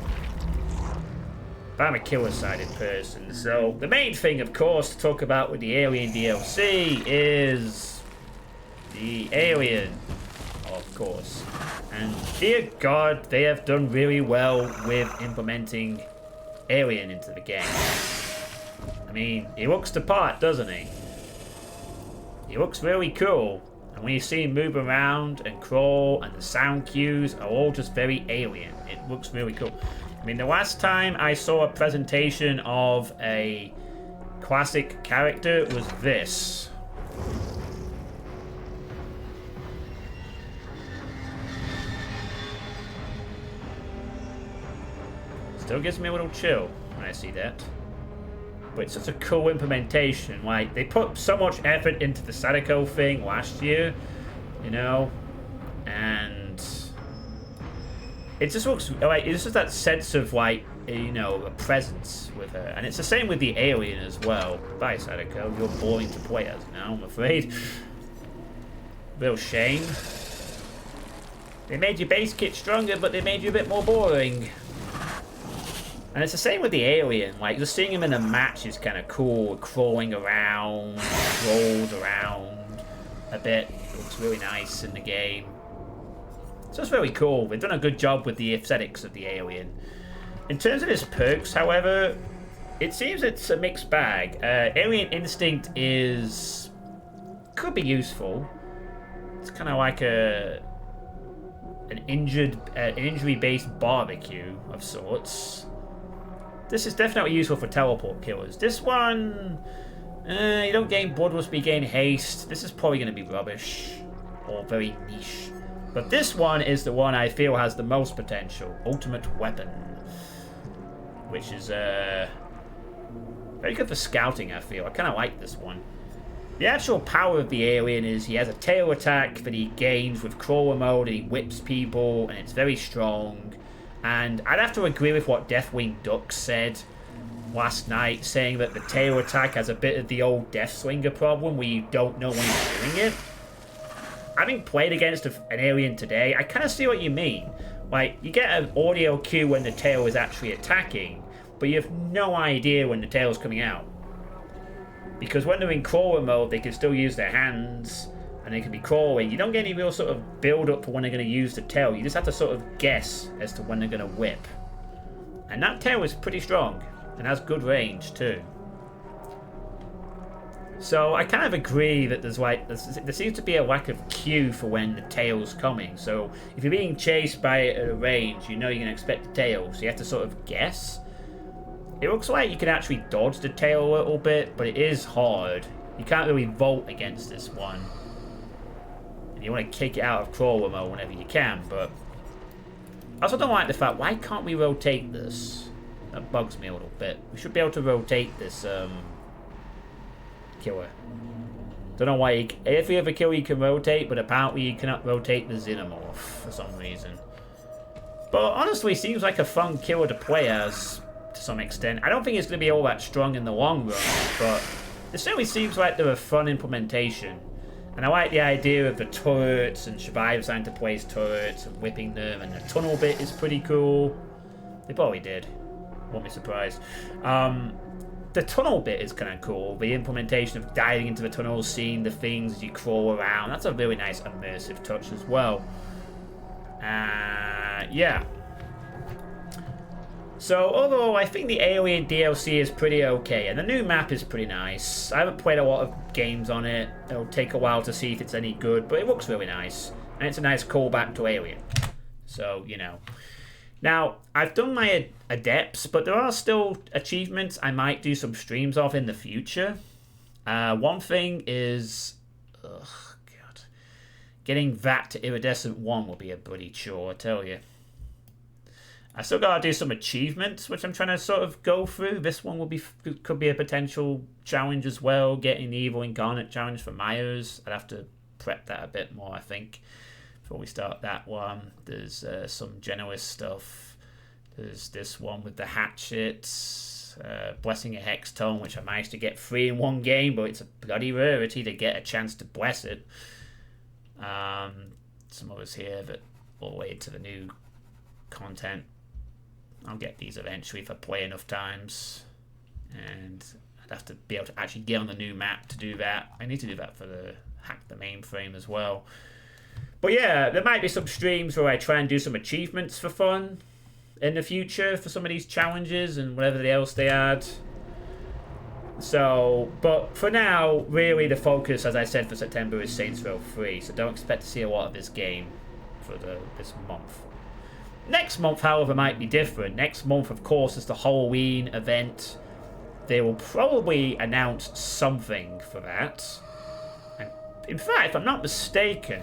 [SPEAKER 1] But I'm a killer-sided person, so the main thing, of course, to talk about with the Alien DLC is... the Alien. Of course. And dear God, they have done really well with implementing Alien into the game. I mean, he looks the part, doesn't he? He looks really cool. And when you see him move around and crawl, and the sound cues are all just very alien. It looks really cool. I mean, the last time I saw a presentation of a classic character was this. Still gives me a little chill when I see that. But it's such a cool implementation. Like, they put so much effort into the Sadako thing last year, you know, and it just looks like it's just that sense of, like, you know, a presence with her. And it's the same with the alien as well. Bye, Sadako. You're boring to play as now, I'm afraid. Real shame. They made your base kit stronger, but they made you a bit more boring. And it's the same with the alien. Like, just seeing him in a match is kind of cool. Crawling around, rolls around a bit. Looks really nice in the game. So it's really cool. They've done a good job with the aesthetics of the alien. In terms of his perks, however, it seems it's a mixed bag. Alien Instinct could be useful. It's kind of like an injury-based barbecue of sorts. This is definitely useful for teleport killers. This one, you don't gain bloodlust, but you gain haste. This is probably going to be rubbish or very niche. But this one is the one I feel has the most potential. Ultimate Weapon. Which is very good for scouting, I feel. I kind of like this one. The actual power of the alien is he has a tail attack that he gains with crawler mode, and he whips people, and it's very strong. And I'd have to agree with what Deathwing Duck said last night, saying that the tail attack has a bit of the old Deathslinger problem where you don't know when he's doing it. Having played against an alien today, I kind of see what you mean. Like, you get an audio cue when the tail is actually attacking, but you have no idea when the tail is coming out. Because when they're in crawler mode, they can still use their hands, and they can be crawling. You don't get any real sort of build up for when they're going to use the tail. You just have to sort of guess as to when they're going to whip. And that tail is pretty strong, and has good range too. So I kind of agree that there seems to be a lack of cue for when the tail's coming. So if you're being chased by it at a range, you know you're going to expect the tail, so you have to sort of guess. It looks like you can actually dodge the tail a little bit, but it is hard. You can't really vault against this one. And you want to kick it out of crawler mode whenever you can, but I also don't like the fact, why can't we rotate this? That bugs me a little bit. We should be able to rotate this killer. Don't know why. Every other killer you can rotate, but apparently you cannot rotate the Xenomorph for some reason. But honestly, seems like a fun killer to play as to some extent. I don't think it's going to be all that strong in the long run, but it certainly seems like they're a fun implementation. And I like the idea of the turrets and survivors having to place turrets and whipping them, and the tunnel bit is pretty cool. They probably did. Won't be surprised. The tunnel bit is kind of cool. The implementation of diving into the tunnels, seeing the things as you crawl around. That's a really nice immersive touch as well. Yeah. So overall, I think the Alien DLC is pretty okay, and the new map is pretty nice. I haven't played a lot of games on it. It'll take a while to see if it's any good, but it looks really nice. And it's a nice callback to Alien. So, you know. Now, I've done my adepts, but there are still achievements I might do some streams of in the future. One thing is... God. Getting that to Iridescent 1 will be a bloody chore, I tell you. I still gotta do some achievements, which I'm trying to sort of go through. This one could be a potential challenge as well. Getting the Evil Incarnate challenge for Myers. I'd have to prep that a bit more, I think, before we start that one. There's some Genoist stuff. There's this one with the hatchets. Blessing a Hex Tome, which I managed to get free in one game, but it's a bloody rarity to get a chance to bless it. Some others here that all the way to the new content. I'll get these eventually if I play enough times, and I'd have to be able to actually get on the new map to do that. I need to do that for the Hack the Mainframe as well. But yeah, there might be some streams where I try and do some achievements for fun in the future for some of these challenges and whatever else they add. So, but for now, really the focus, as I said, for September is Saints Row 3. So don't expect to see a lot of this game for this month. Next month, however, might be different. Next month, of course, is the Halloween event. They will probably announce something for that. And in fact, if I'm not mistaken,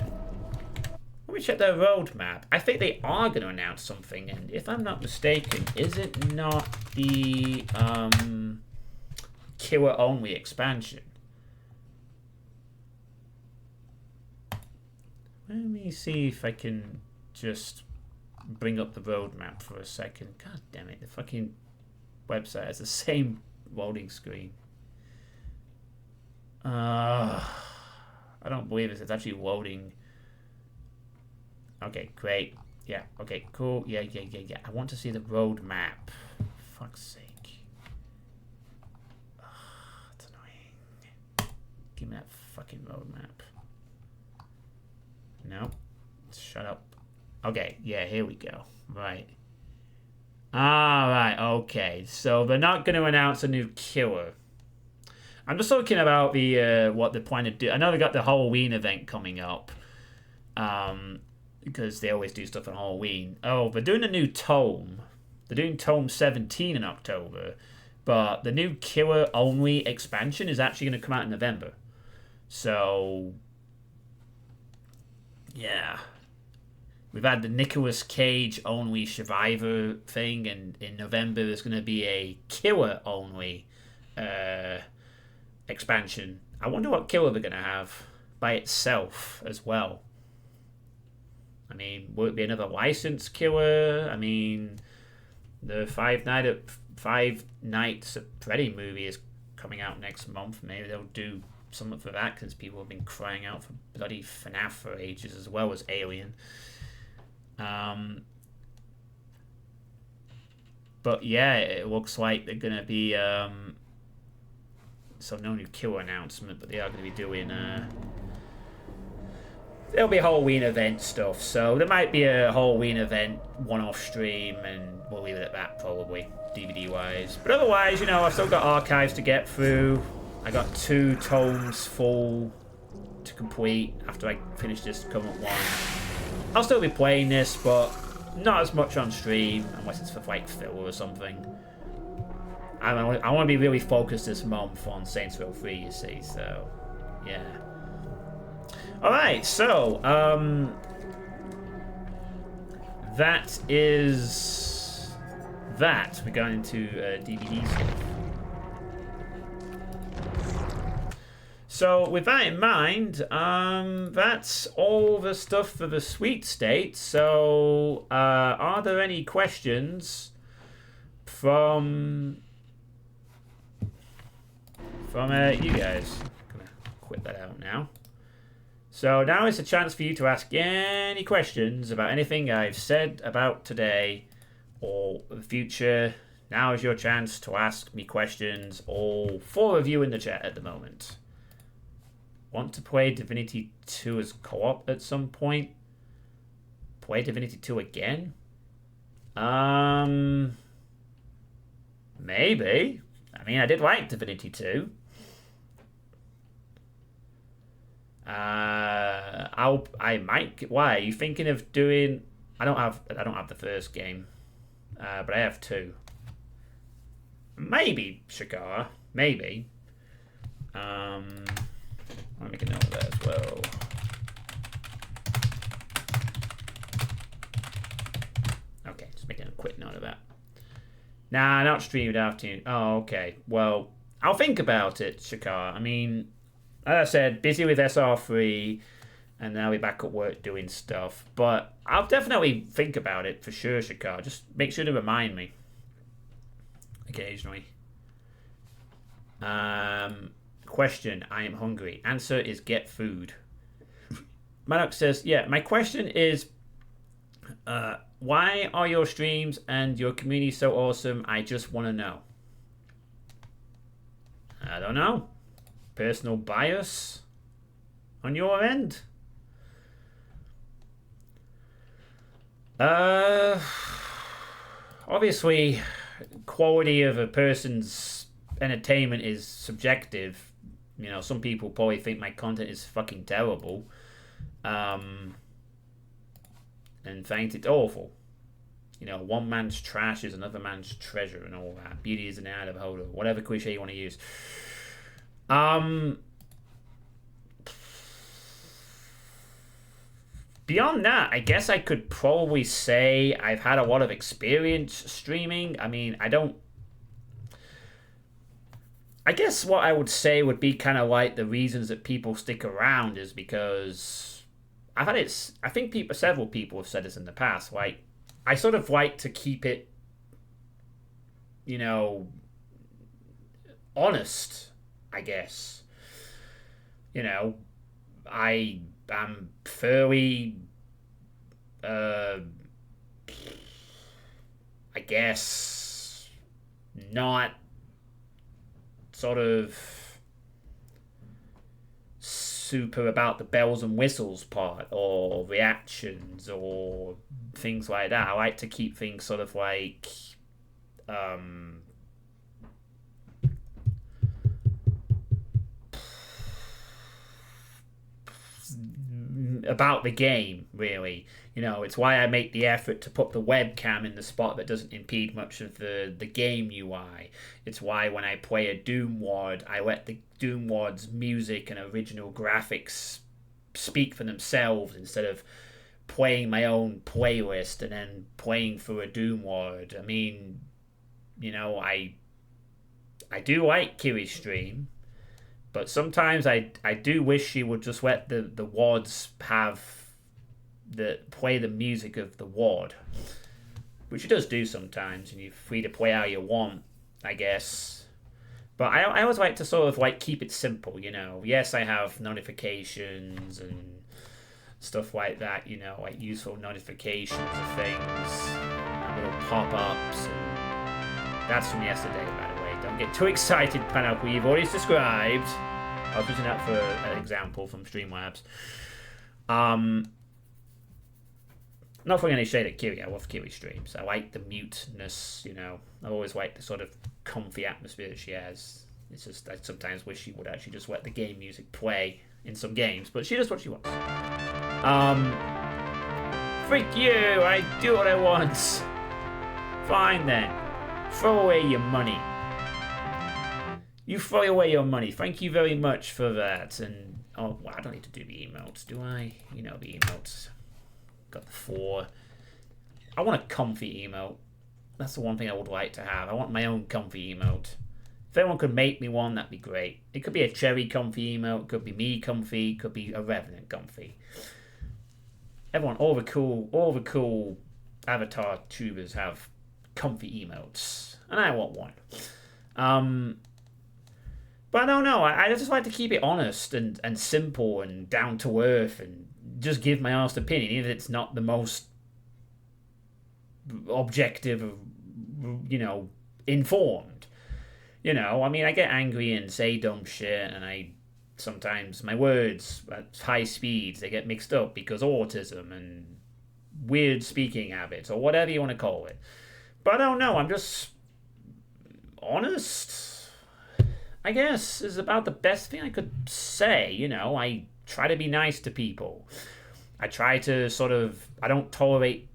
[SPEAKER 1] let me check their roadmap. I think they are going to announce something. And if I'm not mistaken, is it not the Killer only expansion? Let me see if I can just bring up the roadmap for a second. God damn it, the fucking website has the same loading screen. I don't believe this. It's actually loading. Okay, great. Yeah, okay, cool. Yeah. I want to see the roadmap. Fuck's sake. That's annoying. Give me that fucking roadmap. No. Shut up. Okay, yeah, here we go. Right. Alright, okay. So they're not going to announce a new killer. I'm just looking about the what they're planning to do. I know they got the Halloween event coming up. Because they always do stuff on Halloween. Oh, they're doing a new tome. They're doing tome 17 in October. But the new killer only expansion is actually going to come out in November. So, yeah. We've had the Nicolas Cage only survivor thing, and in November there's going to be a killer only expansion. I wonder what killer they're going to have by itself as well. I mean, will it be another licensed killer? I mean, the Five Nights at Freddy movie is coming out next month. Maybe they'll do something for that, because people have been crying out for bloody FNAF for ages, as well as Alien. But yeah, it looks like they're gonna be so no new killer announcement, but they are gonna be doing there'll be Halloween event stuff, so there might be a Halloween event one-off stream, and we'll leave it at that probably, DVD wise. But otherwise, you know, I've still got archives to get through. I got 2 tomes full to complete after I finish this current one. I'll still be playing this, but not as much on stream, unless it's for like filler or something. I want to be really focused this month on Saints Row 3, you see, so yeah. Alright, so that is that. We're going into DVD stuff. So with that in mind, that's all the stuff for the sweet state. So are there any questions from you guys? I'm gonna quit that out now. So now is a chance for you to ask any questions about anything I've said about today or the future. Now is your chance to ask me questions, all 4 of you in the chat at the moment. Want to play Divinity 2 as co-op at some point? Play Divinity 2 again? Maybe. I mean, I did like Divinity 2. I might. Why are you thinking of doing? I don't have the first game, but I have 2. Maybe Shakara. Maybe. I'll make a note of that as well. Okay, just making a quick note of that. Nah, not streamed after. Oh, okay. Well, I'll think about it, Shakar. I mean, as I said, busy with SR3, and now we're back at work doing stuff. But I'll definitely think about it for sure, Shakar. Just make sure to remind me occasionally. Question, I am hungry. Answer is get food. Maddox says, yeah, my question is, why are your streams and your community so awesome? I just want to know. I don't know. Personal bias on your end? Obviously, quality of a person's entertainment is subjective. You know, some people probably think my content is fucking terrible, and find it awful. You know, one man's trash is another man's treasure and all that. Beauty is in the eye of the beholder. Whatever cliche you want to use. Beyond that, I guess I could probably say I've had a lot of experience streaming. I mean, I guess what I would say would be kind of like the reasons that people stick around is because I've had it. I think several people have said this in the past. Like, I sort of like to keep it, you know, honest, I guess. You know, I am fairly, I guess, not sort of super about the bells and whistles part or reactions or things like that. I like to keep things sort of like about the game, really. You know, it's why I make the effort to put the webcam in the spot that doesn't impede much of the game UI. It's why when I play a Doom Ward, I let the Doom Ward's music and original graphics speak for themselves instead of playing my own playlist and then playing through a Doom Ward. I mean, you know, I do like Kiri's stream, but sometimes I do wish she would just let the wards play the music of the ward, which she does do sometimes, and you're free to play how you want, I guess. But I always like to sort of like keep it simple, you know. Yes, I have notifications and stuff like that, you know, like useful notifications of things, little pop-ups, and that's from yesterday, by the way. Don't get too excited, Pineapple. You've already subscribed. I was using that for an example from Streamlabs. Not throwing any shade at Kiri. I love Kiri streams. I like the muteness, you know. I always like the sort of comfy atmosphere that she has. It's just, I sometimes wish she would actually just let the game music play in some games, but she does what she wants. Freak you! I do what I want. Fine then. Throw away your money. You throw away your money. Thank you very much for that. And oh, well, I don't need to do the emotes, do I? You know the emotes. Got the 4. I want a comfy emote. That's the one thing I would like to have. I want my own comfy emote. If anyone could make me one, that'd be great. It could be a cherry comfy emote. It could be me comfy. It could be a revenant comfy. Everyone, all the cool avatar tubers have comfy emotes, and I want one. But I don't know. I just like to keep it honest and simple and down to earth and just give my honest opinion, even if it's not the most objective, you know, informed. You know, I mean, I get angry and say dumb shit, and sometimes my words at high speeds, they get mixed up because autism and weird speaking habits or whatever you want to call it. But I don't know. I'm just honest, I guess, is about the best thing I could say. You know, I try to be nice to people. I try to sort of, I don't tolerate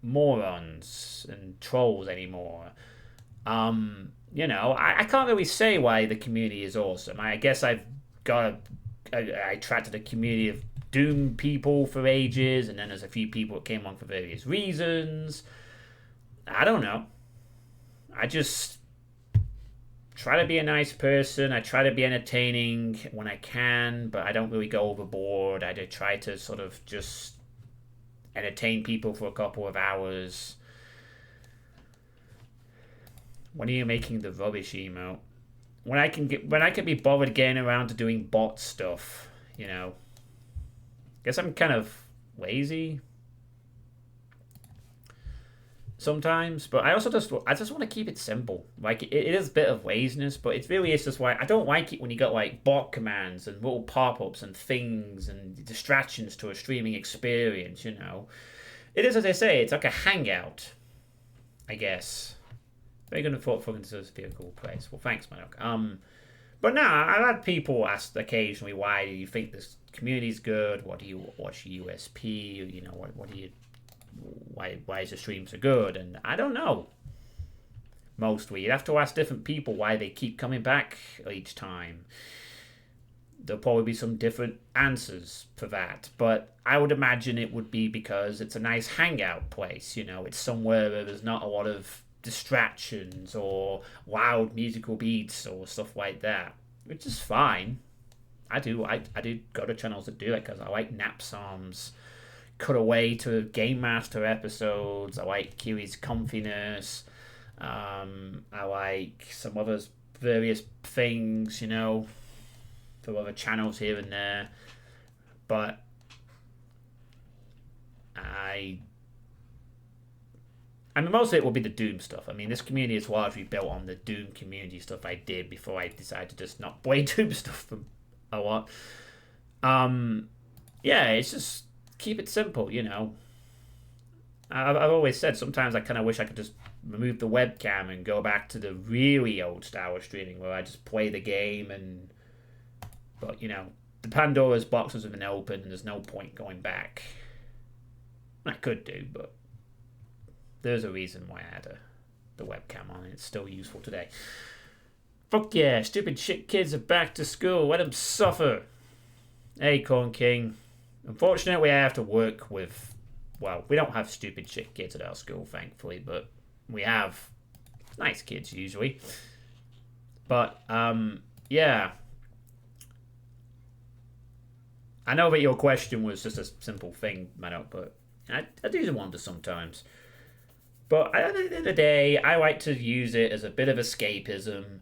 [SPEAKER 1] morons and trolls anymore. You know, I can't really say why the community is awesome. I guess I attracted a community of Doom people for ages, and then there's a few people that came on for various reasons. I don't know. I just try to be a nice person. I try to be entertaining when I can, but I don't really go overboard. I try to sort of just entertain people for a couple of hours. When are you making the rubbish emote? When I can be bothered getting around to doing bot stuff, you know. Guess I'm kind of lazy sometimes, but I just want to keep it simple. Like it is a bit of laziness, but it really is just why I don't like it when you got like bot commands and little pop-ups and things and distractions to a streaming experience. You know, it is, as I say, it's like a hangout, I guess. Very good thought for deserves vehicle praise. Well, thanks, Manok. But no, I've had people ask occasionally, why do you think this community's good? What's your USP? You know, what do you, why is the stream so good? And I don't know. Mostly, you'd have to ask different people why they keep coming back each time. There'll probably be some different answers for that, but I would imagine it would be because it's a nice hangout place. You know, it's somewhere where there's not a lot of distractions or loud musical beats or stuff like that, which is fine. I do go to channels that do it because I like nap psalms, cut away to Game Master episodes. I like Kiri's comfiness. I like some other various things, you know, for other channels here and there, but I mean, most of it will be the Doom stuff. I mean, this community is largely built on the Doom community stuff I did before I decided to just not play Doom stuff for a lot. Yeah, it's just keep it simple, you know. I've always said sometimes I kind of wish I could just remove the webcam and go back to the really old style of streaming where I just play the game and... But, you know, the Pandora's boxes have been opened and there's no point going back. I could do, but... There's a reason why I had the webcam on, and it's still useful today. Fuck yeah, stupid shit kids are back to school. Let them suffer. Hey, Corn King. Unfortunately, I have to work with... Well, we don't have stupid shit kids at our school, thankfully, but we have nice kids, usually. But, yeah. I know that your question was just a simple thing, Manok, but I do wonder sometimes. But at the end of the day, I like to use it as a bit of escapism,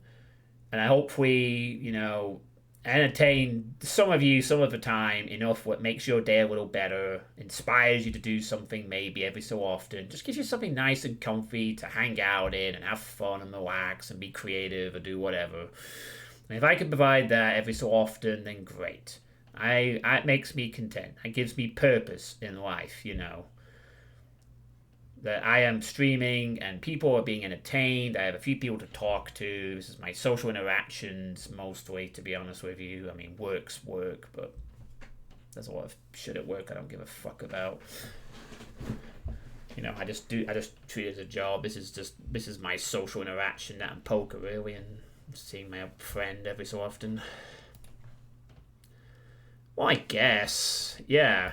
[SPEAKER 1] and I hopefully, you know, entertain some of you some of the time enough what makes your day a little better, inspires you to do something maybe every so often, just gives you something nice and comfy to hang out in and have fun and relax and be creative or do whatever. And if I can provide that every so often, then great. It makes me content. It gives me purpose in life, you know. That I am streaming and people are being entertained. I have a few people to talk to. This is my social interactions mostly, to be honest with you. I mean, work's work, but there's a lot of shit at work I don't give a fuck about. You know, I just treat it as a job. This is my social interaction at poker, really, and seeing my friend every so often. Well, I guess, yeah.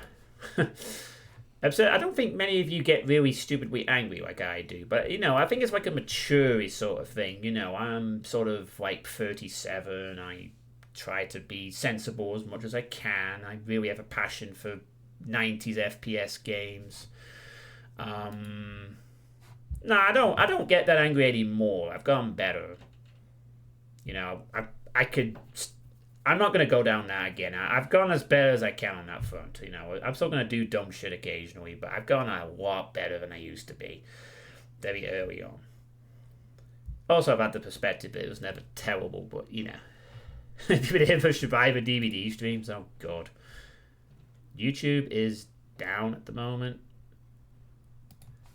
[SPEAKER 1] I don't think many of you get really stupidly angry like I do, but, you know, I think it's like a mature sort of thing. You know, I'm sort of like 37. I try to be sensible as much as I can. I really have a passion for 90s FPS games. No, I don't get that angry anymore. I've gotten better. You know, I'm not going to go down that again. I've gone as better as I can on that front. You know, I'm still going to do dumb shit occasionally, but I've gone a lot better than I used to be very early on. Also, I've had the perspective that it was never terrible, but, you know. If you've been here for Survivor DVD streams, oh, God. YouTube is down at the moment.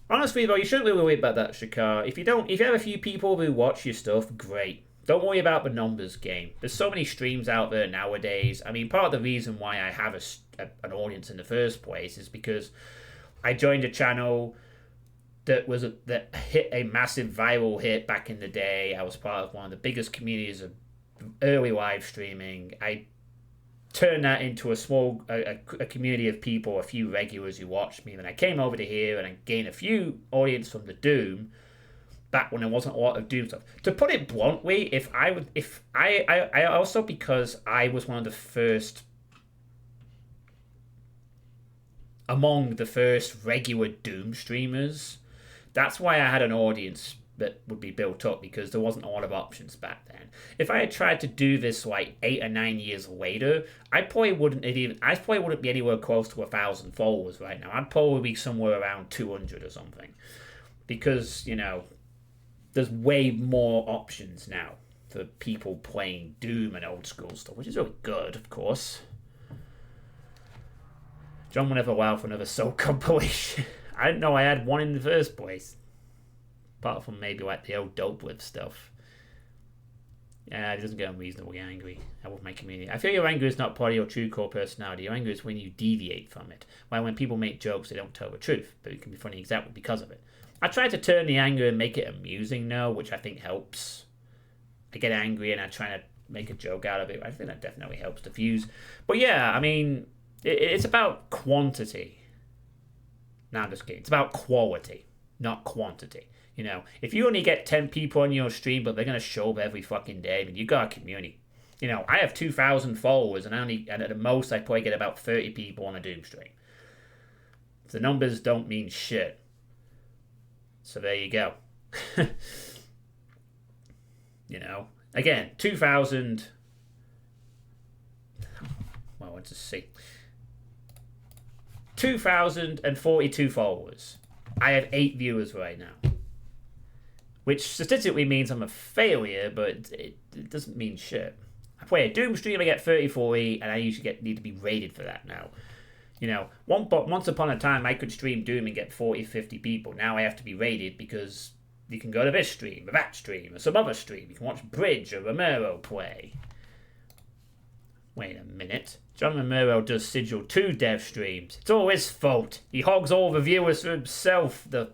[SPEAKER 1] Honestly, though, you shouldn't really worry about that, Shakar. If you have a few people who watch your stuff, great. Don't worry about the numbers game. There's so many streams out there nowadays. I mean, part of the reason why I have an audience in the first place is because I joined a channel that hit a massive viral hit back in the day. I was part of one of the biggest communities of early live streaming. I turned that into a community of people, a few regulars who watched me. Then I came over to here and I gained a few audience from the Doom. Back when there wasn't a lot of Doom stuff. To put it bluntly, I also, because I was one of the first, among the first regular Doom streamers, that's why I had an audience that would be built up, because there wasn't a lot of options back then. If I had tried to do this like 8 or 9 years later, I probably wouldn't be anywhere close to 1,000 followers right now. I'd probably be somewhere around 200 or something, because, you know, there's way more options now for people playing Doom and old school stuff, which is really good, of course. John will never allow for another Soul compilation. I didn't know I had one in the first place. Apart from maybe like the old dope whip stuff. Yeah, it doesn't get unreasonably angry. I would make community. I feel your anger is not part of your true core personality. Your anger is when you deviate from it. While when people make jokes, they don't tell the truth, but it can be funny exactly because of it. I try to turn the anger and make it amusing now, which I think helps. I get angry and I try to make a joke out of it. I think that definitely helps diffuse. But yeah, I mean, it's about quantity. No, I'm just kidding. It's about quality, not quantity. You know, if you only get 10 people on your stream, but they're going to show up every fucking day, I mean, you got a community. You know, I have 2,000 followers, and at the most, I probably get about 30 people on a Doom stream. The numbers don't mean shit. So there you go. You know, again, 2,000. Well, let's just see. 2,042 followers. I have 8 viewers right now. Which statistically means I'm a failure, but it doesn't mean shit. I play a Doom stream, I get 30, 40, and I usually need to be rated for that now. You know, once upon a time, I could stream Doom and get 40, 50 people. Now I have to be rated because you can go to this stream, or that stream, or some other stream. You can watch Bridge or Romero play. Wait a minute. John Romero does Sigil 2 dev streams. It's all his fault. He hogs all the viewers for himself, the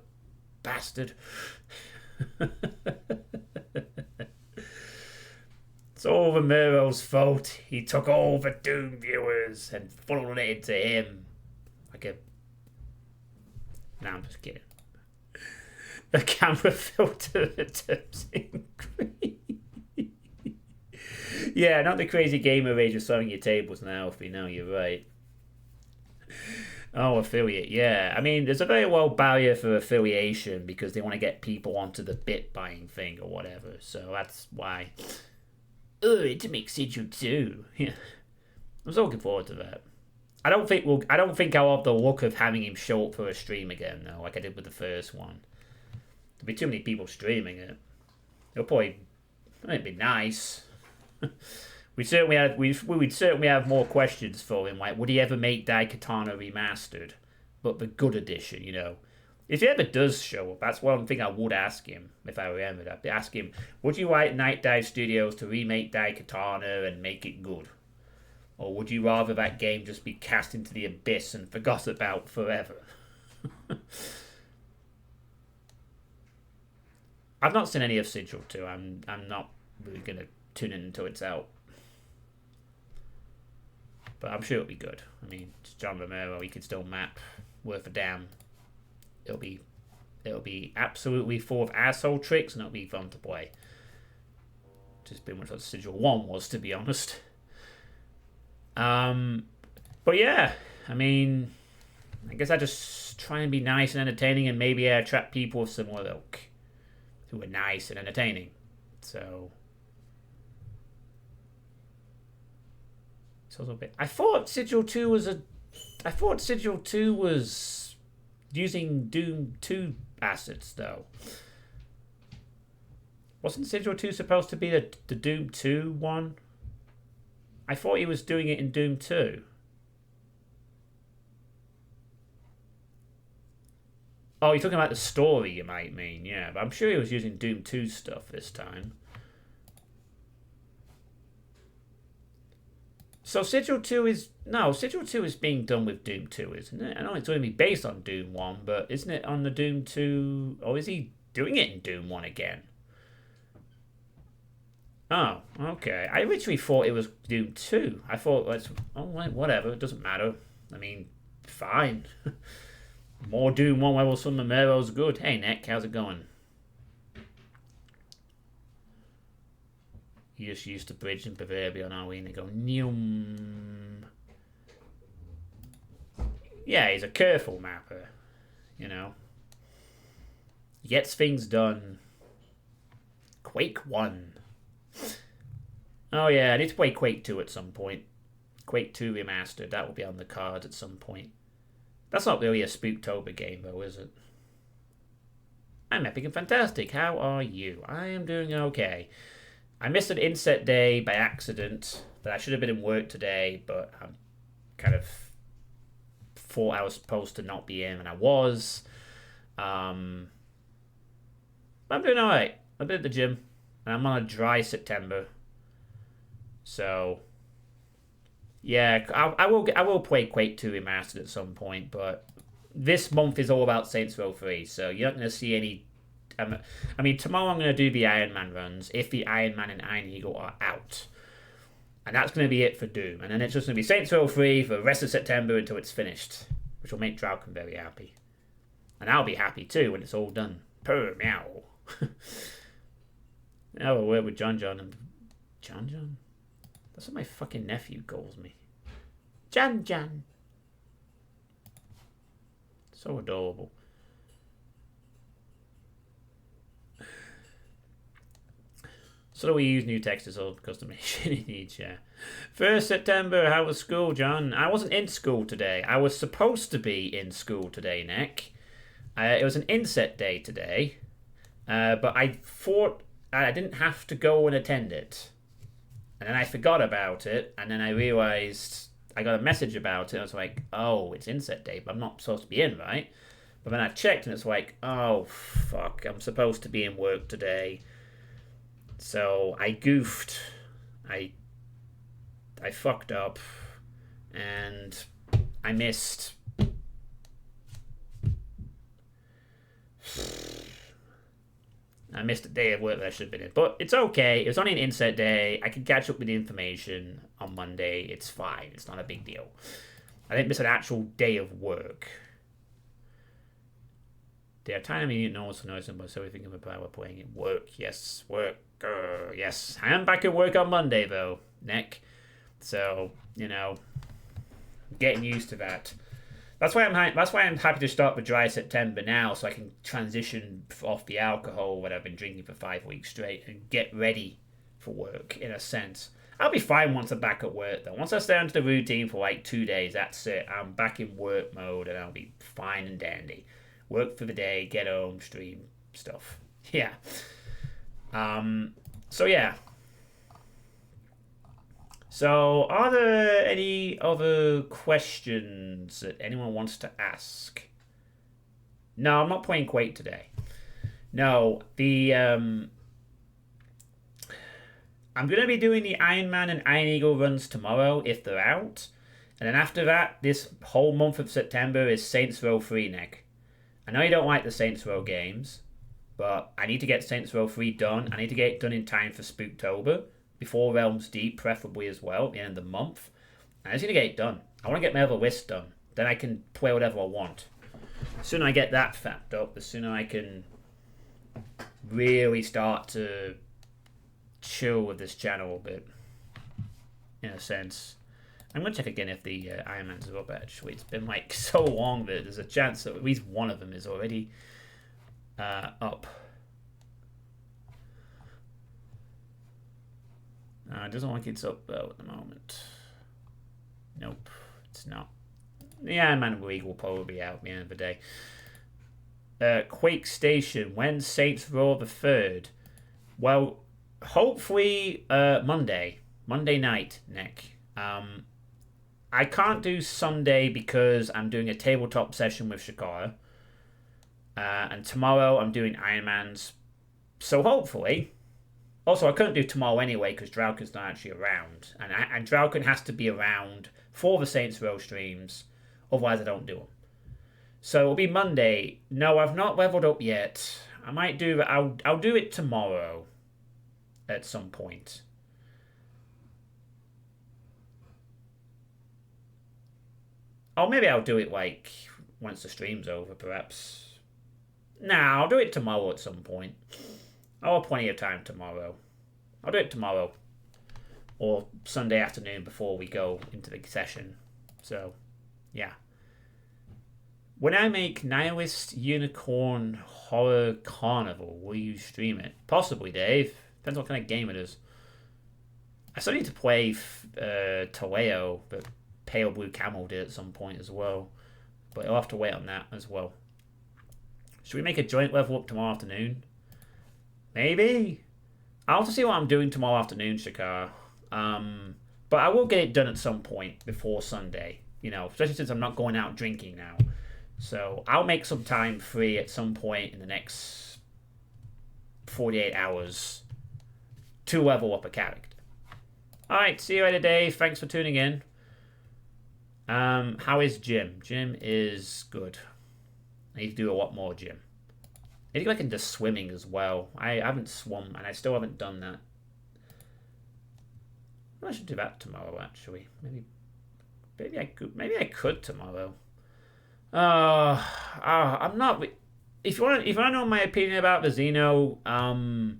[SPEAKER 1] bastard. It's all Romero's fault. He took all the Doom viewers and funneled it into him. Like a... No, I'm just kidding. The camera filter turns in green. Yeah, not the crazy gamer rage of selling your tables now, Alfie. No, you're right. Oh, affiliate, yeah. I mean, there's a very well barrier for affiliation because they want to get people onto the bit buying thing or whatever. So that's why. To make Sigil 2. Yeah. I'm so looking forward to that. I don't think I'll have the look of having him show up for a stream again though, like I did with the first one. There'll be too many people streaming it. It'd be nice. We'd certainly have more questions for him, like would he ever make Daikatana remastered, but the good edition, you know. If he ever does show up, that's one thing I would ask him if I remembered. I'd ask him, would you like Night Dive Studios to remake Daikatana and make it good, or would you rather that game just be cast into the abyss and forgot about forever? I've not seen any of Sigil 2. I'm not really gonna tune in until it's out. But I'm sure it'll be good. I mean, it's John Romero. He can still map worth a damn. It'll be absolutely full of asshole tricks, and it'll be fun to play. Just pretty much what Sigil 1 was, to be honest. But yeah, I mean, I guess I just try and be nice and entertaining, and maybe I attract people of similar ilk who are nice and entertaining. So. I thought Sigil 2 was using Doom 2 assets though. Wasn't Sigil 2 supposed to be the Doom 2 one? I thought he was doing it in Doom 2. Oh, you're talking about the story, you might mean, yeah. But I'm sure he was using Doom 2 stuff this time. So Sigil 2 is being done with Doom 2, isn't it? I know it's going to be based on Doom 1, but isn't it on the Doom 2? Or is he doing it in Doom 1 again? Oh, okay. I literally thought it was Doom 2. I thought, whatever, it doesn't matter. I mean, fine. More Doom 1 levels from Romero's good. Hey, Nick, how's it going? You just used to bridge in Bavaria on Halloween and go, Neum. Yeah, he's a careful mapper, you know. He gets things done. Quake 1. Oh yeah, I need to play Quake 2 at some point. Quake 2 Remastered, that will be on the card at some point. That's not really a Spooktober game though, is it? I'm epic and fantastic. How are you? I am doing okay. I missed an inset day by accident, but I should have been in work today, but I kind of thought I was supposed to not be in, and I was. I'm doing alright. I've been at the gym, and I'm on a dry September. So, yeah, I will play Quake 2 Remastered at some point, but this month is all about Saints Row 3, so you're not going to see any... I mean, tomorrow I'm going to do the Iron Man runs, if the Iron Man and Iron Eagle are out. And that's going to be it for Doom. And then it's just going to be Saints Row 3 for the rest of September until it's finished, which will make Drauken very happy. And I'll be happy too when it's all done. Purr, meow. Now we'll work with John and... John? That's what my fucking nephew calls me. John. So adorable. So do we use new textures or customization in each, yeah. 1st September, how was school, John? I wasn't in school today. I was supposed to be in school today, Nick. It was an inset day today. But I thought I didn't have to go and attend it. And then I forgot about it. And then I realized I got a message about it. I was like, oh, it's inset day, but I'm not supposed to be in, right? But then I checked and it's like, oh, fuck, I'm supposed to be in work today. So I goofed. I fucked up. And I missed... I missed a day of work that I should have been in. But it's okay. It was only an inset day. I can catch up with the information on Monday. It's fine. It's not a big deal. I didn't miss an actual day of work. There are tiny minute noise for noise, but so we think of about we're playing it. Work. Yes. Work. Yes. I am back at work on Monday, though, Nick. So, you know, getting used to that. That's why I'm happy to start with dry September now, so I can transition off the alcohol that I've been drinking for 5 weeks straight and get ready for work, in a sense. I'll be fine once I'm back at work, though. Once I stay onto the routine for like 2 days, that's it. I'm back in work mode, and I'll be fine and dandy. Work for the day, get home, stream stuff. Yeah. So yeah. So, are there any other questions that anyone wants to ask? No, I'm not playing Quake today. No, I'm going to be doing the Iron Man and Iron Eagle runs tomorrow, if they're out. And then after that, this whole month of September is Saints Row 3, Nick. I know you don't like the Saints Row games, but I need to get Saints Row 3 done. I need to get it done in time for Spooktober. Before Realms Deep, preferably as well, at the end of the month. I just need to get it done. I want to get my other list done. Then I can play whatever I want. The sooner I get that fapped up, the sooner I can really start to chill with this channel a bit. In a sense. I'm going to check again if the Iron Man's are up, actually. It's been like so long that there's a chance that at least one of them is already up. It doesn't look like it's up, though, at the moment. Nope, it's not. The Iron Man League will probably be out at the end of the day. Quake Station, when Saints Row the 3rd? Well, hopefully Monday night, Nick. I can't do Sunday because I'm doing a tabletop session with Shakara. And tomorrow I'm doing Iron Man's. So hopefully... Also, I couldn't do tomorrow anyway because Drauken's not actually around. And Drauken has to be around for the Saints Row streams. Otherwise, I don't do them. So it'll be Monday. No, I've not leveled up yet. I might do that. I'll do it tomorrow at some point. Or maybe I'll do it like once the stream's over, perhaps. Nah, I'll do it tomorrow at some point. I'll have plenty of time tomorrow. I'll do it tomorrow. Or Sunday afternoon before we go into the session. So, yeah. When I make Nihilist Unicorn Horror Carnival, will you stream it? Possibly, Dave. Depends what kind of game it is. I still need to play Taleo, but Pale Blue Camel did at some point as well. But I'll have to wait on that as well. Should we make a joint level up tomorrow afternoon? Maybe. I'll have to see what I'm doing tomorrow afternoon, Shakar. But I will get it done at some point before Sunday. You know, especially since I'm not going out drinking now. So I'll make some time free at some point in the next 48 hours to level up a character. Alright, see you later, Dave. Thanks for tuning in. How is Jim? Jim is good. I need to do a lot more gym. I need to go back into swimming as well. I haven't swum, and I still haven't done that. I should do that tomorrow, actually. Maybe I could. Maybe I could tomorrow. I'm not. If you want to know my opinion about the Xeno,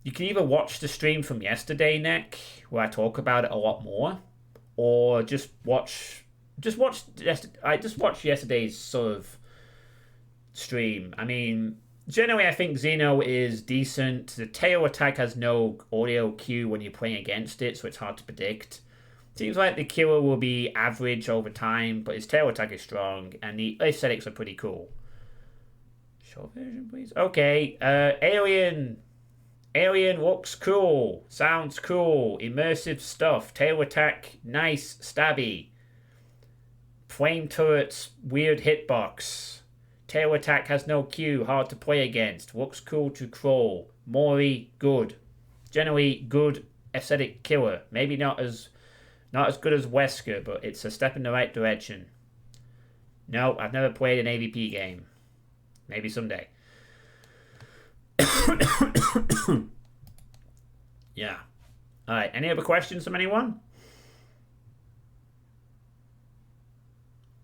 [SPEAKER 1] you can either watch the stream from yesterday, Nick, where I talk about it a lot more, or just watch yesterday's sort of stream. I mean, generally, I think Xeno is decent. The tail attack has no audio cue when you're playing against it, so it's hard to predict. Seems like the killer will be average over time, but his tail attack is strong, and the aesthetics are pretty cool. Short version, please. Okay, Alien looks cool. Sounds cool. Immersive stuff. Tail attack, nice, stabby. Flame turrets, weird hitbox. Tail attack has no Q, hard to play against. Looks cool to crawl. Mori, good. Generally good aesthetic killer. Maybe not as good as Wesker, but it's a step in the right direction. No, I've never played an AVP game. Maybe someday. Yeah. Alright, any other questions from anyone?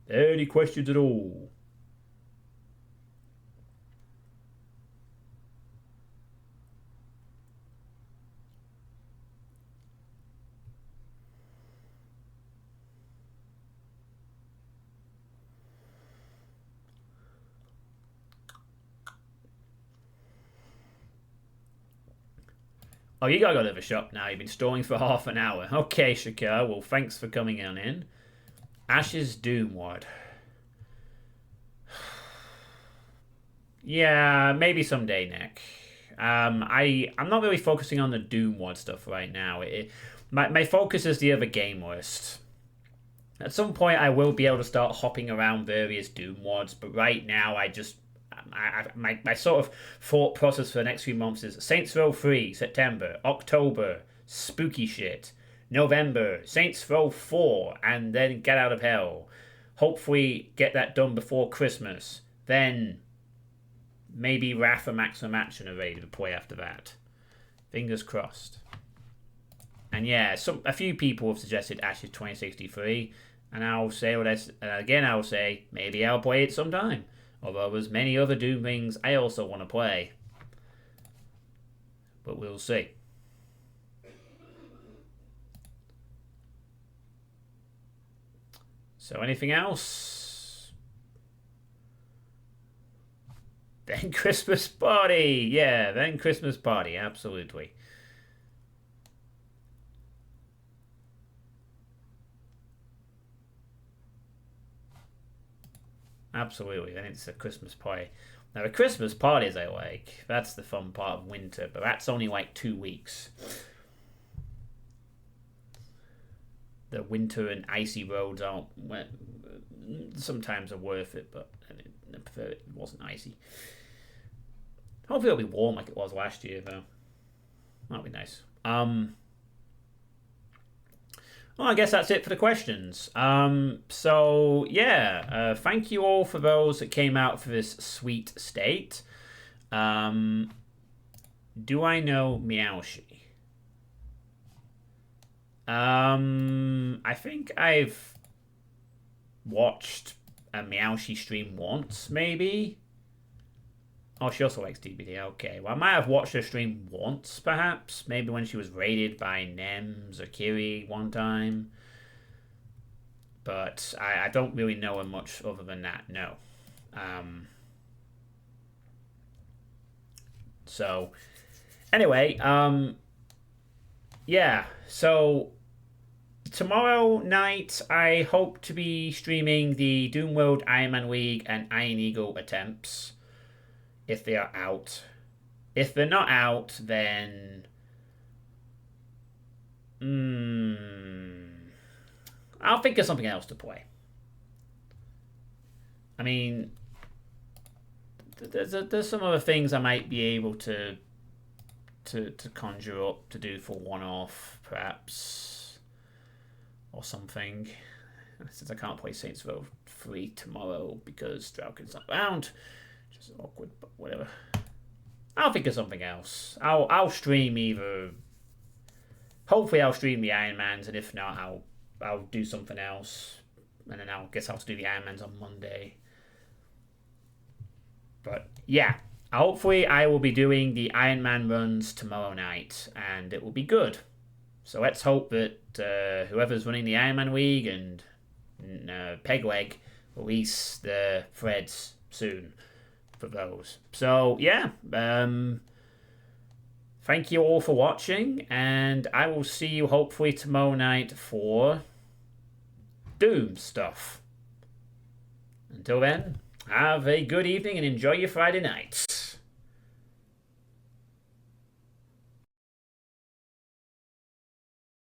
[SPEAKER 1] Any questions at all? Oh, you gotta go to the shop now. You've been stalling for half an hour. Okay, Shakar. Well, thanks for coming on in. Ash's Doomward. Yeah, maybe someday, Nick. I'm not really focusing on the Doomward stuff right now. My focus is the other game list. At some point, I will be able to start hopping around various Doomwards, but right now, my sort of thought process for the next few months is Saints Row 3, September, October, spooky shit, November, Saints Row 4, and then Get Out of Hell. Hopefully get that done before Christmas. Then maybe Wrath and Maximum Action are ready to play after that. Fingers crossed. And yeah, a few people have suggested Ashes 2063, and I'll say I'll say maybe I'll play it sometime. Although there's many other Doom things I also want to play. But we'll see. So anything else? Then Christmas party! Yeah, then Christmas party, absolutely. Absolutely, then it's a Christmas party. Now, the Christmas parties I like. That's the fun part of winter, but that's only like 2 weeks. The winter and icy roads aren't... sometimes are worth it, but I prefer it wasn't icy. Hopefully it'll be warm like it was last year, though. That'll be nice. Well, I guess that's it for the questions. So, yeah, thank you all for those that came out for this sweet state. Do I know Meowshi? I think I've watched a Meowshi stream once, maybe. Oh, she also likes DBD. Okay, well, I might have watched her stream once, perhaps. Maybe when she was raided by Nems or Kiri one time. But I don't really know her much other than that, no. So, anyway, yeah. So, tomorrow night, I hope to be streaming the Doomworld, Iron Man League, and Iron Eagle attempts. If they are out. If they're not out, then... I'll think of something else to play. I mean... There's some other things I might be able to to conjure up to do for one-off, perhaps, or something. Since I can't play Saints Row 3 tomorrow because Drauken's not around, which is awkward, but whatever. I'll think of something else. I'll stream either. Hopefully, I'll stream the Iron Mans, and if not, I'll do something else, and then I'll do the Iron Mans on Monday. But yeah, hopefully, I will be doing the Iron Man runs tomorrow night, and it will be good. So let's hope that whoever's running the Iron Man League and Pegleg release the threads soon for those. So yeah, thank you all for watching, and I will see you hopefully tomorrow night for Doom stuff. Until then, have a good evening and enjoy your Friday nights.